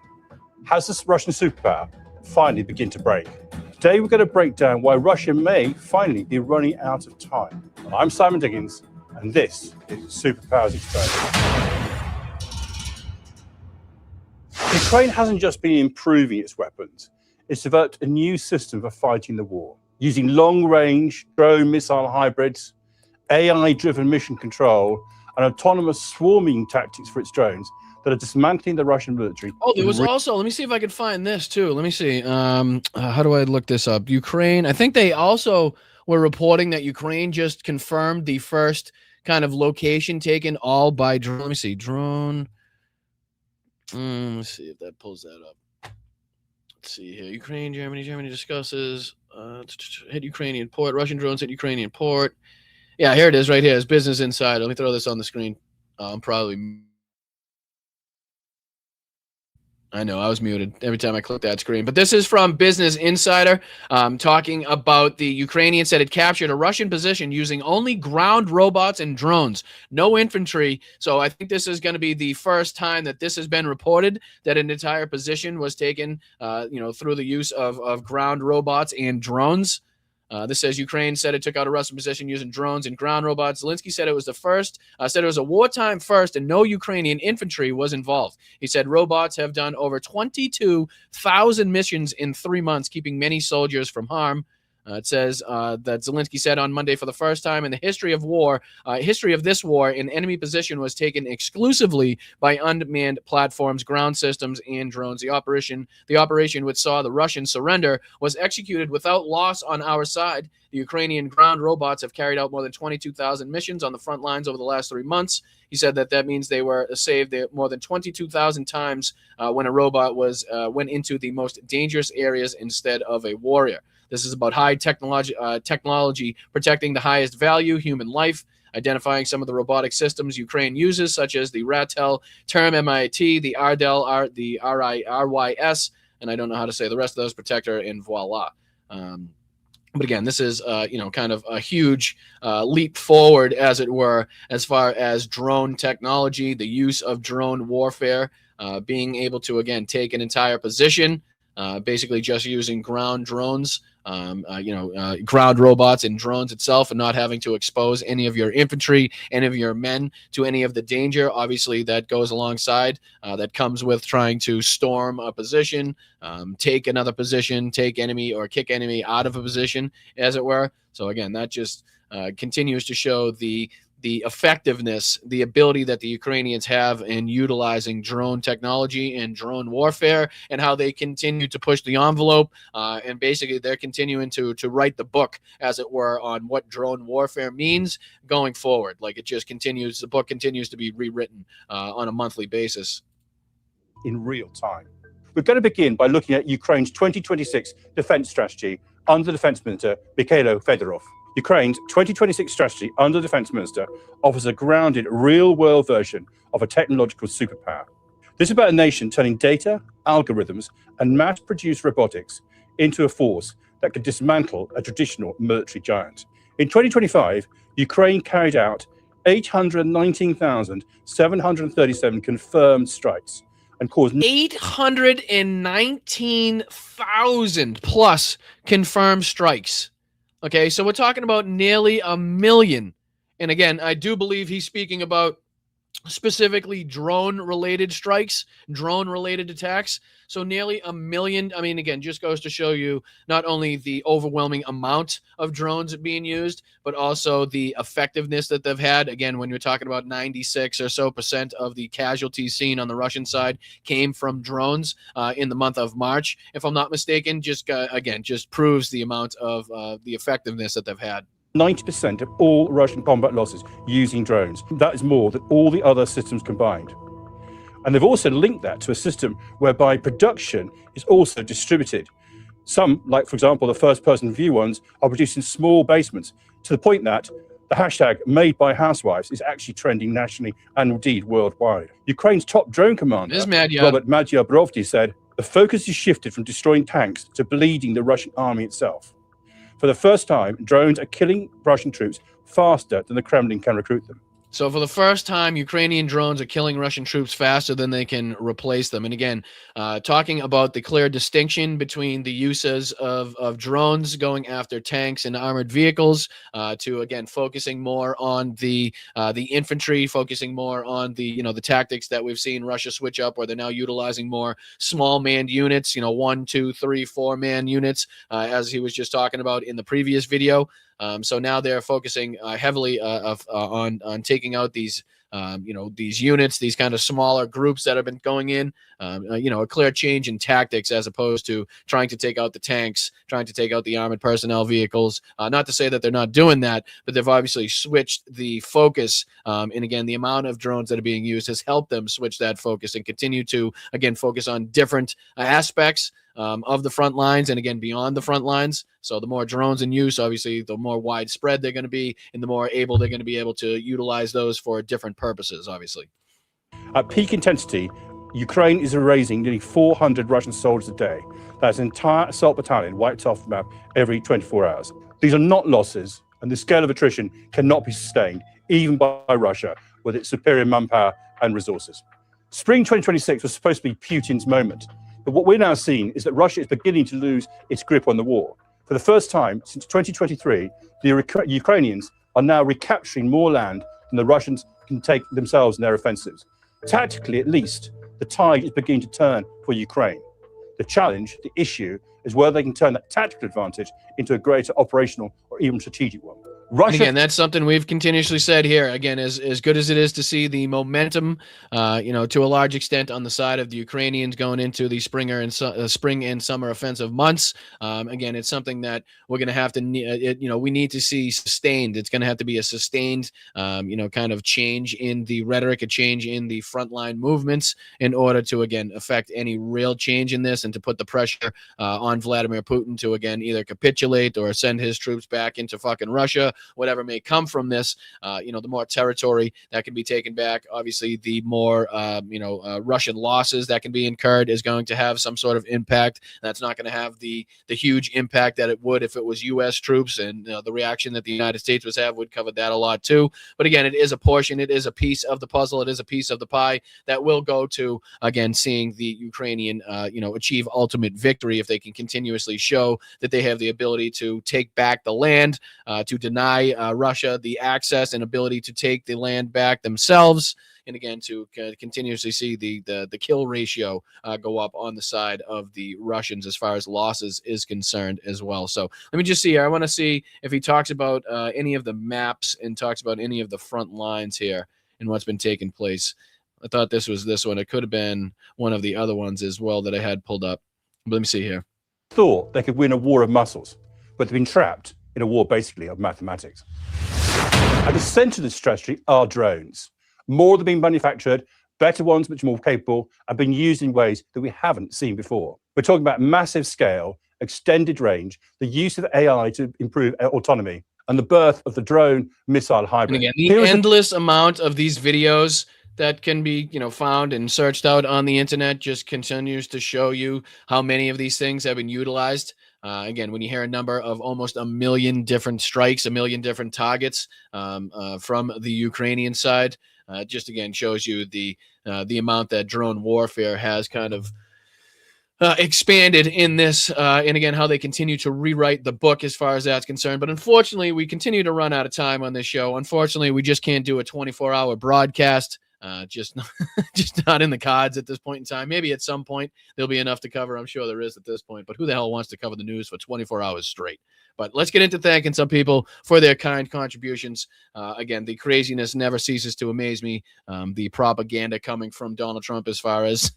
has this Russian superpower finally begin to break? Today, we're going to break down why Russia may finally be running out of time. I'm Simon Diggins, and this is Superpowers Exposed. Ukraine hasn't just been improving its weapons, it's developed a new system for fighting the war, using long-range drone missile hybrids, AI-driven mission control, and autonomous swarming tactics for its drones that are dismantling the Russian military. Oh, there was also, let me see if I can find this too. Let me see. How do I look this up? Ukraine, I think they also were reporting that Ukraine just confirmed the first kind of location taken all by drone. Let me see. Drone. Let's see if that pulls that up. Let's see here. Ukraine, Germany discusses hit Ukrainian port. Russian drones hit Ukrainian port. Yeah, here it is right here. It's Business Insider. Let me throw this on the screen. I know, I was muted every time I clicked that screen. But this is from Business Insider talking about the Ukrainians that had captured a Russian position using only ground robots and drones, no infantry. So I think this is going to be the first time that this has been reported, that an entire position was taken, through the use of ground robots and drones. This says Ukraine said it took out a Russian position using drones and ground robots. Zelensky said it was the first, said it was a wartime first, and no Ukrainian infantry was involved. He said robots have done over 22,000 missions in 3 months, keeping many soldiers from harm. It says that Zelensky said on Monday, for the first time in the history of this war, an enemy position was taken exclusively by unmanned platforms, ground systems, and drones. The operation, which saw the Russian surrender, was executed without loss on our side. The Ukrainian ground robots have carried out more than 22,000 missions on the front lines over the last 3 months. He said that means they were saved more than 22,000 times when a robot went into the most dangerous areas instead of a warrior. This is about high technology protecting the highest value, human life, identifying some of the robotic systems Ukraine uses, such as the Ratel, Term MIT, the Ardel, the RYS, and I don't know how to say the rest of those, Protector, and Voila. But again, this is, kind of a huge leap forward, as it were, as far as drone technology, the use of drone warfare, being able to, again, take an entire position, basically just using ground drones, ground robots and drones itself, and not having to expose any of your infantry, any of your men to any of the danger. Obviously, that goes alongside, that comes with trying to storm a position, take another position, take enemy or kick enemy out of a position, as it were. So again, that just continues to show the effectiveness, the ability that the Ukrainians have in utilizing drone technology and drone warfare, and how they continue to push the envelope. And basically, they're continuing to write the book, as it were, on what drone warfare means going forward. Like, it just continues, the book continues to be rewritten on a monthly basis. In real time. We're going to begin by looking at Ukraine's 2026 defense strategy under Defense Minister Mikhailo Fedorov. Ukraine's 2026 strategy under Defense Minister offers a grounded, real-world version of a technological superpower. This is about a nation turning data, algorithms, and mass-produced robotics into a force that could dismantle a traditional military giant. In 2025, Ukraine carried out 819,737 confirmed strikes and caused 819,000 plus confirmed strikes. Okay, so we're talking about nearly 1 million. And again, I do believe he's speaking about specifically drone-related strikes, drone-related attacks. So nearly 1 million. I mean, again, just goes to show you not only the overwhelming amount of drones being used, but also the effectiveness that they've had. Again, when you're talking about 96% or so of the casualties seen on the Russian side came from drones in the month of March, if I'm not mistaken, just proves the amount of the effectiveness that they've had. 90% of all Russian combat losses using drones. That is more than all the other systems combined. And they've also linked that to a system whereby production is also distributed. Some, like, for example, the first-person view ones, are produced in small basements, to the point that the hashtag made by housewives is actually trending nationally and indeed worldwide. Ukraine's top drone commander, Robert Magyar-Brovdy, said, the focus is shifted from destroying tanks to bleeding the Russian army itself. For the first time, drones are killing Russian troops faster than the Kremlin can recruit them. So for the first time, Ukrainian drones are killing Russian troops faster than they can replace them. And again, talking about the clear distinction between the uses of drones going after tanks and armored vehicles, to again focusing more on the infantry, focusing more on the tactics that we've seen Russia switch up, where they're now utilizing more small manned units, 1, 2, 3, 4 man units, as he was just talking about in the previous video. So now they're focusing heavily on taking out these units, these kind of smaller groups that have been going in, a clear change in tactics, as opposed to trying to take out the tanks, trying to take out the armored personnel vehicles. Not to say that they're not doing that, but they've obviously switched the focus. And again, the amount of drones that are being used has helped them switch that focus and continue to, again, focus on different aspects of the front lines, and again, beyond the front lines. So the more drones in use, obviously, the more widespread they're going to be, and the more able they're going to be able to utilize those for different purposes, obviously. At peak intensity, Ukraine is erasing nearly 400 Russian soldiers a day. That's an entire assault battalion wiped off the map every 24 hours. These are not losses, and the scale of attrition cannot be sustained, even by Russia, with its superior manpower and resources. Spring 2026 was supposed to be Putin's moment. But what we're now seeing is that Russia is beginning to lose its grip on the war. For the first time since 2023, the Ukrainians are now recapturing more land than the Russians can take themselves in their offensives. Tactically, at least, the tide is beginning to turn for Ukraine. The challenge, the issue, is whether they can turn that tactical advantage into a greater operational or even strategic one. And again, that's something we've continuously said here. Again, as good as it is to see the momentum, to a large extent on the side of the Ukrainians going into the spring and summer offensive months. Again, it's something that we're going to have to, we need to see sustained. It's going to have to be a sustained, kind of change in the rhetoric, a change in the frontline movements in order to, again, affect any real change in this and to put the pressure on Vladimir Putin to, again, either capitulate or send his troops back into fucking Russia. Whatever may come from this, the more territory that can be taken back, obviously, the more, Russian losses that can be incurred is going to have some sort of impact. That's not going to have the huge impact that it would if it was U.S. troops, and the reaction that the United States would cover that a lot too. But again, it is a portion, it is a piece of the puzzle, it is a piece of the pie that will go to, again, seeing the Ukrainian, achieve ultimate victory if they can continuously show that they have the ability to take back the land, to deny Russia the access and ability to take the land back themselves, and again to continuously see the kill ratio go up on the side of the Russians as far as losses is concerned as well. So let me just see here. I want to see if he talks about any of the maps and talks about any of the front lines here and what's been taking place. I thought this was this one. It could have been one of the other ones as well that I had pulled up. But let me see here. Thought they could win a war of muscles, but they've been trapped in a war basically of mathematics. At the center of this strategy are drones. More of them being manufactured, better ones, much more capable, and being used in ways that we haven't seen before. We're talking about massive scale, extended range, the use of AI to improve autonomy, and the birth of the drone missile hybrid. And again, the endless amount of these videos that can be, found and searched out on the internet just continues to show you how many of these things have been utilized. Again, when you hear a number of almost 1 million different strikes, 1 million different targets from the Ukrainian side, just again shows you the amount that drone warfare has kind of expanded in this, and again, how they continue to rewrite the book as far as that's concerned. But unfortunately, we continue to run out of time on this show. Unfortunately, we just can't do a 24-hour broadcast. Just not in the cards at this point in time. Maybe at some point there'll be enough to cover. I'm sure there is at this point, but who the hell wants to cover the news for 24 hours straight? But let's get into thanking some people for their kind contributions. Again, the craziness never ceases to amaze me. The propaganda coming from Donald Trump as far as,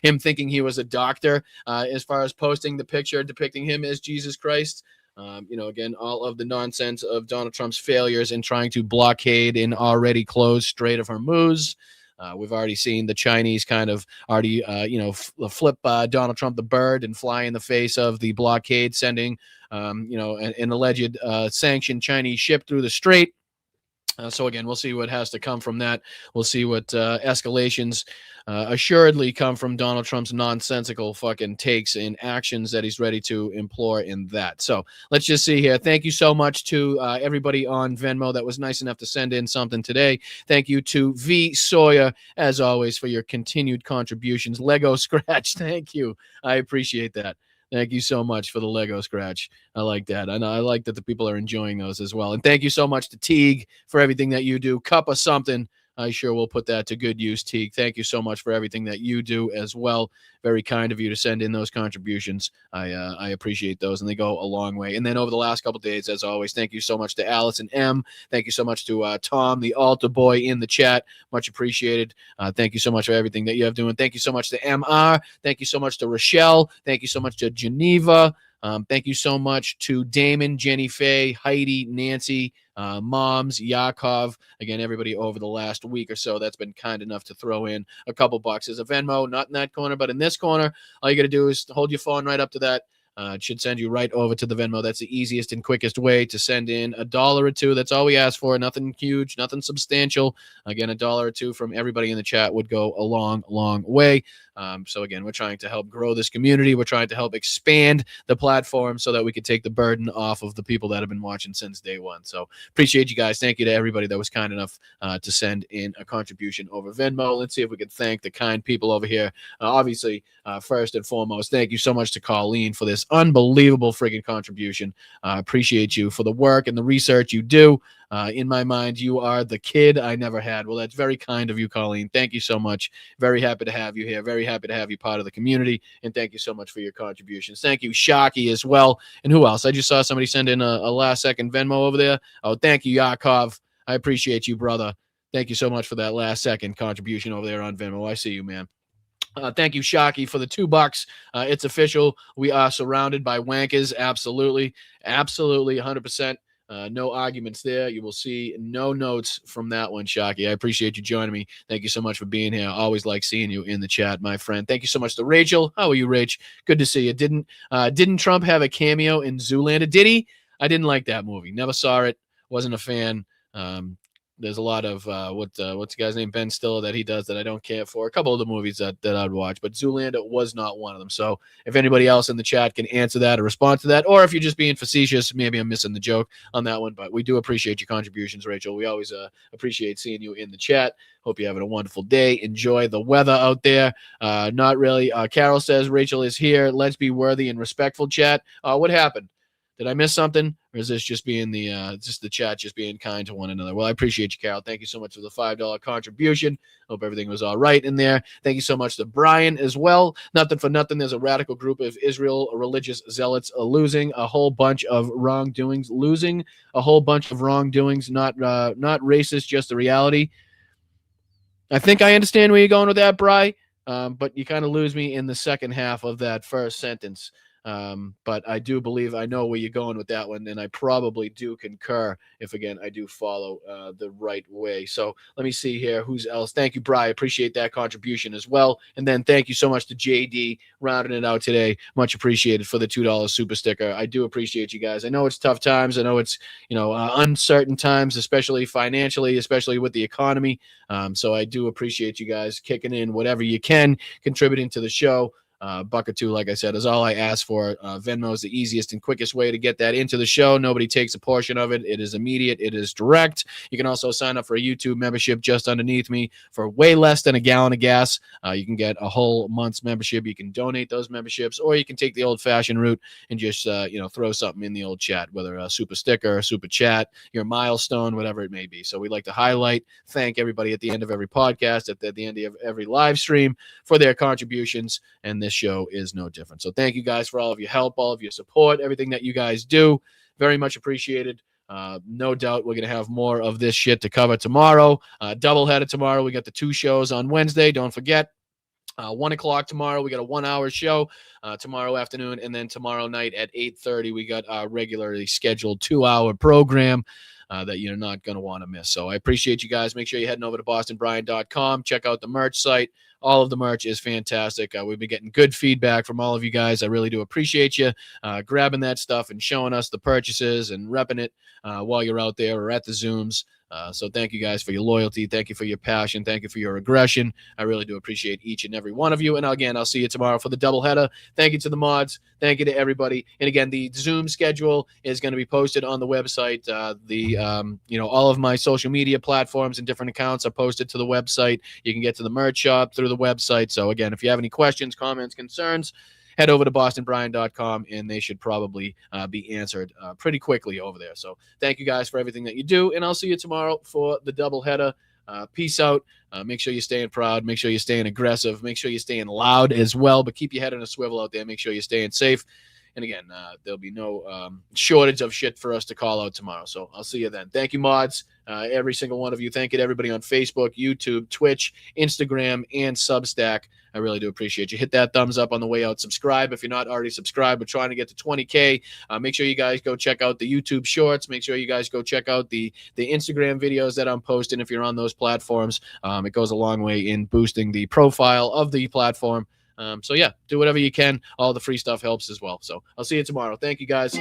him thinking he was a doctor, as far as posting the picture depicting him as Jesus Christ. Again, all of the nonsense of Donald Trump's failures in trying to blockade an already closed Strait of Hormuz. We've already seen the Chinese kind of already, flip Donald Trump the bird and fly in the face of the blockade, sending, an alleged sanctioned Chinese ship through the Strait. So again, we'll see what has to come from that. We'll see what escalations assuredly come from Donald Trump's nonsensical fucking takes and actions that he's ready to implore in that. So let's just see here. Thank you so much to everybody on Venmo that was nice enough to send in something today. Thank you to V Sawyer, as always, for your continued contributions. Lego Scratch, thank you. I appreciate that. Thank you so much for the Lego Scratch. I like that. I know I like that the people are enjoying those as well. And thank you so much to Teague for everything that you do. Cup of something. I sure will put that to good use, Teague. Thank you so much for everything that you do as well. Very kind of you to send in those contributions. I appreciate those, and they go a long way. And then over the last couple of days, as always, thank you so much to Allison M. Thank you so much to Tom, the altar boy in the chat. Much appreciated. Thank you so much for everything that you have doing. Thank you so much to MR. Thank you so much to Rochelle. Thank you so much to Geneva. Thank you so much to Damon, Jenny Faye, Heidi, Nancy, Moms, Yakov. Again, everybody over the last week or so that's been kind enough to throw in a couple bucks as a Venmo, not in that corner, but in this corner. All you got to do is hold your phone right up to that. It should send you right over to the Venmo. That's the easiest and quickest way to send in $1 or $2. That's all we ask for. Nothing huge, nothing substantial. Again, $1 or $2 from everybody in the chat would go a long, long way. So again, we're trying to help grow this community. We're trying to help expand the platform so that we could take the burden off of the people that have been watching since day one. So appreciate you guys. Thank you to everybody that was kind enough to send in a contribution over Venmo. Let's see if we can thank the kind people over here. Obviously, first and foremost, thank you so much to Colleen for this unbelievable friggin' contribution. Appreciate you for the work and the research you do. In my mind, you are the kid I never had. Well, that's very kind of you, Colleen. Thank you so much. Very happy to have you here. Very happy to have you part of the community. And thank you so much for your contributions. Thank you, Shockey, as well. And who else? I just saw somebody send in a last-second Venmo over there. Oh, thank you, Yakov. I appreciate you, brother. Thank you so much for that last-second contribution over there on Venmo. I see you, man. Thank you, Shockey, for the $2. It's official. We are surrounded by wankers. Absolutely. Absolutely, 100%. No arguments there. You will see no notes from that one, Shockey. I appreciate you joining me. Thank you so much for being here. I always like seeing you in the chat, my friend. Thank you so much to Rachel. How are you, Rach? Good to see you. Didn't Trump have a cameo in Zoolander? Did he? I didn't like that movie. Never saw it. Wasn't a fan. There's a lot of what's the guy's name, Ben Stiller, that he does that I don't care for. A couple of the movies that I'd watch, but Zoolander was not one of them. So if anybody else in the chat can answer that or respond to that, or if you're just being facetious, maybe I'm missing the joke on that one. But we do appreciate your contributions, Rachel. We always appreciate seeing you in the chat. Hope you're having a wonderful day. Enjoy the weather out there. Not really. Carol says Rachel is here. Let's be worthy and respectful, chat. What happened? Did I miss something, or is this just being the chat just being kind to one another? Well, I appreciate you, Carol. Thank you so much for the $5 contribution. Hope everything was all right in there. Thank you so much to Brian as well. Nothing for nothing. There's a radical group of Israel religious zealots losing a whole bunch of wrongdoings. Not racist, just the reality. I think I understand where you're going with that, Bri, but you kind of lose me in the second half of that first sentence. But I do believe I know where you're going with that one, and I probably do concur if, again, I do follow the right way. So let me see here. Who's else? Thank you, Bri. Appreciate that contribution as well. And then thank you so much to JD rounding it out today. Much appreciated for the $2 super sticker. I do appreciate you guys. I know it's tough times. I know it's, uncertain times, especially financially, especially with the economy. So I do appreciate you guys kicking in whatever you can, contributing to the show. $1 or $2, like I said, is all I ask for. Venmo is the easiest and quickest way to get that into the show. Nobody takes a portion of it. It is immediate. It is direct. You can also sign up for a YouTube membership just underneath me for way less than a gallon of gas. You can get a whole month's membership. You can donate those memberships, or you can take the old-fashioned route and just throw something in the old chat, whether a super sticker, a super chat, your milestone, whatever it may be. So we'd like to thank everybody at the end of every podcast, at the end of every live stream for their contributions, and this show is no different. So thank you guys for all of your help, all of your support, everything that you guys do. Very much appreciated. No doubt we're going to have more of this shit to cover tomorrow. Doubleheader tomorrow. We got the 2 shows on Wednesday. Don't forget. 1 o'clock tomorrow. We got a 1-hour show tomorrow afternoon. And then tomorrow night at 8:30, we got our regularly scheduled 2-hour program that you're not going to want to miss. So I appreciate you guys. Make sure you're heading over to bostonbrian.com. Check out the merch site. All of the merch is fantastic. We've been getting good feedback from all of you guys. I really do appreciate you grabbing that stuff and showing us the purchases and repping it while you're out there or at the Zooms. So thank you guys for your loyalty. Thank you for your passion. Thank you for your aggression. I really do appreciate each and every one of you. And again, I'll see you tomorrow for the doubleheader. Thank you to the mods. Thank you to everybody. And again, the Zoom schedule is going to be posted on the website. All of my social media platforms and different accounts are posted to the website. You can get to the merch shop through the website. So again, if you have any questions, comments, concerns, head over to bostonbrian.com, and they should probably be answered pretty quickly over there. So thank you guys for everything that you do, and I'll see you tomorrow for the doubleheader. Peace out. Make sure you're staying proud. Make sure you're staying aggressive. Make sure you're staying loud as well, but keep your head on a swivel out there. Make sure you're staying safe. And again, there'll be no shortage of shit for us to call out tomorrow. So I'll see you then. Thank you, mods. Every single one of you. Thank you to everybody on Facebook, YouTube, Twitch, Instagram, and Substack. I really do appreciate you. Hit that thumbs up on the way out. Subscribe if you're not already subscribed. We're trying to get to 20K. Make sure you guys go check out the YouTube shorts. Make sure you guys go check out the Instagram videos that I'm posting if you're on those platforms. It goes a long way in boosting the profile of the platform. So yeah, do whatever you can. All the free stuff helps as well. So I'll see you tomorrow. Thank you, guys.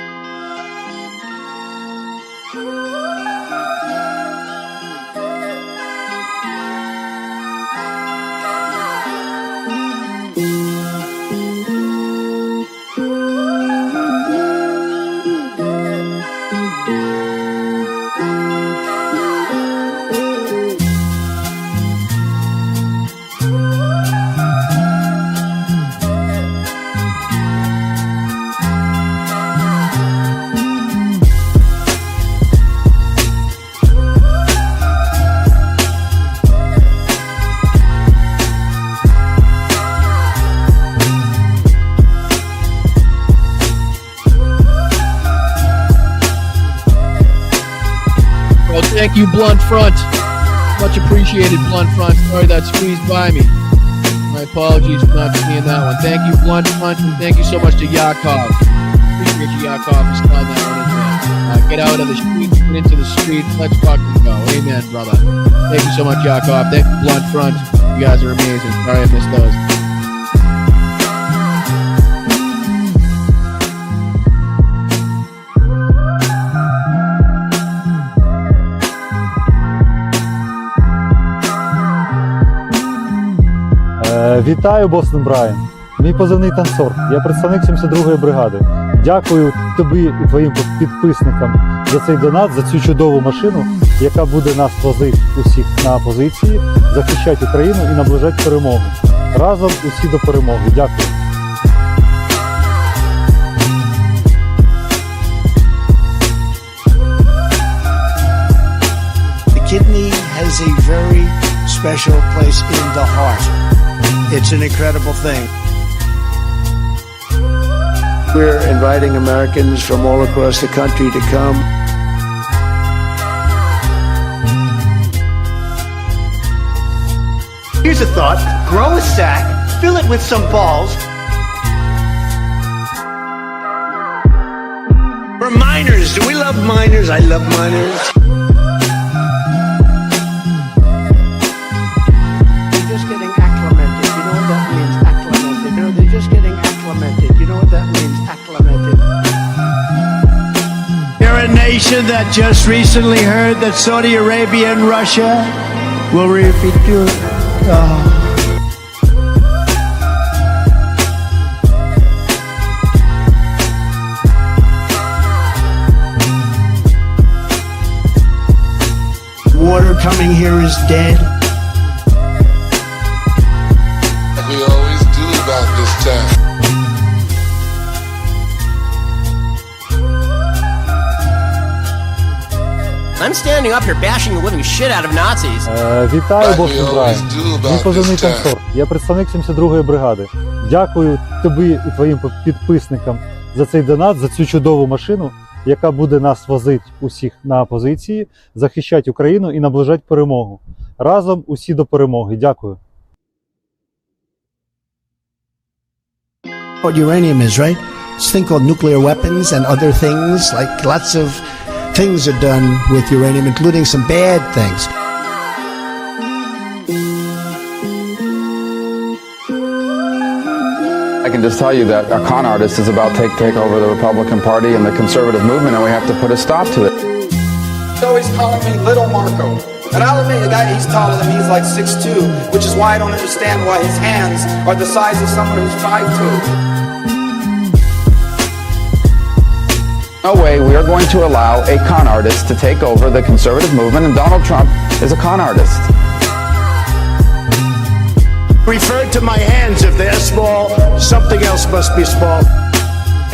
you, Blunt Front. Much appreciated, Blunt Front. Sorry that squeezed by me. My apologies for not seeing that one. Thank you, Blunt Front, and thank you so much to Yakov. Appreciate you, Yakov, for sliding that one in there. Get out of the street, get into the street. Let's fucking go. Amen, brother. Thank you so much, Yakov. Thank you, Blunt Front. You guys are amazing. Sorry I missed those. Вітаю, Бостон Брайан. Мій позивний танцор. Я представник 72-ї бригади. Дякую тобі і твоїм підписникам за цей донат, за цю чудову машину, яка буде нас возити усіх на позиції, захищати Україну і наближати перемогу. Разом усі до перемоги. Дякую. The kidney has a very special place in the heart. It's an incredible thing. We're inviting Americans from all across the country to come. Here's a thought. Grow a sack, fill it with some balls. We're miners. Do we love miners? I love miners. They're just getting acclimated. You know what that means? Acclimated. You know, they're just getting acclimated. You know what that means? Acclimated. You're a nation that just recently heard that Saudi Arabia and Russia will repeat you. Water coming here is dead. We always do about this time. I'm standing up here bashing the living shit out of Nazis. Вітаю, Бостон Брайан. Мій позивний танцор. Я представник 72-ї бригади. Дякую тобі і твоїм підписникам за цей донат, за цю чудову машину, яка буде нас возити усіх на позиції, захищати Україну і наближати перемогу. Разом усі до перемоги. Дякую. What uranium is, right? It's a thing called nuclear weapons and other things, like lots of things are done with uranium, including some bad things. I can just tell you that a con artist is about to take over the Republican Party and the conservative movement, and we have to put a stop to it. He's always calling me Little Marco. And I'll admit, the guy, he's taller than me, he's like 6'2", which is why I don't understand why his hands are the size of someone who's 5'2". No way we are going to allow a con artist to take over the conservative movement, and Donald Trump is a con artist. Referred to my hands, if they're small, something else must be small.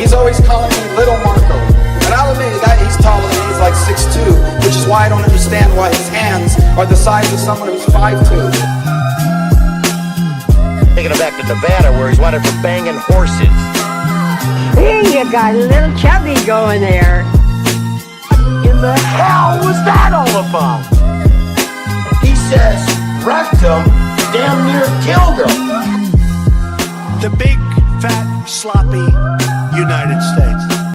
He's always calling me Little Marco. And I'll admit, the guy, he's taller than me, he's like 6'2", which is why I don't understand why his hands are the size of someone who's 5'2". Taking him back to Nevada where he's wanted for banging horses. Hey, you got a little chubby going there. What in the hell was that all about? He says rectum damn near killed him. The big, fat, sloppy United States.